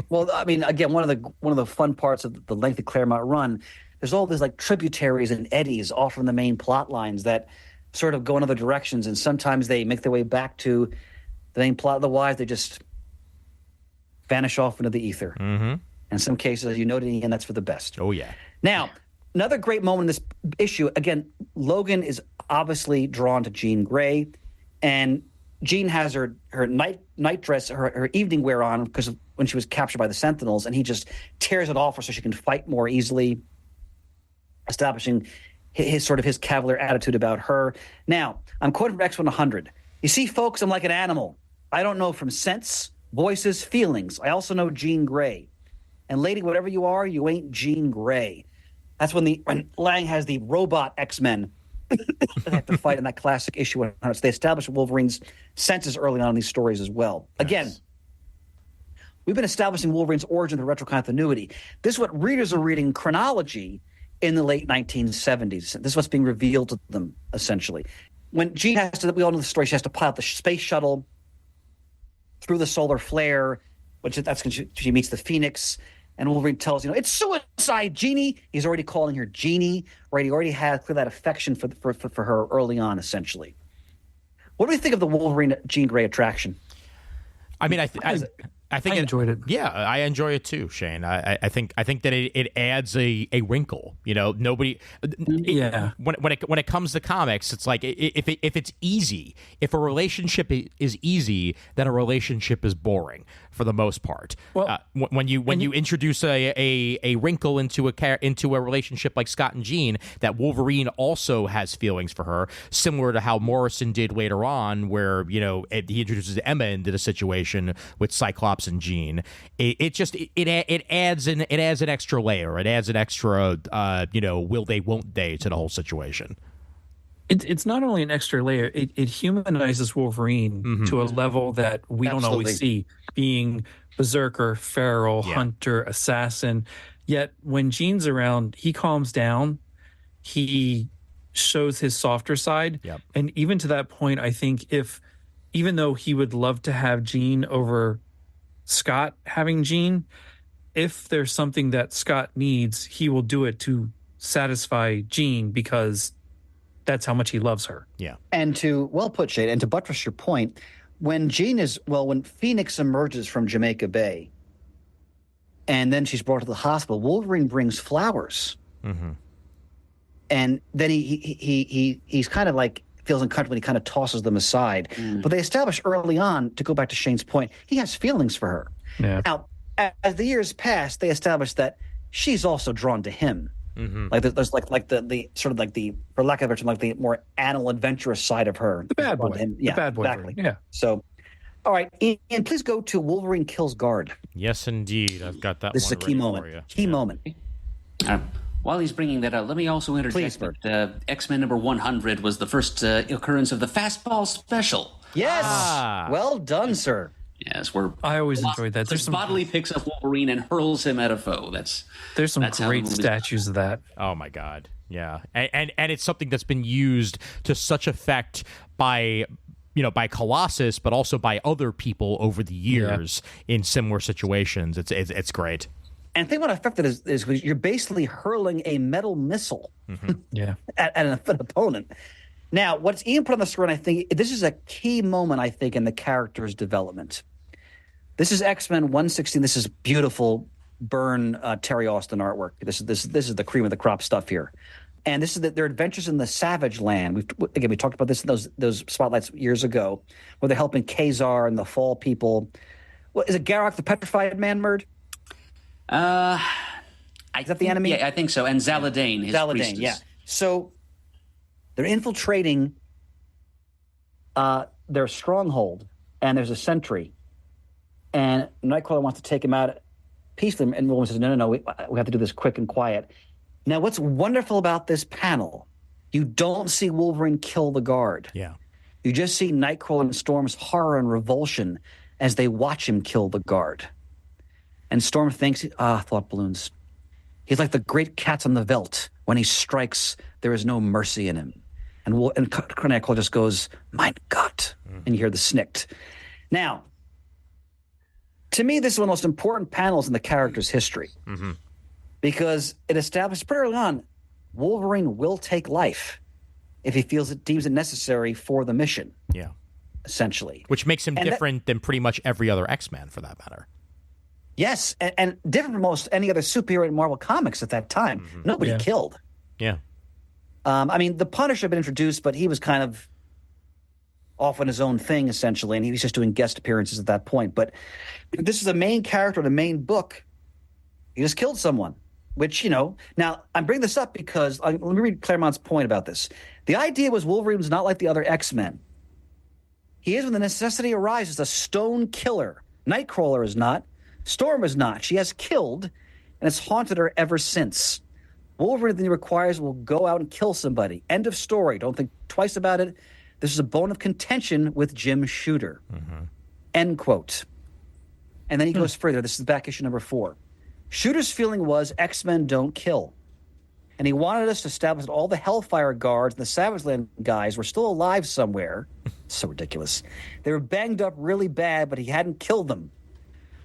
S3: Well, I mean, again, one of the fun parts of the lengthy Claremont run, there's all these like tributaries and eddies off from the main plot lines that sort of go in other directions, and sometimes they make their way back to the main plot. Otherwise, they just vanish off into the ether. In some cases, as you noted, Ian, that's for the best.
S1: Oh yeah.
S3: Now, another great moment in this issue. Again, Logan is obviously drawn to Jean Grey, and Jean has her night dress, her evening wear on because when she was captured by the Sentinels, and he just tears it off her so she can fight more easily, establishing his cavalier attitude about her. Now, I'm quoting from X-Men 100. You see, folks, I'm like an animal. I don't know from sense voices, feelings. I also know Jean Grey. And lady, whatever you are, you ain't Jean Grey. That's when Lang has the robot X-Men that have to fight in that classic issue 100. So they established Wolverine's senses early on in these stories as well. Yes. Again, we've been establishing Wolverine's origin through retrocontinuity. This is what readers are reading chronology in the late 1970s. This is what's being revealed to them, essentially. When Jean has to, we all know the story, she has to pilot the space shuttle through the solar flare, that's when she meets the Phoenix, and Wolverine tells, it's suicide, Jeannie. He's already calling her Jeannie, right? He already had that affection for her early on, essentially. What do we think of the Wolverine Jean Grey attraction?
S1: I mean, I think
S4: I enjoyed it.
S1: Yeah, I enjoy it too, Shane. I think that it adds a wrinkle. Nobody. When it comes to comics, it's like if it's easy, if a relationship is easy, then a relationship is boring for the most part. Well, when you introduce a wrinkle into a relationship like Scott and Jean, that Wolverine also has feelings for her, similar to how Morrison did later on, where he introduces Emma into the situation with Cyclops and Jean. It adds an extra layer. It adds an extra will they, won't they to the whole situation.
S4: It's not only an extra layer, it humanizes Wolverine to a level that we don't always see, being berserker, feral, hunter, assassin. Yet when Jean's around, he calms down, he shows his softer side. Yep. And even to that point, I think even though he would love to have Jean over Scott having Jean, if there's something that Scott needs, he will do it to satisfy Jean because that's how much he loves her.
S1: Yeah.
S3: And well put, Shade, and to buttress your point, when Phoenix emerges from Jamaica Bay and then she's brought to the hospital, Wolverine brings flowers. Mm-hmm. And then he's kind of like feels uncomfortable. He kind of tosses them aside. But they establish early on, to go back to Shane's point, he has feelings for her. Yeah. Now, as the years pass, they establish that she's also drawn to him. Mm-hmm. Like there's like the sort of like the, for lack of a term, like the more animal adventurous side of her.
S4: The bad boy.
S3: Yeah,
S4: the bad boy.
S3: Exactly.
S4: Yeah.
S3: So, all right, Ian, please go to Wolverine Kills Guard.
S1: Yes, indeed. I've got that.
S3: This is a key moment. Key moment.
S5: While he's bringing that up, let me also interject that X-Men number 100 was the first occurrence of the Fastball Special.
S3: Yes. Well done, sir.
S5: Yes,
S4: I always enjoyed that.
S5: There's bodily picks up Wolverine and hurls him at a foe.
S4: There's some great statues of that.
S1: Oh my God, yeah, and it's something that's been used to such effect by Colossus, but also by other people over the years in similar situations. It's great.
S3: And the thing about effective is you're basically hurling a metal missile at an opponent. Now, what's Ian put on the screen, I think this is a key moment, I think, in the character's development. This is X-Men 116. This is beautiful Byrne Terry Austin artwork. This is the cream of the crop stuff here. And this is their adventures in the Savage Land. We talked about this in those spotlights years ago, where they're helping Kazar and the Fall people. Well, is it Garrock the Petrified Man, Murd? Is that the enemy?
S5: Yeah, I think so. And Zaladane, his priestess.
S3: Yeah. So they're infiltrating their stronghold, and there's a sentry. And Nightcrawler wants to take him out peacefully, and Wolverine says, no, we have to do this quick and quiet. Now, what's wonderful about this panel, you don't see Wolverine kill the guard.
S1: Yeah.
S3: You just see Nightcrawler and Storm's horror and revulsion as they watch him kill the guard. And Storm thinks, thought balloons. He's like the great cats on the veldt. When he strikes, there is no mercy in him. And Nightcrawler just goes, mein Gott. And you hear the snicked. Now, to me, this is one of the most important panels in the character's history. Mm-hmm. Because it establishes pretty early on, Wolverine will take life if he deems it necessary for the mission.
S1: Yeah.
S3: Essentially.
S1: Which makes him different than pretty much every other X-Man, for that matter.
S3: Yes, and different from most any other superhero in Marvel Comics at that time. Mm-hmm. Nobody killed.
S1: Yeah.
S3: I mean, the Punisher had been introduced, but he was kind of off on his own thing, essentially, and he was just doing guest appearances at that point. But this is the main character of the main book. He just killed someone, which, now I'm bringing this up because, let me read Claremont's point about this. The idea was Wolverine was not like the other X-Men. He is, when the necessity arises, a stone killer Nightcrawler is not. Storm is not. She has killed, and it's haunted her ever since. Wolverine then requires will go out and kill somebody. End of story. Don't think twice about it. This is a bone of contention with Jim Shooter. End quote. And then he goes further. This is back issue number 4. Shooter's feeling was X-Men don't kill. And he wanted us to establish that all the Hellfire guards and the Savage Land guys were still alive somewhere. So ridiculous. They were banged up really bad, but he hadn't killed them.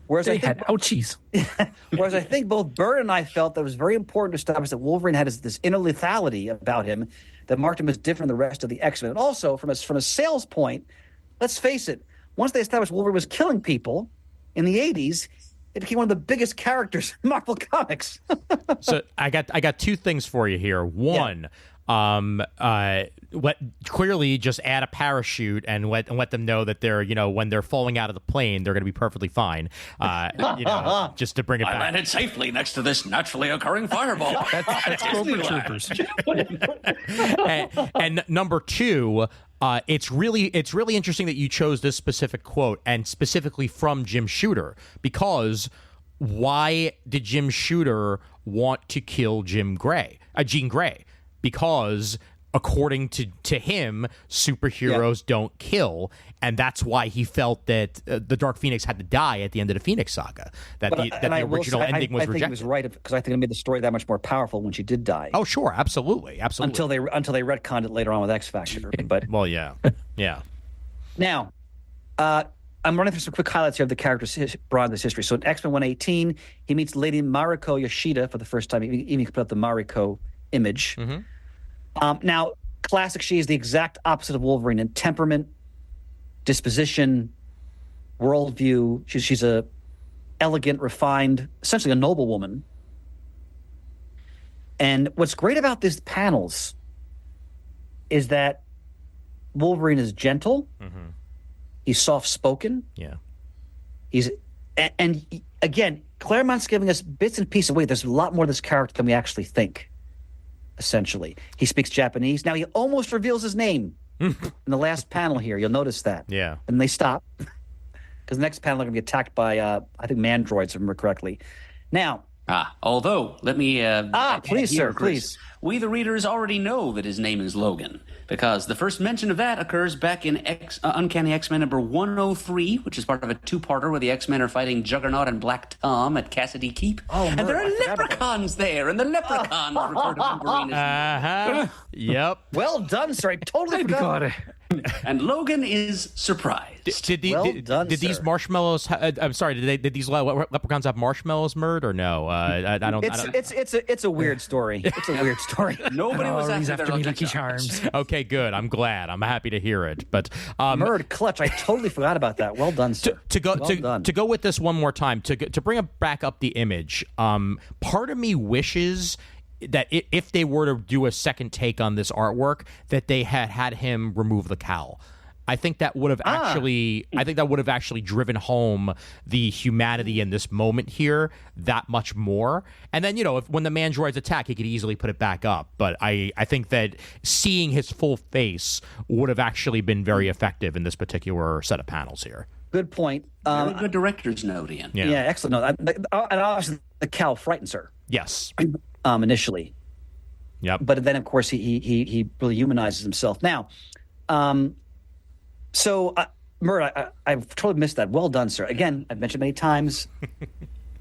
S3: Whereas
S4: they had ouchies.
S3: Whereas I think both Byrne and I felt that it was very important to establish that Wolverine had this inner lethality about him that marked him as different than the rest of the X-Men. And also, from a sales point, let's face it, once they established Wolverine was killing people in the 80s, it became one of the biggest characters in Marvel Comics.
S1: So I got 2 things for you here. One, clearly just add a parachute and let them know that they're, when they're falling out of the plane, they're going to be perfectly fine. Just to bring it back.
S2: I landed safely next to this naturally occurring fireball.
S4: That's Cobra Troopers.
S1: and number 2, it's really interesting that you chose this specific quote, and specifically from Jim Shooter, because why did Jim Shooter want to kill Jean Grey? Because according to him, superheroes don't kill, and that's why he felt that the Dark Phoenix had to die at the end of the Phoenix Saga. That the original ending was rejected. I think
S3: he was right, because I think it made the story that much more powerful when she did die.
S1: Oh, sure, absolutely.
S3: Until they retconned it later on with X Factor. But
S1: well, yeah.
S3: Now, I'm running through some quick highlights here of the characters' Bronze's history. So in X-Men 118, he meets Lady Mariko Yoshida for the first time. Even you can put up the Mariko image. Now, classic, she is the exact opposite of Wolverine in temperament, disposition, worldview. She's a elegant, refined, essentially a noble woman. And what's great about these panels is that Wolverine is gentle. He's soft-spoken.
S1: Yeah.
S3: And again, Claremont's giving us bits and pieces. Wait, there's a lot more of this character than we actually think. Essentially, he speaks Japanese. Now he almost reveals his name in the last panel here. You'll notice that.
S1: Yeah.
S3: And they stop because the next panel they're going to be attacked by I think mandroids, if I remember correctly. Now.
S2: Although, let me...
S3: please, sir, please.
S2: We, the readers, already know that his name is Logan, because the first mention of that occurs back in Uncanny X-Men number 103, which is part of a 2-parter where the X-Men are fighting Juggernaut and Black Tom at Cassidy Keep. And there are leprechauns there, and the leprechauns refer to Wolverine as...
S1: Yep.
S3: Well done, sir. I totally forgot
S4: it.
S2: And Logan is surprised.
S1: Did these marshmallows? I'm sorry. Did these leprechauns have marshmallows, Murd, or no? I don't.
S3: It's a weird story. It's a weird story.
S2: Nobody was
S4: after me, Lucky Charms.
S1: Okay, good. I'm glad. I'm happy to hear it. But
S3: Murd, clutch. I totally forgot about that. Well done, sir.
S1: To go with this one more time. To bring back up the image. Part of me wishes that if they were to do a second take on this artwork, that they had him remove the cowl. I think that would have actually driven home the humanity in this moment here that much more. And then, when the mandroids attack, he could easily put it back up. But I think that seeing his full face would have actually been very effective in this particular set of panels here.
S3: Good point.
S2: Very good director's note, Ian.
S3: Yeah, excellent note. And obviously the cowl frightens her.
S1: Yes.
S3: Initially.
S1: Yep.
S3: But then, of course, he really humanizes himself. Now, Murd, I've totally missed that. Well done, sir. Again, I've mentioned many times,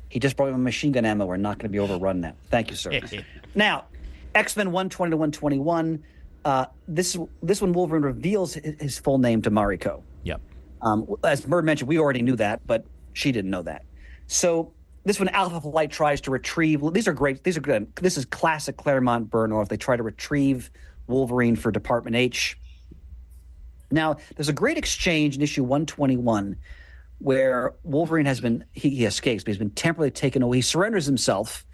S3: he just brought him a machine gun ammo. We're not going to be overrun now. Thank you, sir. Now, X-Men 120 to 121, this one Wolverine reveals his full name to Mariko.
S1: Yep.
S3: As Murd mentioned, we already knew that, but she didn't know that. So this one, Alpha Flight tries to retrieve. These are great. These are good. This is classic Claremont Bernhardt. They try to retrieve Wolverine for Department H. Now, there's a great exchange in issue 121 where Wolverine he escapes, but he's been temporarily taken away. He surrenders himself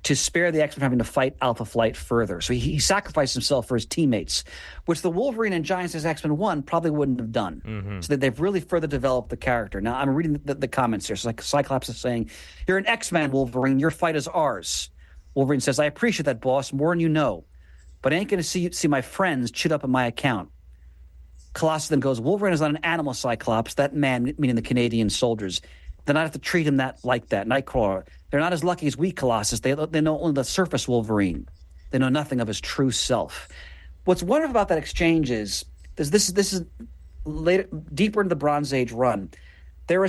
S3: to spare the X-Men having to fight Alpha Flight further. So he sacrificed himself for his teammates, which the Wolverine and Giant Size X-Men 1 probably wouldn't have done. Mm-hmm. So they've really further developed the character. Now, I'm reading the comments here. So like Cyclops is saying, "You're an X-Man, Wolverine. Your fight is ours." Wolverine says, "I appreciate that, boss, more than you know. But I ain't going to see my friends chewed up on my account." Colossus then goes, Wolverine is not an animal, Cyclops. That man, meaning the Canadian soldiers, they're not have to treat him like that. Nightcrawler, they're not as lucky as we, Colossus. They know only the surface Wolverine. They know nothing of his true self. What's wonderful about that exchange is this is later, deeper into the Bronze Age run. They're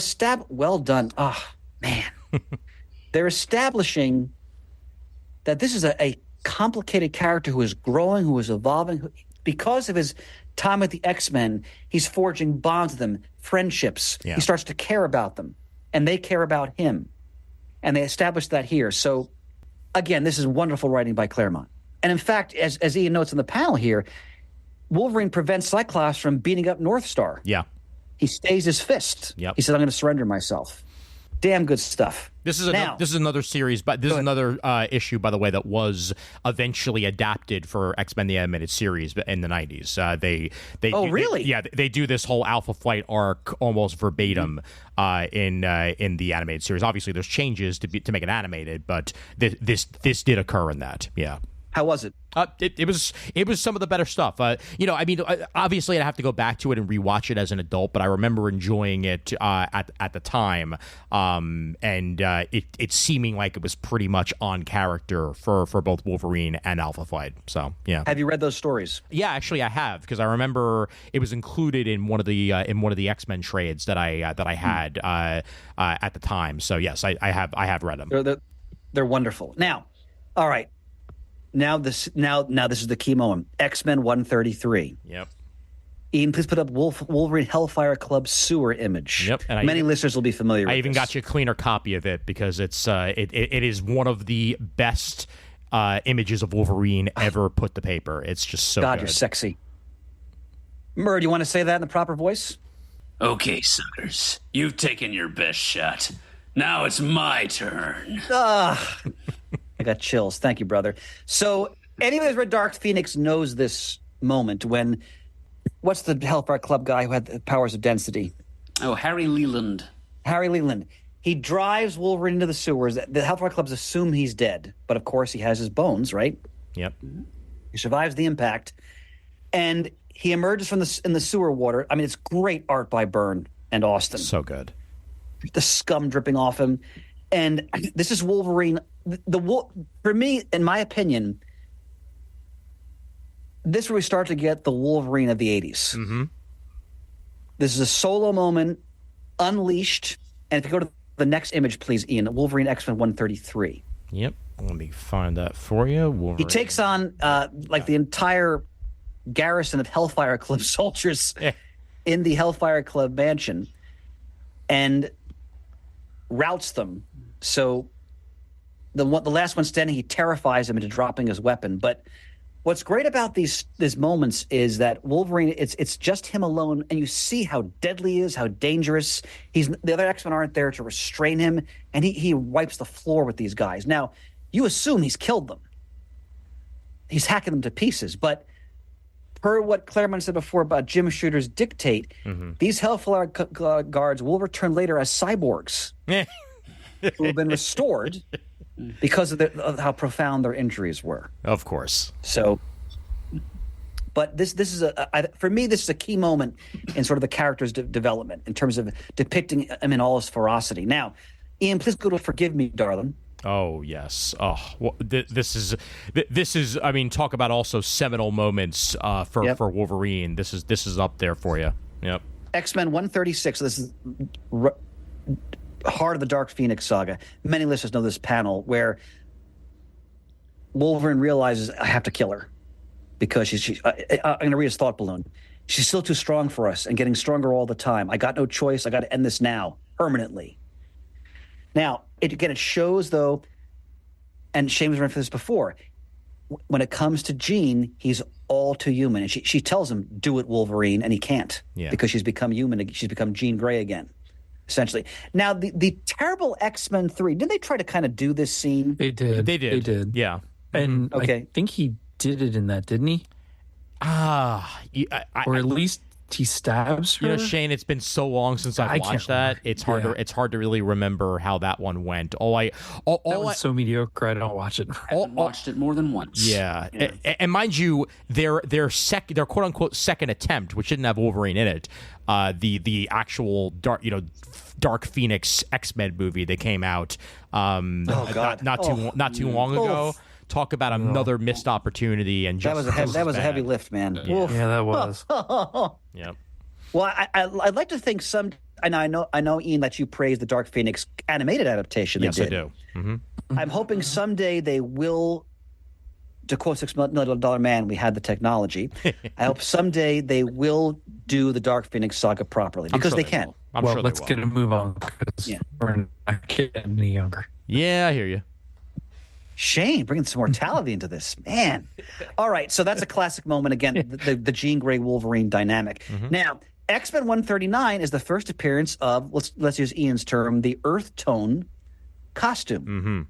S3: well done. Oh, man. They're establishing that this is a complicated character who is growing, who is evolving. Because of his time with the X-Men, he's forging bonds with them, friendships. Yeah. He starts to care about them, and they care about him. And they establish that here. So, again, this is wonderful writing by Claremont. And in fact, as Ian notes in the panel here, Wolverine prevents Cyclops from beating up Northstar.
S1: Yeah.
S3: He stays his fist.
S1: Yep.
S3: He said, I'm going to surrender myself. Damn good stuff.
S1: This is another series, but this is another issue, by the way, that was eventually adapted for X-Men the Animated Series in the 90s. They do this whole Alpha Flight arc almost verbatim in the animated series. Obviously, there's changes to make it animated, but this did occur in that. Yeah.
S3: How was it?
S1: It was some of the better stuff. Obviously, I'd have to go back to it and rewatch it as an adult, but I remember enjoying it at the time, and it seeming like it was pretty much on character for both Wolverine and Alpha Flight. So yeah.
S3: Have you read those stories?
S1: Yeah, actually, I have, because I remember it was included in one of the X-Men trades that I had at the time. So yes, I have read them.
S3: They're wonderful. Now, all right. Now this is the key moment. X-Men 133.
S1: Yep.
S3: Ian, please put up Wolverine Hellfire Club sewer image.
S1: Yep. And
S3: many listeners will be familiar with
S1: I even got you a cleaner copy of it, because it is one of the best images of Wolverine ever put to paper. It's just so
S3: God,
S1: good.
S3: You're sexy. Murr, do you want to say that in the proper voice?
S2: Okay, suckers. You've taken your best shot. Now it's my turn.
S3: I got chills. Thank you, brother. So anybody who's read Dark Phoenix knows this moment when, what's the Hellfire Club guy who had the powers of density?
S5: Oh, Harry Leland.
S3: Harry Leland. He drives Wolverine into the sewers. The Hellfire Clubs assume he's dead, but of course he has his bones, right?
S1: Yep.
S3: He survives the impact, and he emerges from in the sewer water. I mean, it's great art by Byrne and Austin.
S1: So good.
S3: The scum dripping off him. And this is Wolverine. For me, in my opinion, this is where we start to get the Wolverine of the 80s.
S1: Mm-hmm.
S3: This is a solo moment, unleashed. And if you go to the next image, please, Ian, Wolverine X-Men 133.
S1: Yep. Let me find that for you. Wolverine.
S3: He takes on the entire garrison of Hellfire Club soldiers in the Hellfire Club mansion and routs them. So the last one standing, he terrifies him into dropping his weapon. But what's great about these moments is that Wolverine, it's just him alone, and you see how deadly he is, how dangerous. The other X-Men aren't there to restrain him, and he wipes the floor with these guys. Now, you assume he's killed them. He's hacking them to pieces. But per what Claremont said before about Jim Shooter's dictate, these Hellfire guards will return later as cyborgs who have been restored because of how profound their injuries were.
S1: Of course.
S3: So, but this is for me, this is a key moment in sort of the character's development in terms of depicting him in all his ferocity. Now, Ian, please go to Forgive Me, Darling.
S1: Oh yes. Oh, well, this is. I mean, talk about also seminal moments for Wolverine. This is up there for you. Yep.
S3: X-Men 136. This is heart of the Dark Phoenix saga. Many listeners know this panel where Wolverine realizes, I have to kill her because I'm going to read his thought balloon. She's still too strong for us and getting stronger all the time. I got no choice. I got to end this now, permanently. Now, it shows, though, and Shane was running for this before, when it comes to Jean, he's all too human. And she tells him, do it, Wolverine, and he can't because she's become human. She's become Jean Grey again, essentially. Now, the terrible X-Men 3, didn't they try to kind of do this scene?
S4: They did.
S1: They did. Yeah.
S4: And I think he did it in that, didn't he?
S1: Or
S4: at least he stabs her.
S1: You know, Shane, it's been so long since I've watched that. It's hard to really remember how that one went. That
S4: one's so mediocre. I don't watch it.
S5: I watched it more than once.
S1: Yeah, and mind you, their quote unquote second attempt, which didn't have Wolverine in it, the actual Dark Phoenix X-Men movie that came out not too long ago. Talk about another missed opportunity, and just
S3: that was a heavy lift, man.
S1: Yeah,
S4: that was.
S1: Yep.
S3: Well, I'd like to think and I know, Ian, that you praise the Dark Phoenix animated adaptation.
S1: Yes,
S3: they
S1: I
S3: did.
S1: do. Mm-hmm.
S3: I'm hoping someday they will. To quote $6 Million Man, we had the technology. I hope someday they will do the Dark Phoenix saga properly because they can.
S4: Let's get a move on because we're not getting any younger.
S1: Yeah, I hear you.
S3: Shane, bringing some mortality into this, man. All right, so that's a classic moment again. The Jean Grey Wolverine dynamic.
S1: Mm-hmm.
S3: Now, X-Men 139 is the first appearance of let's use Ian's term, the Earth Tone costume.
S1: Mm-hmm.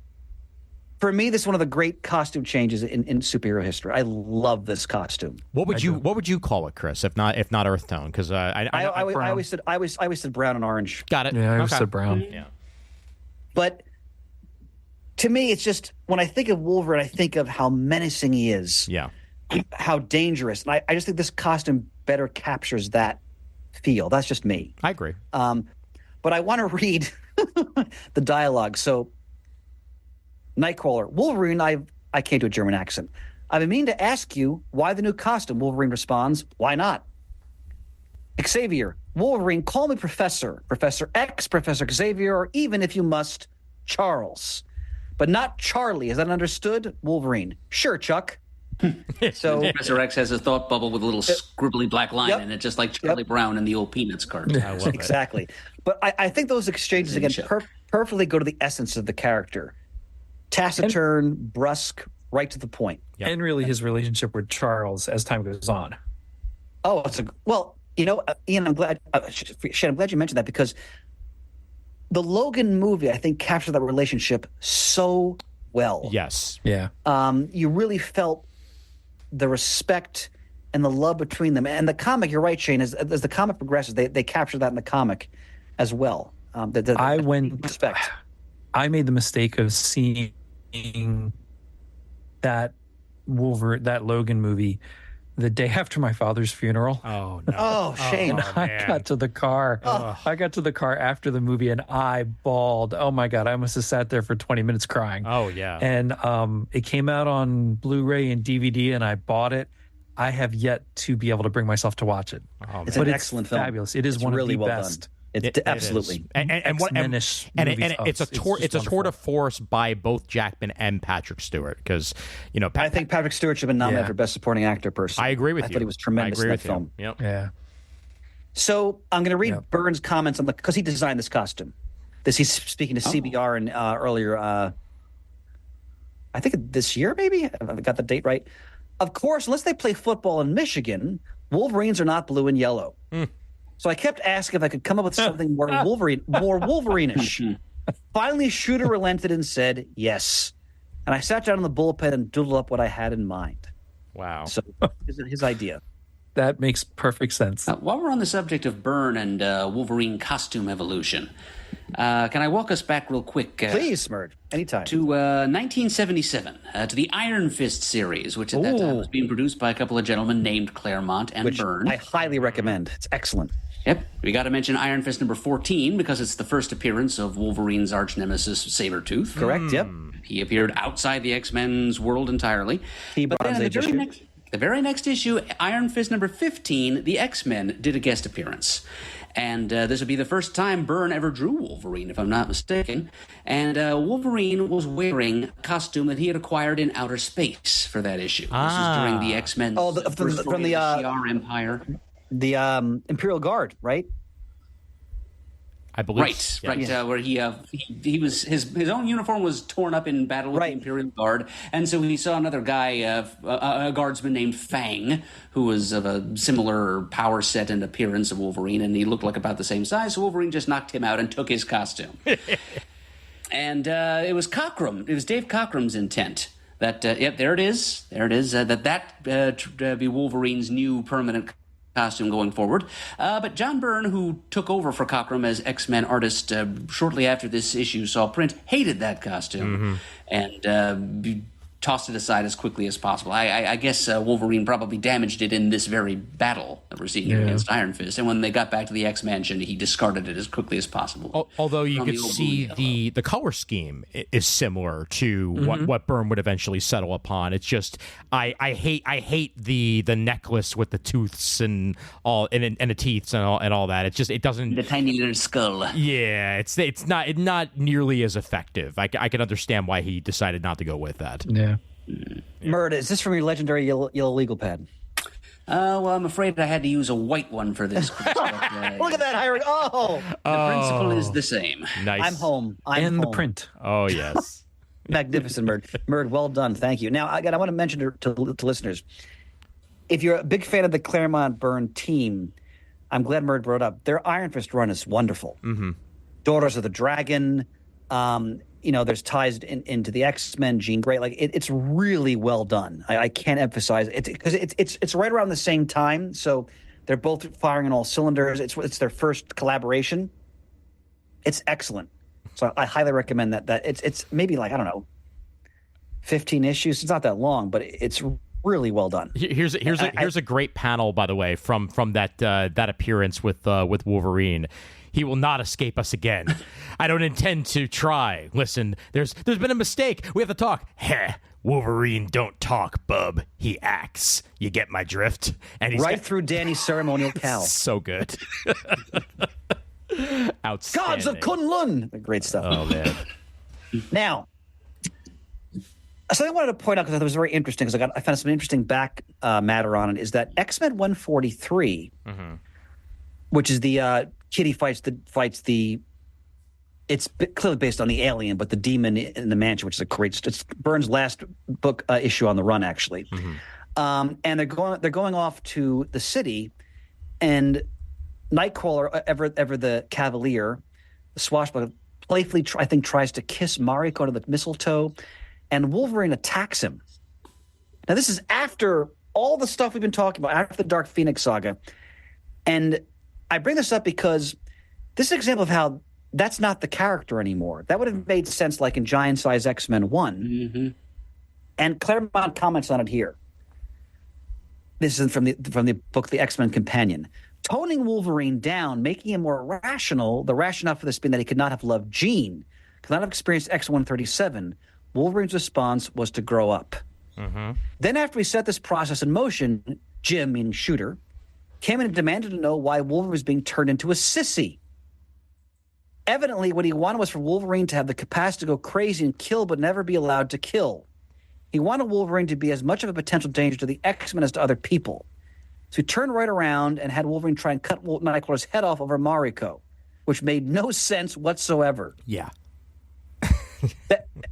S3: For me, this is one of the great costume changes in superhero history. I love this costume.
S1: What would you call it, Chris? If not Earth Tone, because I
S3: always said brown and orange.
S1: Got it.
S4: Yeah, I always said brown.
S1: Yeah,
S3: but to me, it's just when I think of Wolverine, I think of how menacing he is.
S1: Yeah,
S3: how dangerous, and I just think this costume better captures that feel. That's just me.
S1: I agree.
S3: But I want to read the dialogue. So. Nightcrawler, Wolverine, I can't do a German accent. I've been meaning to ask you why the new costume. Wolverine responds, why not? Xavier, Wolverine, call me Professor X, Professor Xavier, or even if you must, Charles. But not Charlie, is that understood? Wolverine, sure, Chuck. So
S5: Professor X has a thought bubble with a little scribbly black line in it, just like Charlie Brown in the old Peanuts cartoon.
S1: I love
S3: exactly. But I think those exchanges, again, perfectly go to the essence of the character. Taciturn, brusque, right to the point.
S4: Yep. And really his relationship with Charles as time goes on.
S3: Oh, Ian, I'm glad, Shane, I'm glad you mentioned that because the Logan movie, I think, captured that relationship so well.
S1: Yes.
S4: Yeah.
S3: You really felt the respect and the love between them. And the comic, you're right, Shane, as the comic progresses, they capture that in the comic as well. Respect.
S4: I made the mistake of seeing that Logan movie the day after my father's funeral.
S1: Oh no!
S3: Oh, Shane!
S4: I got to the car. I got to the car after the movie, and I bawled. Oh my god! I must have sat there for 20 minutes crying.
S1: Oh yeah!
S4: And it came out on Blu-ray and DVD, and I bought it. I have yet to be able to bring myself to watch it.
S3: Oh, it's an excellent film.
S4: Fabulous! It is one
S3: really
S4: of the
S3: well
S4: best.
S3: Done. Absolutely,
S1: and it's a tour de force by both Jackman and Patrick Stewart because
S3: I think Patrick Stewart should have been nominated for Best Supporting Actor. Personally,
S1: I agree with you.
S3: I thought he was tremendous in that film.
S1: Yep.
S4: Yeah.
S3: So I'm going to read Byrne's comments on because he designed this costume. He's speaking to CBR and earlier. I think this year, maybe I got the date right. Of course, unless they play football in Michigan, Wolverines are not blue and yellow. So I kept asking if I could come up with something more Wolverine-ish. Finally, Shooter relented and said yes. And I sat down in the bullpen and doodled up what I had in mind.
S1: Wow.
S3: So his idea.
S4: That makes perfect sense.
S5: While we're on the subject of Byrne and Wolverine costume evolution, can I walk us back real quick?
S3: Please, Smurd. Anytime.
S5: To 1977, to the Iron Fist series, which at that time was being produced by a couple of gentlemen named Claremont and Byrne.
S3: I highly recommend. It's excellent.
S5: Yep. We got to mention Iron Fist number 14 because it's the first appearance of Wolverine's arch nemesis, Sabretooth.
S3: Correct, yep.
S5: He appeared outside the X-Men's world entirely. But then the very next issue, Iron Fist number 15, the X-Men did a guest appearance. And this would be the first time Byrne ever drew Wolverine, if I'm not mistaken. And Wolverine was wearing a costume that he had acquired in outer space for that issue. This was during the X-Men's first
S3: from the
S5: Shi'ar Empire.
S3: The Imperial Guard, right?
S1: I believe.
S5: Right. Where he was his own uniform was torn up in battle with the Imperial Guard, and so he saw another guy, a guardsman named Fang, who was of a similar power set and appearance of Wolverine, and he looked like about the same size. So Wolverine just knocked him out and took his costume. And it was Cockrum. It was Dave Cockrum's intent. That there it is. There it is. That be Wolverine's new permanent costume going forward. But John Byrne, who took over for Cockrum as X-Men artist shortly after this issue saw print, hated that costume and tossed it aside as quickly as possible. I guess Wolverine probably damaged it in this very battle that we're seeing here against Iron Fist. And when they got back to the X-Mansion, he discarded it as quickly as possible.
S1: Although you could see the color scheme is similar to what Byrne would eventually settle upon. It's just I hate the necklace with the tooths and all and the teeth and all that. It doesn't,
S5: the tiny little skull.
S1: Yeah, it's not nearly as effective. I can understand why he decided not to go with that.
S4: Yeah.
S3: Murd, is this from your legendary yellow legal pad?
S5: Well, I'm afraid I had to use a white one for this.
S3: Look at that hiring.
S5: The principle is the same.
S1: Nice.
S3: I'm home.
S4: The print.
S1: Oh, yes.
S3: Magnificent, Murd. Murd, well done. Thank you. Now, again, I want to mention to listeners, if you're a big fan of the Claremont Byrne team, I'm glad Murd brought it up. Their Iron Fist run is wonderful. Mm-hmm. Daughters of the Dragon, there's ties into the X-Men, Jean Grey. Like it's really well done. I can't emphasize it because it's right around the same time. So they're both firing on all cylinders. It's their first collaboration. It's excellent. So I highly recommend that. It's maybe like, I don't know, 15 issues. It's not that long, but it's really well done.
S1: Here's a great panel, by the way, from that appearance with Wolverine. He will not escape us again. I don't intend to try. Listen, there's been a mistake. We have to talk. Heh. Wolverine don't talk, bub. He acts. You get my drift? And he's
S3: through Danny's ceremonial cowl.
S1: So good. Outstanding.
S3: Gods of Kunlun. Great stuff.
S1: Oh, man.
S3: Now, something I wanted to point out because I thought it was very interesting because I found some interesting back matter on it is that X-Men 143, which is the Kitty fights the. It's clearly based on the alien, but the demon in the mansion, which is it's Byrne's last book issue on the run, actually. And they're going off to the city, and Nightcrawler, ever the Cavalier, the swashbuckler, playfully tries to kiss Mariko under the mistletoe, and Wolverine attacks him. Now this is after all the stuff we've been talking about, after the Dark Phoenix saga, and I bring this up because this is an example of how that's not the character anymore. That would have made sense like in Giant Size X-Men 1. And Claremont comments on it here. This is from the book The X-Men Companion. Toning Wolverine down, making him more rational, the rationale for this being that he could not have loved Jean, could not have experienced X-137, Wolverine's response was to grow up. Then after we set this process in motion, Jim, meaning Shooter, came in and demanded to know why Wolverine was being turned into a sissy. Evidently, what he wanted was for Wolverine to have the capacity to go crazy and kill but never be allowed to kill. He wanted Wolverine to be as much of a potential danger to the X-Men as to other people. So he turned right around and had Wolverine try and cut Nightcrawler's head off over Mariko, which made no sense whatsoever.
S1: Yeah.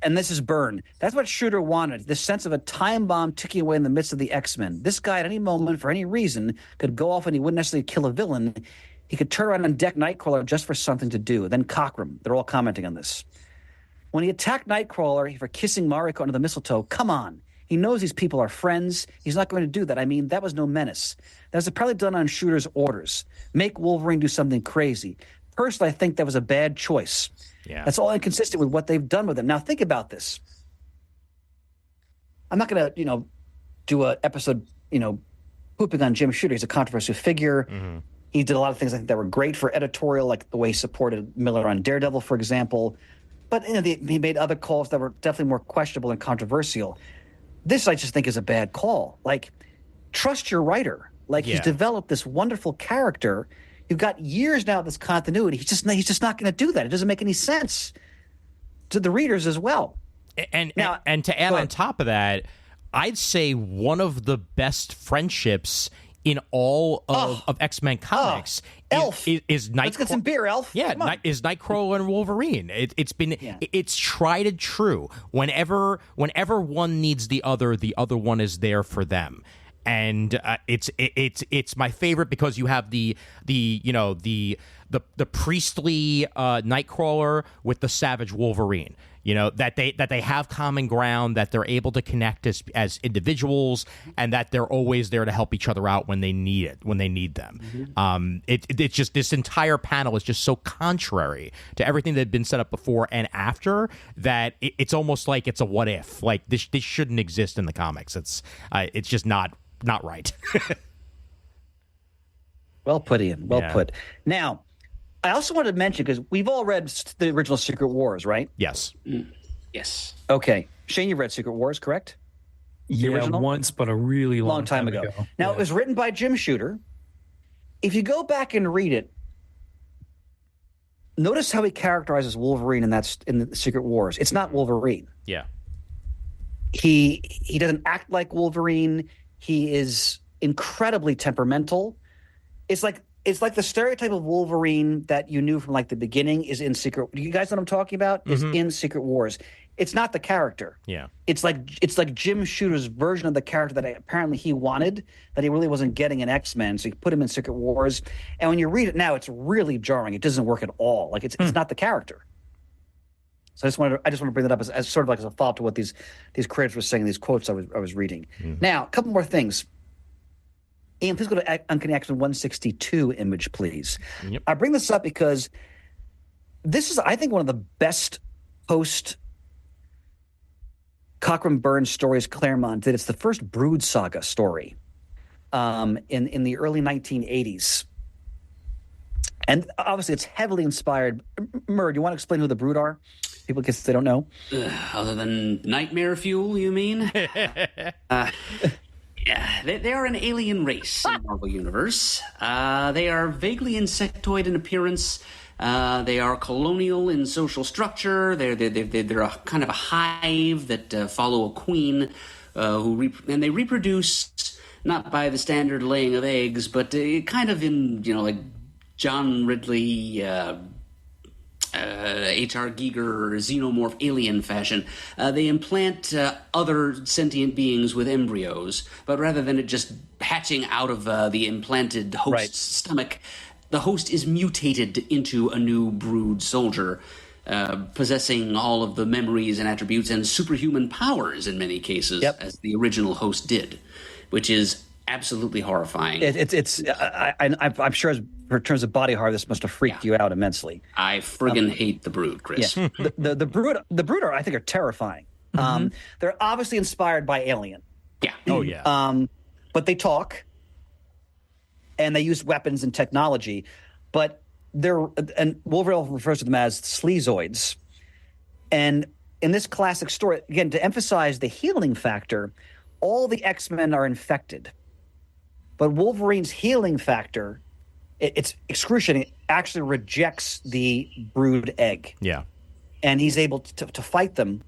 S3: And this is Byrne. That's what Shooter wanted, this sense of a time bomb ticking away in the midst of the X-Men. This guy, at any moment, for any reason, could go off and he wouldn't necessarily kill a villain. He could turn around and deck Nightcrawler just for something to do. Then Cockrum. They're all commenting on this. When he attacked Nightcrawler for kissing Mariko under the mistletoe, come on. He knows these people are friends. He's not going to do that. I mean, that was no menace. That was probably done on Shooter's orders. Make Wolverine do something crazy. Personally, I think that was a bad choice.
S1: Yeah.
S3: That's all inconsistent with what they've done with him. Now, think about this. I'm not going to, do an episode, pooping on Jim Shooter. He's a controversial figure. He did a lot of things I think that were great for editorial, like the way he supported Miller on Daredevil, for example. But he made other calls that were definitely more questionable and controversial. This, I just think, is a bad call. Like, trust your writer. Like, he's developed this wonderful character. You've got years now of this continuity. He's just not going to do that. It doesn't make any sense to the readers as well.
S1: And to add on top of that, I'd say one of the best friendships in all of X-Men comics
S3: Elf
S1: is Nightcrawler.
S3: Let's get some beer, Elf.
S1: Yeah, is Nightcrawler and Wolverine. It's tried and true. Whenever one needs the other one is there for them. And it's my favorite because you have the the priestly Nightcrawler with the savage Wolverine. You know, that they have common ground, that they're able to connect as individuals, and that they're always there to help each other out when they need them. Mm-hmm. It's just, this entire panel is just so contrary to everything that had been set up before and after, that it's almost like it's a what if. Like, this shouldn't exist in the comics. It's just not right.
S3: Well put, Ian. Well put. Now, I also wanted to mention, because we've all read the original Secret Wars, right?
S1: Yes.
S5: Yes.
S3: Okay. Shane, you've read Secret Wars, correct?
S4: Yeah,
S3: original?
S4: Once, but a really long
S3: time ago. Now, it was written by Jim Shooter. If you go back and read it, notice how he characterizes Wolverine in the Secret Wars. It's not Wolverine.
S1: Yeah.
S3: He doesn't act like Wolverine. He is incredibly temperamental. It's like the stereotype of Wolverine that you knew from like the beginning is in Secret. You guys know what I'm talking about? Mm-hmm. Is in Secret Wars. It's not the character.
S1: Yeah.
S3: It's like Jim Shooter's version of the character that apparently he wanted, that he really wasn't getting in X-Men. So he put him in Secret Wars. And when you read it now, it's really jarring. It doesn't work at all. Like it's not the character. So I just want to bring that up as sort of like as a thought to what these critics were saying, these quotes I was reading. Mm-hmm. Now, a couple more things. Ian, please go to Uncanny X-Men 162 image, please. Yep. I bring this up because this is, I think, one of the best post Cochran Burns stories Claremont did. It's the first Brood Saga story in the early 1980s. And obviously it's heavily inspired. Murd, you want to explain who the Brood are? People, guess they don't know.
S5: Other than nightmare fuel, you mean? Yeah, they are an alien race in the Marvel Universe. They are vaguely insectoid in appearance. They are colonial in social structure. They're a kind of a hive that follow a queen, and they reproduce not by the standard laying of eggs, but kind of in like John Ridley. H.R. Giger xenomorph alien fashion. They implant other sentient beings with embryos, but rather than it just hatching out of the implanted host's stomach, the host is mutated into a new brood soldier, possessing all of the memories and attributes and superhuman powers in many cases, as the original host did, which is absolutely horrifying.
S3: I'm sure in terms of body horror, this must have freaked you out immensely.
S5: I friggin' hate the Brood, Chris.
S3: Yeah. the Brood are, I think, are terrifying. Mm-hmm. They're obviously inspired by Alien.
S5: Yeah.
S1: Oh yeah.
S3: But they talk, and they use weapons and technology, but and Wolverine refers to them as sleazoids. And in this classic story, again, to emphasize the healing factor, all the X-Men are infected. But Wolverine's healing factor, it's excruciating, actually rejects the brood egg.
S1: Yeah.
S3: And he's able to fight them.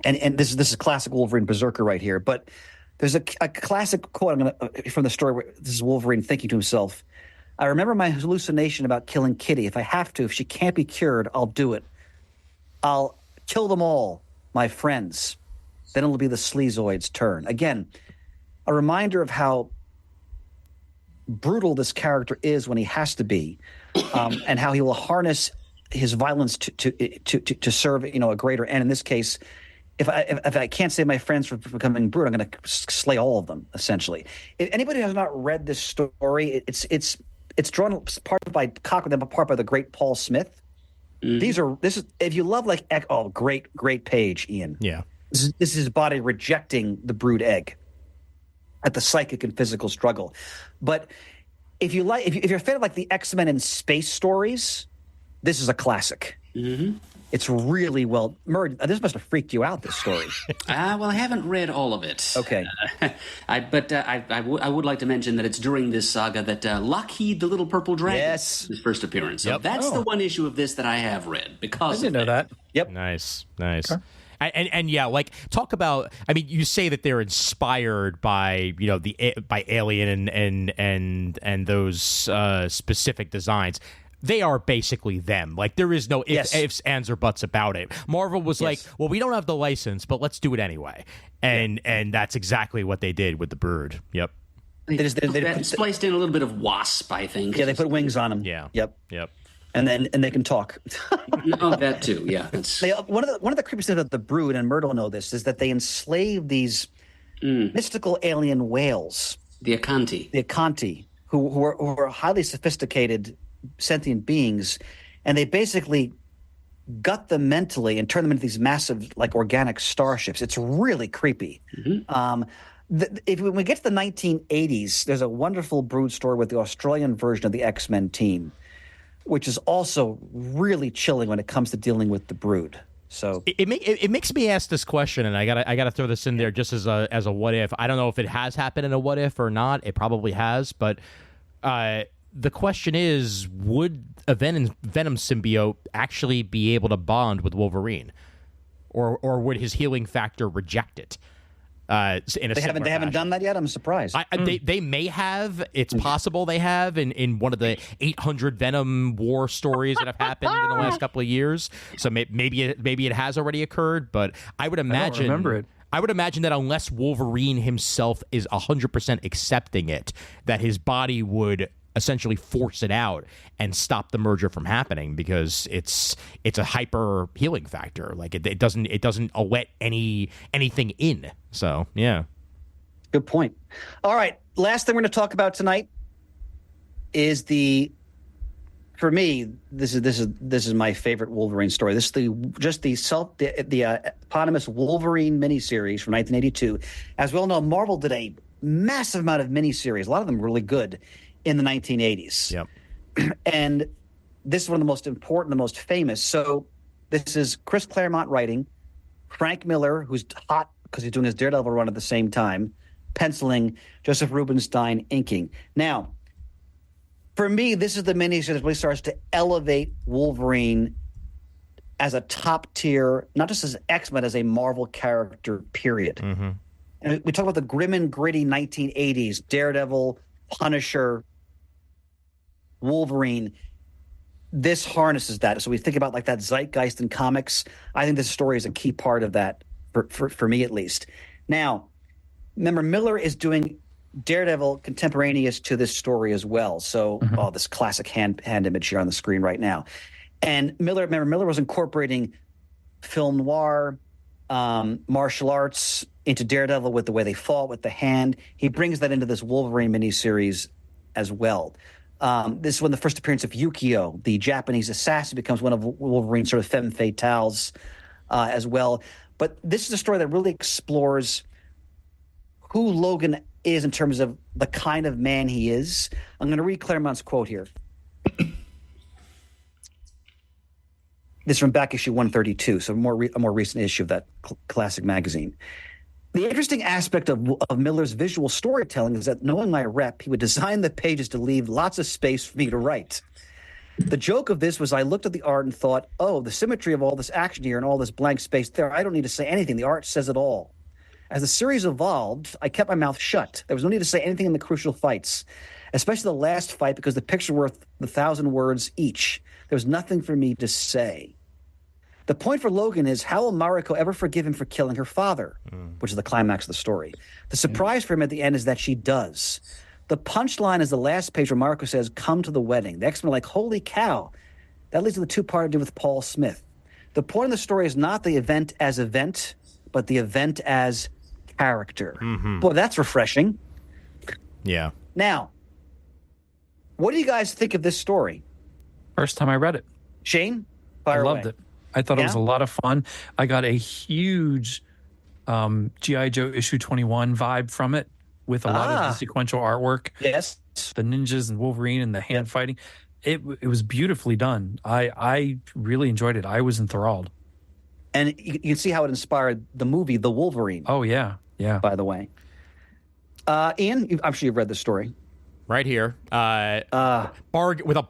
S3: And this is classic Wolverine berserker right here. But there's a classic quote from the story where this is Wolverine thinking to himself, I remember my hallucination about killing Kitty. If I have to, if she can't be cured, I'll do it. I'll kill them all, my friends. Then it'll be the sleazoid's turn. Again, a reminder of how brutal this character is when he has to be, and how he will harness his violence to serve a greater end. In this case, if I can't save my friends from becoming brood, I'm going to slay all of them. Essentially, if anybody who has not read this story, it's drawn part by Cochran, then part by the great Paul Smith. Mm-hmm. This is if you love great page, Ian.
S1: Yeah.
S3: This is his body rejecting the brood egg at the psychic and physical struggle. But if you're a fan of like the X-Men in space stories, this is a classic. Mm-hmm. It's really well. This must have freaked you out, this story.
S5: Well, I haven't read all of it.
S3: Okay.
S5: I would like to mention that it's during this saga that Lockheed the Little Purple Dragon his first appearance. So that's the one issue of this that I have read because
S4: I didn't know that.
S3: Yep.
S1: Nice. Okay.
S6: And yeah, like talk about. I mean, you say that they're inspired by by Alien and those specific designs. They are basically them. Like there is no ifs, ands, or buts about it. Marvel was like, well, we don't have the license, but let's do it anyway. And that's exactly what they did with the Brood. Yep.
S3: They
S5: spliced in a little bit of Wasp, I think.
S3: Yeah, they put wings on them.
S1: Yeah.
S3: Yep.
S1: Yep.
S3: And they can talk.
S5: Oh, that too. Yeah.
S3: One of the creepy things about the Brood, and Myrtle know this, is that they enslave these mystical alien whales.
S5: The
S3: Akanti, who are highly sophisticated sentient beings, and they basically gut them mentally and turn them into these massive, like, organic starships. It's really creepy. Mm-hmm. When we get to the 1980s, there's a wonderful Brood story with the Australian version of the X-Men team, which is also really chilling when it comes to dealing with the Brood. So
S1: it makes me ask this question, and I gotta throw this in there just as a what if. I don't know if it has happened in a what if or not. It probably has, but the question is, would a Venom symbiote actually be able to bond with Wolverine, or would his healing factor reject it? They
S3: haven't done that yet. I'm surprised.
S1: They may have. It's possible they have in one of the 800 Venom war stories that have happened in the last couple of years. So maybe it has already occurred. But I would imagine.
S4: I don't remember it.
S1: I would imagine that unless Wolverine himself is 100% accepting it, that his body would essentially force it out and stop the merger from happening, because it's a hyper healing factor. Like it doesn't let anything in. So yeah,
S3: good point. All right, last thing we're going to talk about tonight is for me, this is my favorite Wolverine story. This is the eponymous Wolverine miniseries from 1982. As we all know, Marvel did a massive amount of miniseries, a lot of them really good, in the 1980s.
S1: Yep.
S3: And this is one of the most important, the most famous. So this is Chris Claremont writing, Frank Miller, who's hot because he's doing his Daredevil run at the same time, penciling, Joseph Rubinstein inking. Now, for me, this is the miniseries that really starts to elevate Wolverine as a top tier, not just as X-Men, as a Marvel character, period.
S1: Mm-hmm.
S3: And we talk about the grim and gritty 1980s, Daredevil, Punisher, Wolverine. This harnesses that. So we think about like that zeitgeist in comics. I think this story is a key part of that, for me at least. Now, remember, Miller is doing Daredevil contemporaneous to this story as well. So, this classic hand image here on the screen right now. And Miller was incorporating film noir, martial arts into Daredevil with the way they fought with the hand. He brings that into this Wolverine miniseries as well. This is when the first appearance of Yukio, the Japanese assassin, becomes one of Wolverine's sort of femme fatales as well. But this is a story that really explores who Logan is in terms of the kind of man he is. I'm going to read Claremont's quote here. This is from back issue 132, so a more recent issue of that classic magazine. The interesting aspect of Miller's visual storytelling is that, knowing my rep, he would design the pages to leave lots of space for me to write. The joke of this was I looked at the art and thought, oh, the symmetry of all this action here and all this blank space there, I don't need to say anything. The art says it all. As the series evolved, I kept my mouth shut. There was no need to say anything in the crucial fights, especially the last fight, because the picture worth 1,000 words each. There was nothing for me to say. The point for Logan is, how will Mariko ever forgive him for killing her father, which is the climax of the story. The surprise for him at the end is that she does. The punchline is the last page where Mariko says, come to the wedding. The X-Men are like, holy cow. That leads to the two-part interview with Paul Smith. The point of the story is not the event as event, but the event as character. Mm-hmm. Boy, that's refreshing.
S1: Yeah.
S3: Now, what do you guys think of this story?
S4: First time I read it.
S3: Shane?
S4: I loved it. I thought it was a lot of fun. I got a huge G.I. Joe issue 21 vibe from it, with a lot of the sequential artwork.
S3: Yes.
S4: The ninjas and Wolverine and the hand fighting. It was beautifully done. I really enjoyed it. I was enthralled.
S3: And you can see how it inspired the movie The Wolverine.
S4: Oh, yeah. Yeah.
S3: By the way. Ian, I'm sure you've read this story.
S1: Right here, with a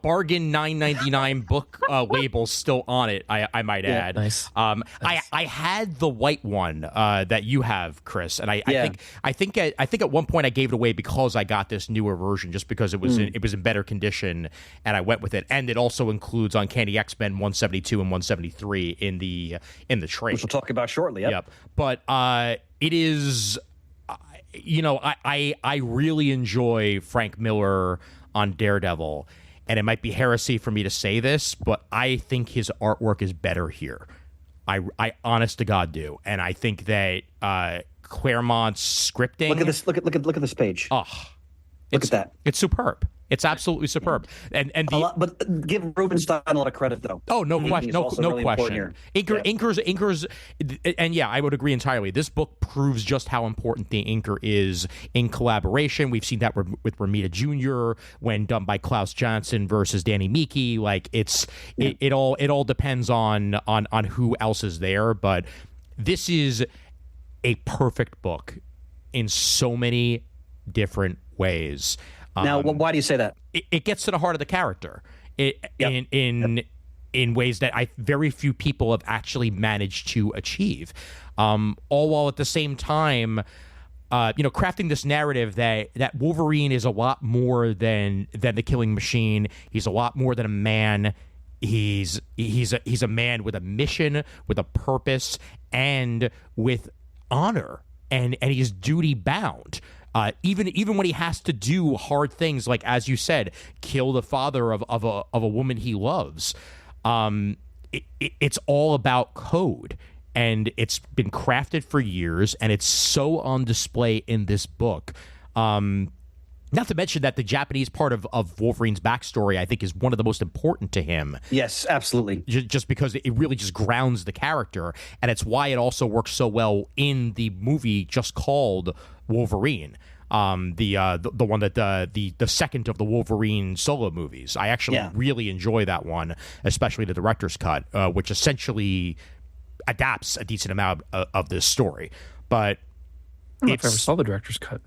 S1: bargain $9.99 book label still on it. I might add.
S4: Nice.
S1: I had the white one that you have, Chris, and I think at one point I gave it away because I got this newer version, just because it was in better condition, and I went with it. And it also includes Uncanny X-Men 172 and 173 in the trade,
S3: which we'll talk about shortly. Yep.
S1: But it is.
S6: I really enjoy Frank Miller on Daredevil, and it might be heresy for me to say this, but I think his artwork is better here. I honest to God do, and I think that Claremont's scripting.
S3: Look at this. Look at this page.
S6: Oh,
S3: look at that.
S6: It's superb. It's absolutely superb. And
S3: but give Rubenstein a lot of credit, though.
S6: Oh, no question. No
S3: really
S6: question. Inkers, and yeah, I would agree entirely. This book proves just how important the inker is in collaboration. We've seen that with Romita Jr. when done by Klaus Johnson versus Danny Miki. Like it all depends on who else is there. But this is a perfect book in so many different ways.
S3: Now, why do you say that?
S6: It gets to the heart of the character in ways that very few people have actually managed to achieve. All while at the same time, crafting this narrative that Wolverine is a lot more than the Killing Machine. He's a lot more than a man. He's a man with a mission, with a purpose, and with honor, and he's duty bound. Even when he has to do hard things, like, as you said, kill the father of a woman he loves, it's all about code, and it's been crafted for years, and it's so on display in this book. Not to mention that the Japanese part of Wolverine's backstory, I think, is one of the most important to him.
S3: Yes, absolutely.
S6: Just because it really just grounds the character, and it's why it also works so well in the movie just called Wolverine. The one that the second of the Wolverine solo movies. I actually really enjoy that one, especially the director's cut, which essentially adapts a decent amount of this story. But
S4: I don't know if I ever saw the director's cut.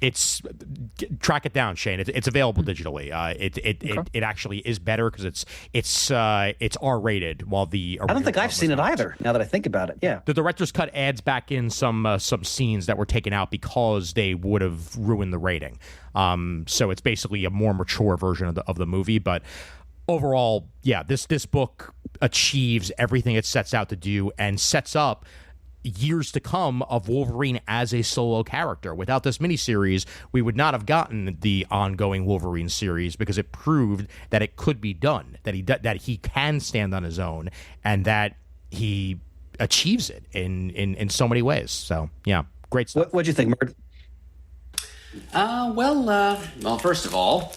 S6: Track it down, Shane. It's available digitally. It actually is better because it's R-rated, while the
S3: I don't think I've seen it either. Now that I think about it, yeah.
S6: The director's cut adds back in some scenes that were taken out because they would have ruined the rating. So it's basically a more mature version of the movie, but overall, yeah, this book achieves everything it sets out to do and sets up years to come of Wolverine as a solo character. Without this miniseries, we would not have gotten the ongoing Wolverine series, because it proved that it could be done, that he can stand on his own, and that he achieves it in so many ways. So yeah, great stuff.
S3: What'd you think, Murd?
S5: Well, first of all,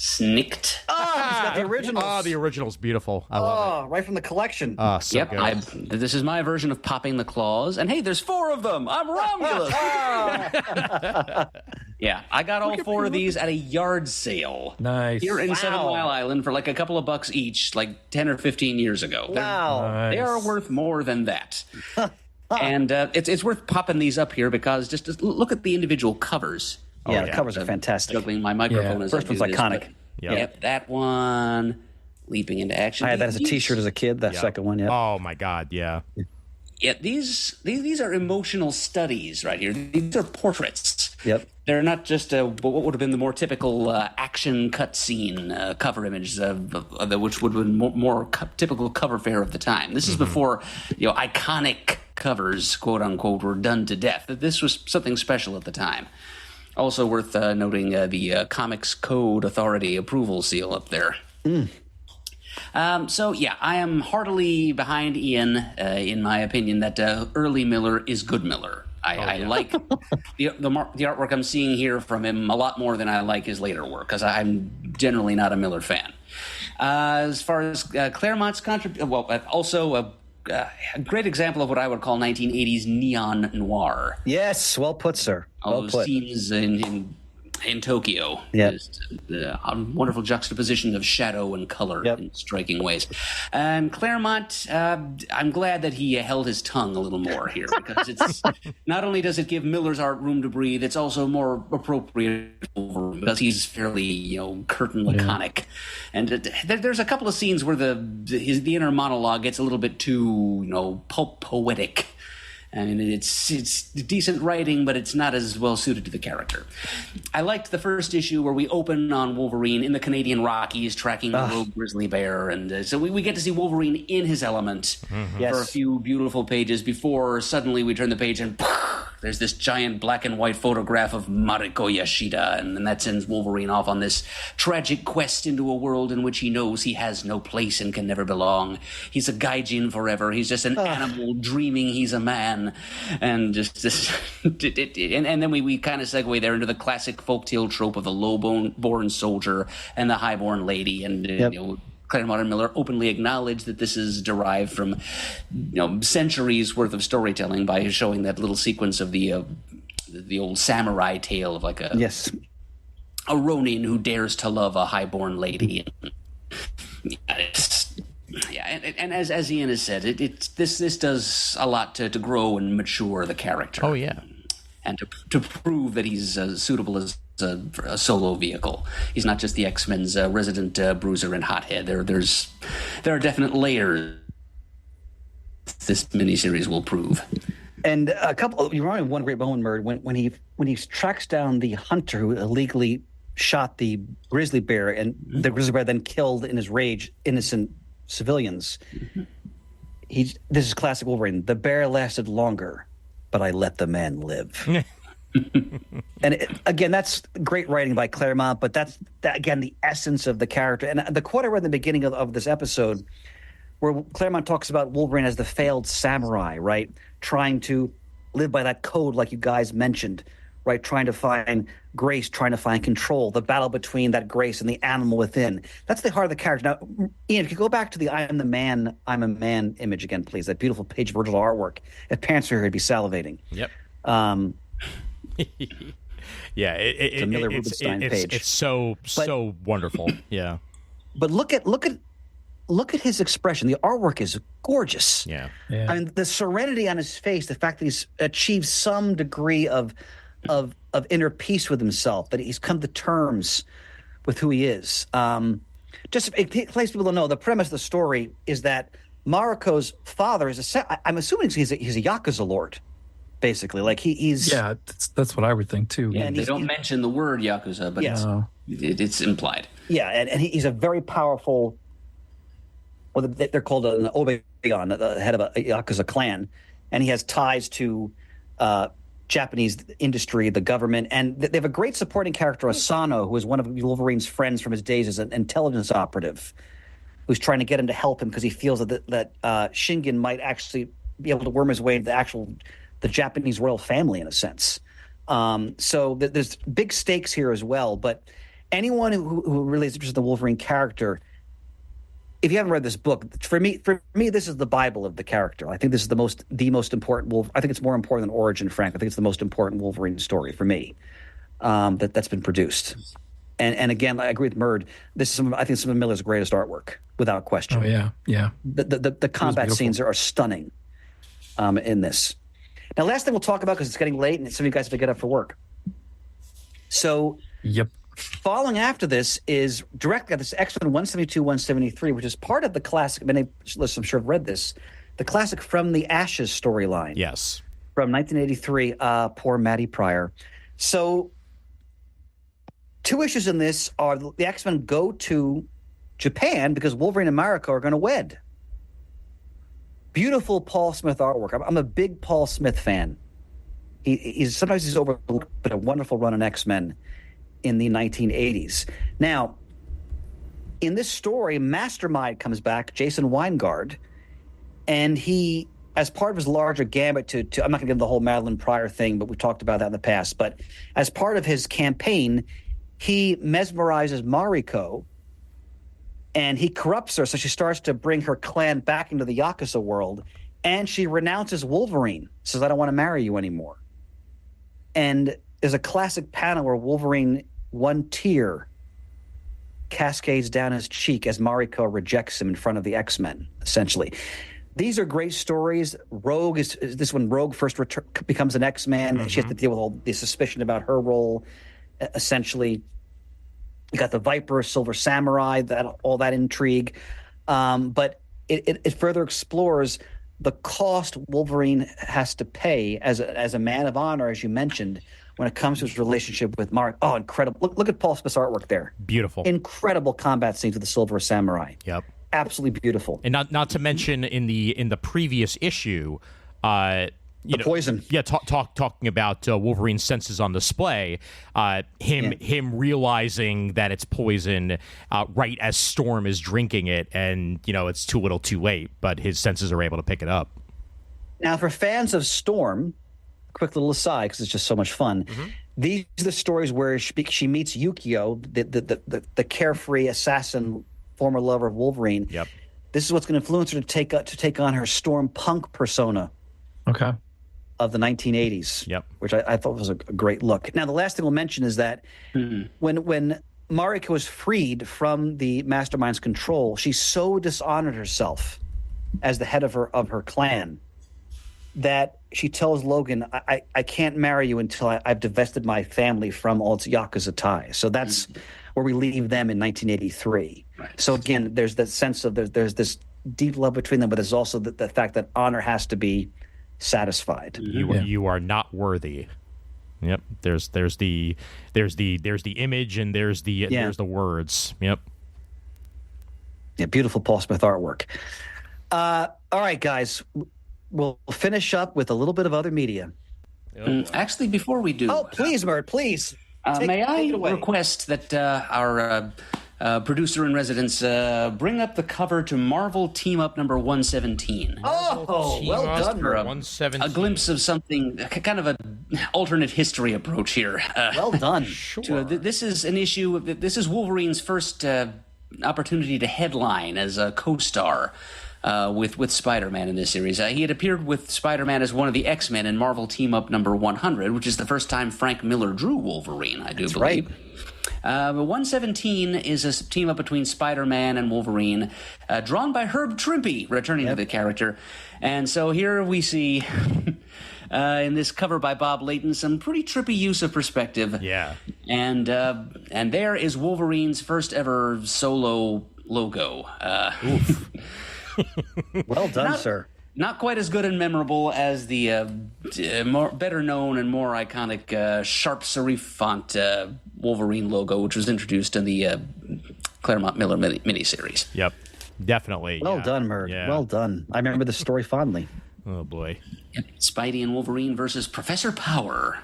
S5: Snicked.
S3: Oh, he's got the originals.
S6: Oh, the original's beautiful. I love it.
S3: Right from the collection.
S6: Oh, so good.
S5: This is my version of popping the claws. And hey, there's 4 of them. I'm Romulus. Yeah, I got all 4 of these at a yard sale.
S4: Nice.
S5: Here in 7 Mile Island for like a couple of bucks each, like 10 or 15 years ago.
S3: Wow.
S4: Nice.
S5: They are worth more than that. And it's worth popping these up here because just look at the individual covers.
S3: Yeah, the covers are fantastic.
S5: Juggling my microphone as
S3: First
S5: I do
S3: one's
S5: this,
S3: iconic.
S5: Yep, that one. Leaping into action.
S3: I had that as a T-shirt as a kid. That second one, yeah.
S6: Oh my God, yeah.
S5: Yeah, these are emotional studies right here. These are portraits.
S3: Yep.
S5: They're not just what would have been the more typical action cutscene cover images which would have been more typical cover fare of the time. This is before iconic covers, quote unquote, were done to death. This was something special at the time. Also worth noting the Comics Code Authority approval seal up there. So yeah, I am heartily behind Ian in my opinion that early Miller is good Miller. I like the artwork I'm seeing here from him a lot more than I like his later work, because I'm generally not a Miller fan. As far as Claremont's contribution, also a great example of what I would call 1980s neon noir.
S3: Yes, well put, sir.
S5: All those scenes in Tokyo.
S3: Yeah.
S5: A wonderful juxtaposition of shadow and color in striking ways. And Claremont, I'm glad that he held his tongue a little more here, because it's not only does it give Miller's art room to breathe, it's also more appropriate because he's fairly, curtain laconic. And there's a couple of scenes where the inner monologue gets a little bit too, pulp poetic. I mean, it's decent writing, but it's not as well suited to the character. I liked the first issue where we open on Wolverine in the Canadian Rockies tracking the rogue grizzly bear, and so we get to see Wolverine in his element for a few beautiful pages before suddenly we turn the page and there's this giant black and white photograph of Mariko Yashida, and then that sends Wolverine off on this tragic quest into a world in which he knows he has no place and can never belong. He's a gaijin forever. He's just an animal dreaming he's a man. And just this, and then we kind of segue there into the classic folktale trope of the low-born soldier and the high-born lady, and Claremont and Miller openly acknowledge that this is derived from, centuries worth of storytelling by showing that little sequence of the old samurai tale of like a Ronin who dares to love a highborn lady. And as Ian has said, this does a lot to grow and mature the character.
S6: Oh yeah,
S5: and to prove that he's suitable as a solo vehicle. He's not just the X-Men's resident bruiser and hothead. There are definite layers this miniseries will prove.
S3: And you reminded me one great moment, Murd, when he tracks down the hunter who illegally shot the grizzly bear, and the grizzly bear then killed in his rage innocent civilians. This is classic Wolverine. The bear lasted longer, but I let the man live. And again, that's great writing by Claremont, but that's again the essence of the character. And the quote I read in the beginning of this episode, where Claremont talks about Wolverine as the failed samurai, right? Trying to live by that code, like you guys mentioned, right? Trying to find grace, trying to find control, the battle between that grace and the animal within. That's the heart of the character. Now, Ian, if you go back to the I'm the man, I'm a man image again, please. That beautiful page of original artwork. If parents were here, he'd be salivating.
S6: Yep.
S3: Yeah, it's a Miller Rubenstein page.
S6: It's so wonderful. Yeah.
S3: But look at his expression. The artwork is gorgeous.
S6: Yeah.
S3: I mean, the serenity on his face, the fact that he's achieved some degree of inner peace with himself, that he's come to terms with who he is. Just in case people don't know, the premise of the story is that Mariko's father is I'm assuming he's a Yakuza lord. Basically, like he's
S4: that's what I would think too.
S5: Yeah, and they don't mention the word Yakuza, but it's implied.
S3: Yeah, and he's a very powerful. Well, they're called an Obegon, the head of a Yakuza clan, and he has ties to Japanese industry, the government, and they have a great supporting character, Asano, who is one of Wolverine's friends from his days as an intelligence operative, who's trying to get him to help him because he feels that Shingen might actually be able to worm his way into the Japanese royal family in a sense. So there's big stakes here as well. But anyone who really is interested in the Wolverine character, if you haven't read this book, for me, this is the Bible of the character. I think this is the most important. I think it's more important than Origin, Frank. I think it's the most important Wolverine story for me that's been produced. And again, I agree with Murd. This is I think some of Miller's greatest artwork, without question.
S4: Oh yeah.
S3: The combat scenes are stunning in this. Now, last thing we'll talk about, because it's getting late and some of you guys have to get up for work. So, following after this is directly this X-Men 172, 173, which is part of the classic. Many listeners, I'm sure, have read this. The classic From the Ashes storyline.
S6: Yes.
S3: From 1983. Poor Maddie Pryor. So, two issues in this are the X-Men go to Japan because Wolverine and Mariko are going to wed. Beautiful Paul Smith artwork. I'm a big Paul Smith fan. He's overlooked, but a wonderful run on X-Men in the 1980s. Now, in this story, Mastermind comes back, Jason Weingard, and he, as part of his larger gambit to I'm not going to get into the whole Madeline Pryor thing, but we've talked about that in the past. But as part of his campaign, he mesmerizes Mariko, and he corrupts her, so she starts to bring her clan back into the Yakuza world, and she renounces Wolverine, says, I don't want to marry you anymore. And there's a classic panel where Wolverine, one tear cascades down his cheek as Mariko rejects him in front of the X-Men, essentially. These are great stories. Rogue is this when Rogue first becomes an X-Man. Mm-hmm. She has to deal with all the suspicion about her role, essentially. You got the Viper, Silver Samurai, all that intrigue. But it further explores the cost Wolverine has to pay as a man of honor, as you mentioned, when it comes to his relationship with Mark. Oh, incredible. Look at Paul Smith's artwork there.
S6: Beautiful.
S3: Incredible combat scenes with the Silver Samurai.
S6: Yep.
S3: Absolutely beautiful.
S6: And not to mention in the previous issue,
S3: poison.
S1: Yeah, talking about Wolverine's senses on display. Him realizing that it's poison right as Storm is drinking it, and it's too little, too late. But his senses are able to pick it up.
S3: Now, for fans of Storm, quick little aside because it's just so much fun. These are the stories where she meets Yukio, the carefree assassin, former lover of Wolverine.
S1: Yep.
S3: This is what's going to influence her to take on her Storm punk persona.
S4: Okay.
S3: Of the 1980s.
S1: Yep.
S3: Which I thought was a great look. Now, the last thing we'll mention is that when Mariko is freed from the Mastermind's control, she so dishonored herself as the head of her clan that she tells Logan, I can't marry you until I've divested my family from all its Yakuza ties. So that's where we leave them in 1983. Right. So again, there's that sense of there's this deep love between them, but there's also the fact that honor has to be satisfied.
S1: You are not worthy. Yep. There's the image and there's the words. Yep.
S3: Yeah, beautiful Paul Smith artwork. All right, guys. We'll finish up with a little bit of other media.
S5: Actually, before we do...
S3: Oh, please, Mert, please.
S5: May I request that our producer in residence bring up the cover to Marvel Team Up number 117.
S3: Oh, well done, Mert.
S1: 117.
S5: A glimpse of something, kind of an alternate history approach here.
S3: Well done.
S5: Sure. This is an issue... This is Wolverine's first opportunity to headline as a co-star. With Spider-Man in this series. He had appeared with Spider-Man as one of the X-Men in Marvel Team Up number 100, which is the first time Frank Miller drew Wolverine, I do believe. Right. 117 is a team-up between Spider-Man and Wolverine, drawn by Herb Trimpe, returning to the character. And so here we see, in this cover by Bob Layton, some pretty trippy use of perspective.
S1: Yeah.
S5: And there is Wolverine's first ever solo logo.
S1: Oof.
S3: Well done, sir.
S5: Not quite as good and memorable as the better known and more iconic sharp serif font Wolverine logo, which was introduced in the Claremont Miller miniseries.
S1: Yep, definitely.
S3: Well done, Mert. Yeah. Well done. I remember the story fondly.
S1: Oh boy.
S5: Yep. Spidey and Wolverine versus Professor Power.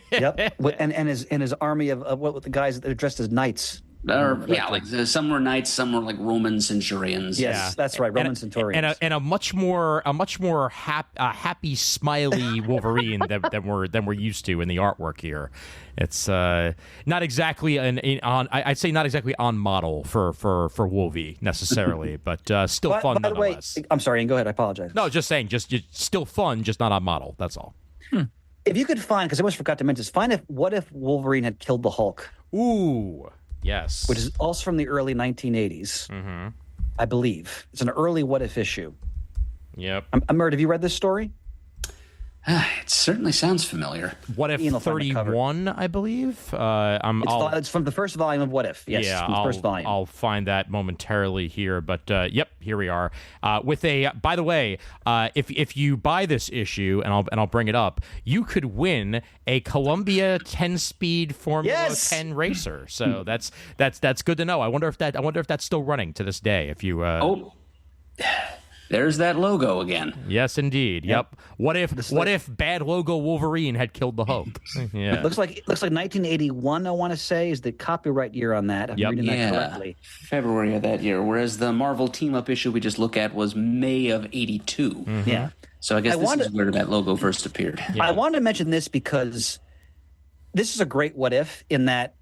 S3: Yep, and his army of what the guys that are dressed as knights.
S5: Some were knights, some were like Roman centurions.
S3: Yes, that's right, Roman centurions.
S1: And a much more happy, smiley Wolverine than we're used to in the artwork here. It's not exactly I'd say not exactly on model for Wolvie necessarily, but still fun nonetheless.
S3: By the way, I'm sorry, and go ahead. I apologize.
S1: No, just saying, just still fun, just not on model. That's all.
S3: If you could find, because I almost forgot to mention this, what if Wolverine had killed the Hulk?
S1: Ooh. Yes.
S3: Which is also from the early 1980s, I believe. It's an early What If issue.
S1: Yep.
S3: Mert, have you read this story?
S5: It certainly sounds familiar.
S1: What If 31, I believe?
S3: It's from the first volume of What If. Yes,
S1: yeah,
S3: from the first volume.
S1: I'll find that momentarily here. But, yep, here we are. By the way, if you buy this issue, and I'll bring it up, you could win a Columbia 10-speed Formula 10 racer. So that's good to know. I wonder if that's still running to this day. If you
S5: there's that logo again.
S1: Yes, indeed. Yep. What if bad logo Wolverine had killed the Hulk? Yeah.
S3: Looks like 1981. I want to say is the copyright year on that. I'm reading that correctly.
S5: February of that year. Whereas the Marvel Team Up issue we just looked at was May of '82.
S3: Mm-hmm. Yeah.
S5: So I guess this is where that logo first appeared.
S3: Yeah. I wanted to mention this because this is a great what if in that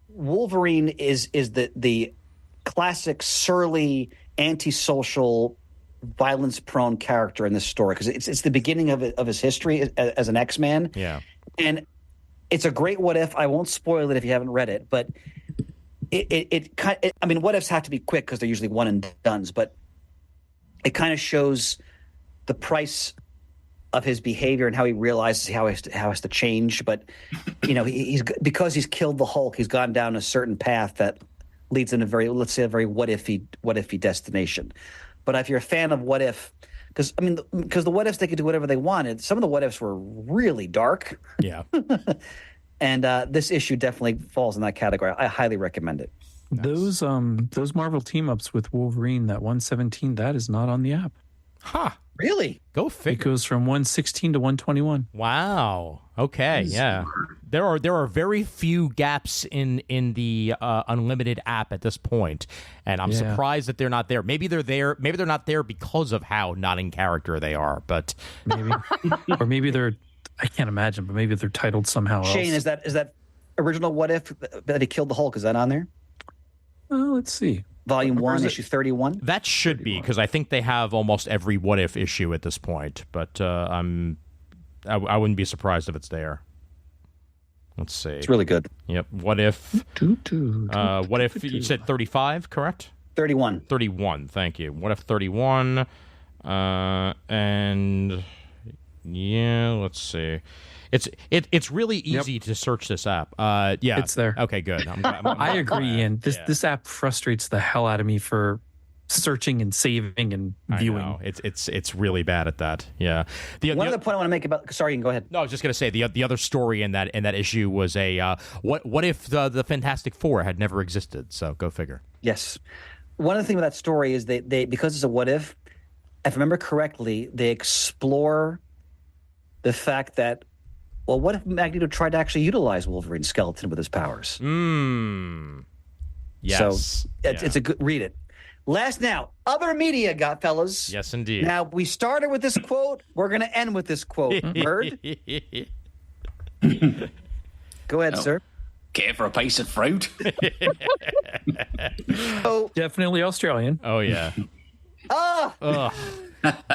S3: Wolverine is the classic surly, antisocial, violence-prone character in this story because it's the beginning of his history as an X-Man.
S1: Yeah,
S3: and it's a great what if. I won't spoil it if you haven't read it, but I mean, what ifs have to be quick because they're usually one and dones, but it kind of shows the price of his behavior and how he realizes how he has to change. But because he's killed the Hulk, he's gone down a certain path that leads in a very very what ify destination. But if you're a fan of what if, because the what ifs, they could do whatever they wanted. Some of the what ifs were really dark.
S1: Yeah.
S3: And this issue definitely falls in that category. I highly recommend it.
S4: Nice. Those Marvel team ups with Wolverine, that 117, that is not on the app.
S1: Huh.
S3: Really?
S1: Go
S4: It
S1: figure.
S4: goes from 116 to 121.
S1: Wow. Okay. Yeah. There are very few gaps in the Unlimited app at this point, and I'm surprised that they're not there. Maybe they're there. Maybe they're not there because of how not in character they are. But
S4: Maybe, or maybe they're. I can't imagine, but maybe they're titled somehow
S3: Shane,
S4: else.
S3: is that original What If that he killed the Hulk? Is that on there?
S4: Let's see.
S3: Volume
S4: Or is
S3: 1,
S4: it-
S3: issue 31.
S1: that should be because I think they have almost every What If issue at this point. But I wouldn't be surprised if it's there. Let's see.
S3: It's really good.
S1: Yep. What if? What if you said 35? Correct.
S3: 31.
S1: 31. Thank you. What if 31? And yeah, let's see. It's really easy to search this app. Yeah,
S4: It's there.
S1: Okay, good.
S4: I agree, Ian. This app frustrates the hell out of me for searching and saving and viewing.
S1: I know. It's really bad at that. Yeah.
S3: One other point I want to make about. Sorry, you can go ahead.
S1: No, I was just gonna say the other story in that issue was a what if the Fantastic Four had never existed? So go figure.
S3: Yes. One of the things with that story is they because it's a what if I remember correctly, they explore the fact that, well, what if Magneto tried to actually utilize Wolverine's skeleton with his powers?
S1: Yes.
S3: So it's a good read it. Last now, other media, fellas.
S1: Yes, indeed.
S3: Now we started with this quote. We're going to end with this quote. Bird, go ahead, sir.
S2: Care for a piece of fruit?
S3: Oh,
S4: Definitely Australian.
S1: Oh yeah.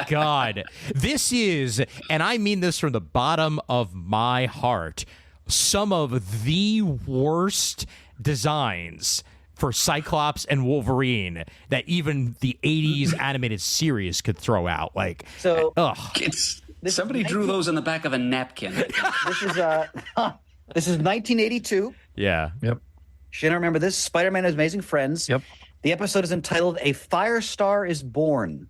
S1: God, this is, and I mean this from the bottom of my heart, some of the worst designs for Cyclops and Wolverine that even the 80s animated series could throw out. Like,
S3: so
S5: Somebody drew those on the back of a napkin.
S3: this is 1982.
S1: yeah.
S4: Yep.
S3: Shane, I remember this. Spider-Man and His Amazing Friends.
S4: Yep.
S3: The episode is entitled "A Firestar Is Born."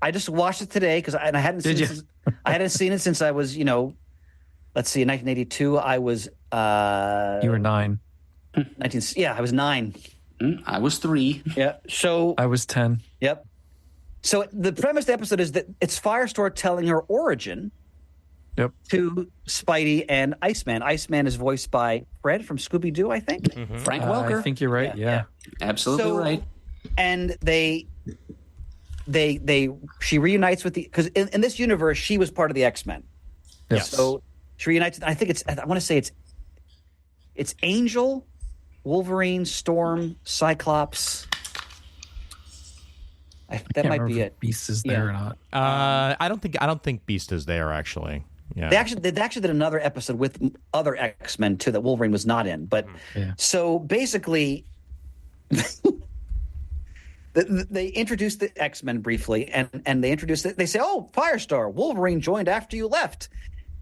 S3: I just watched it today because I hadn't seen it. I hadn't seen it since I was, let's see, in 1982. I was
S4: You were 9.
S3: 19. Yeah, I was 9.
S5: I was 3.
S3: Yeah. So
S4: I was 10.
S3: yep. So the premise of the episode is that it's Firestar telling her origin
S4: Yep.
S3: to Spidey and Iceman. Iceman is voiced by Fred from Scooby-Doo, I think.
S5: Frank Welker.
S4: I think you're right. Yeah.
S5: Absolutely right.
S3: And she reunites with because in this universe she was part of the X-Men.
S1: Yes.
S3: So she reunites. I think I want to say it's Angel, Wolverine, Storm, Cyclops. That might be it.
S4: Beast is there or not.
S1: I don't think Beast is there actually. Yeah.
S3: They actually did another episode with other X-Men too that Wolverine was not in. But so basically, they introduced the X-Men briefly, and they introduced it. They say, "Oh, Firestar, Wolverine joined after you left."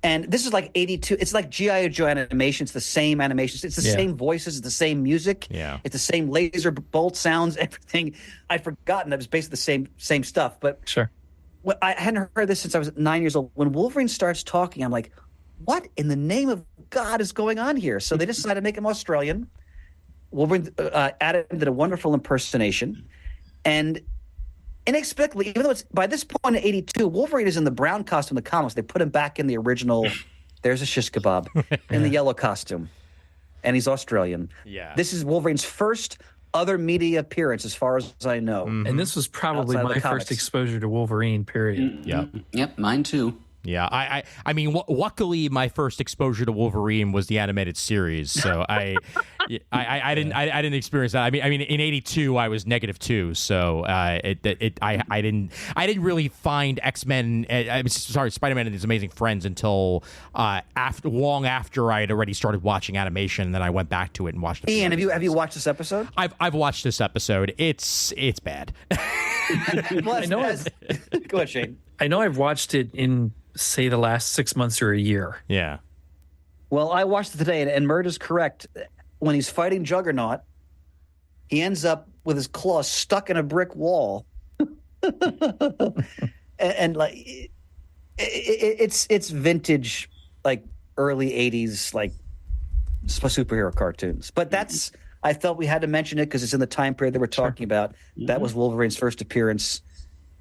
S3: And this is like 82. It's like G.I. Joe animation. It's the same animations. It's the same voices. It's the same music.
S1: Yeah.
S3: It's the same laser bolt sounds. Everything. I'd forgotten that it was basically the same stuff. But
S4: Sure.
S3: I hadn't heard this since I was 9 years old. When Wolverine starts talking, I'm like, what in the name of God is going on here? So they decided to make him Australian. Wolverine did a wonderful impersonation. And inexplicably, even though it's by this point in 82, Wolverine is in the brown costume in the comics. They put him back in the original, there's a shish kebab, in the yellow costume. And he's Australian.
S1: Yeah.
S3: This is Wolverine's first other media appearance, as far as I know.
S4: And this was probably
S3: Outside of
S4: my
S3: the
S4: first
S3: comics.
S4: exposure to Wolverine, period.
S1: Yeah.
S5: Yep, mine too.
S1: Yeah, I mean, luckily my first exposure to Wolverine was the animated series, so I didn't experience that. I mean, in '82 I was -2, so I didn't really find X-Men. Spider-Man and His Amazing Friends until long after I had already started watching animation, and then I went back to it and watched it.
S3: Ian, have you watched this episode?
S1: I've watched this episode. It's bad.
S3: Well,
S4: know
S3: Go ahead, Shane.
S4: I know I've watched it in, say, the last 6 months or a year.
S1: Yeah.
S3: Well, I watched it today, and Mert is correct. When he's fighting Juggernaut, he ends up with his claws stuck in a brick wall, and like it's vintage, like early '80s, like superhero cartoons. But that's I felt we had to mention it because it's in the time period that we're talking about. That was Wolverine's first appearance.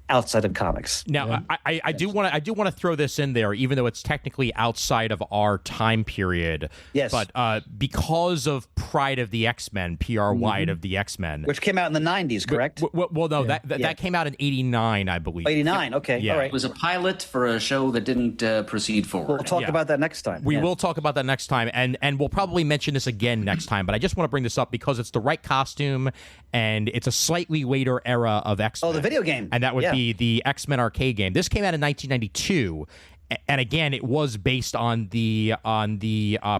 S3: outside of comics.
S1: Now, I do want to throw this in there, even though it's technically outside of our time period.
S3: Yes.
S1: But because of Pride of the X-Men, Pride of the X-Men,
S3: which came out in the 90s, correct?
S1: Well, no, that came out in '89, I believe.
S3: 89. Okay.
S1: Yeah.
S3: All right.
S5: It was a pilot for a show that didn't proceed forward.
S3: We'll talk about that next time.
S1: We will talk about that next time, and we'll probably mention this again next time. But I just want to bring this up because it's the right costume, and it's a slightly later era of X-Men.
S3: Oh, the video game.
S1: And that would be the X-Men arcade game. This came out in 1992, and again, it was based on the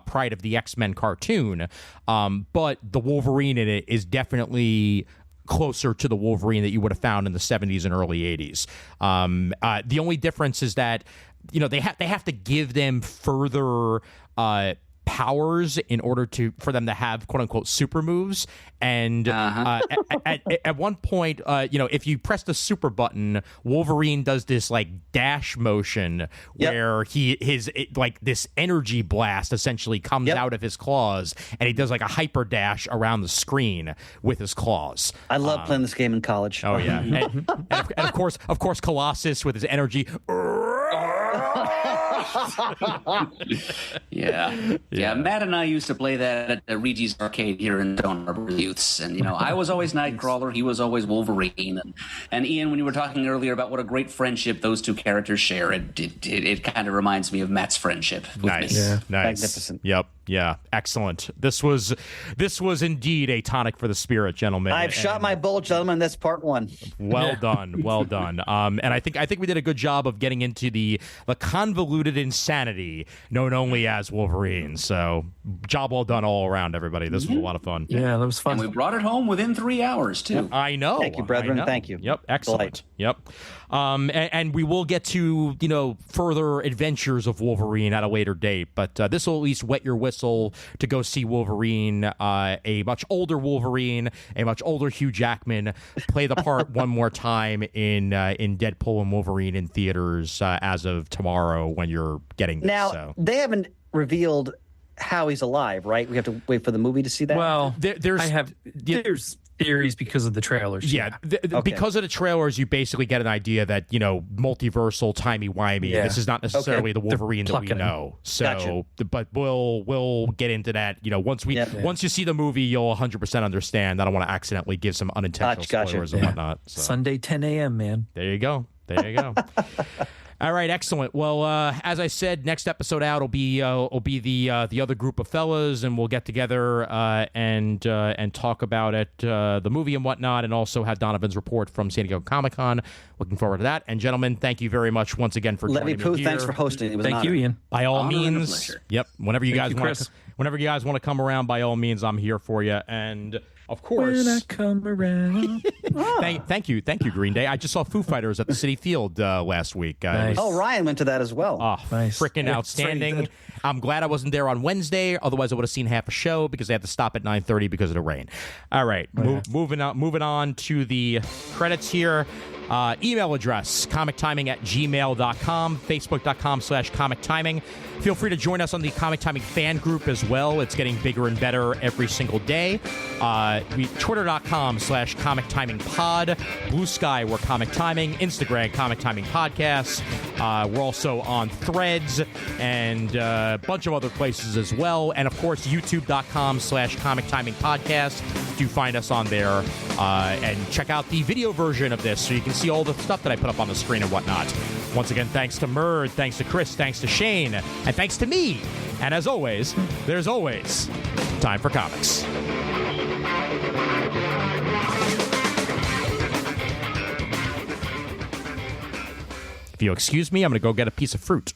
S1: Pride of the X-Men cartoon. But the Wolverine in it is definitely closer to the Wolverine that you would have found in the 70s and early 80s. The only difference is that they have to give them further powers in order for them to have quote unquote super moves. And at one point, if you press the super button, Wolverine does this like dash motion where this energy blast essentially comes out of his claws, and he does like a hyper dash around the screen with his claws.
S3: I love playing this game in college.
S1: Oh yeah, and of course, Colossus with his energy.
S5: Yeah. Matt and I used to play that at Reggie's Arcade here in Stone Harbor Youths, and I was always Nightcrawler, he was always Wolverine, and Ian, when you were talking earlier about what a great friendship those two characters share, it kind of reminds me of Matt's friendship with
S1: nice.
S5: me.
S1: Yeah, nice,
S3: magnificent.
S1: Yep. Yeah, excellent. This was indeed a tonic for the spirit, gentlemen.
S3: I've shot my bolt, gentlemen. That's part one.
S1: Well done, well done. And I think we did a good job of getting into the convoluted insanity known only as Wolverine. So, job well done all around, everybody. This was a lot of fun.
S4: Yeah, that was fun.
S5: And we brought it home within 3 hours too.
S1: I know.
S3: Thank you, brethren. Thank you.
S1: Yep, excellent.
S3: Delight.
S1: Yep. And we will get to further adventures of Wolverine at a later date, but this will at least wet your whistle to go see Wolverine, a much older Wolverine, a much older Hugh Jackman, play the part one more time in Deadpool and Wolverine in theaters as of tomorrow when you're getting this.
S3: Now, they haven't revealed how he's alive, right? We have to wait for the movie to see that?
S4: Well,
S1: there's
S4: theories because of the trailers.
S1: Yeah, because of the trailers, you basically get an idea that multiversal timey-wimey.
S4: Yeah.
S1: This is not necessarily the Wolverine that we know. So,
S3: Gotcha.
S1: But we'll get into that. Once you see the movie, you'll 100% understand. I don't want to accidentally give some unintentional spoilers and whatnot. So.
S4: Sunday 10 a.m. Man.
S1: There you go. All right, excellent. Well, as I said, next episode out will be the other group of fellas, and we'll get together and talk about it, the movie and whatnot, and also have Donovan's report from San Diego Comic-Con. Looking forward to that. And gentlemen, thank you very much once again for joining me here.
S3: Thanks for hosting. It was
S4: Thank you, Ian.
S1: By all
S5: Honor and a
S1: means,
S5: pleasure.
S1: yep. Whenever you guys want to come around, by all means, I'm here for you. And of course,
S4: when I come around.
S1: thank you, Green Day. I just saw Foo Fighters at the City Field last week.
S4: Nice.
S3: Ryan went to that as well.
S1: Oh,
S4: Nice.
S1: freaking outstanding. I'm glad I wasn't there on Wednesday. Otherwise, I would have seen half a show because they had to stop at 9:30 because of the rain. All right. Moving on to the credits here. Email address, comictiming@gmail.com, facebook.com/comictiming. Feel free to join us on the Comic Timing fan group as well. It's getting bigger and better every single day. Twitter.com/comictimingpod. Blue Sky, we're Comic Timing. Instagram, Comic Timing Podcasts. We're also on Threads and a bunch of other places as well. And, of course, youtube.com/Comic Timing Podcast. Do find us on there and check out the video version of this so you can see all the stuff that I put up on the screen and whatnot. Once again, thanks to Murd, thanks to Chris, thanks to Shane, and thanks to me. And as always, there's always time for comics. If you'll excuse me, I'm going to go get a piece of fruit.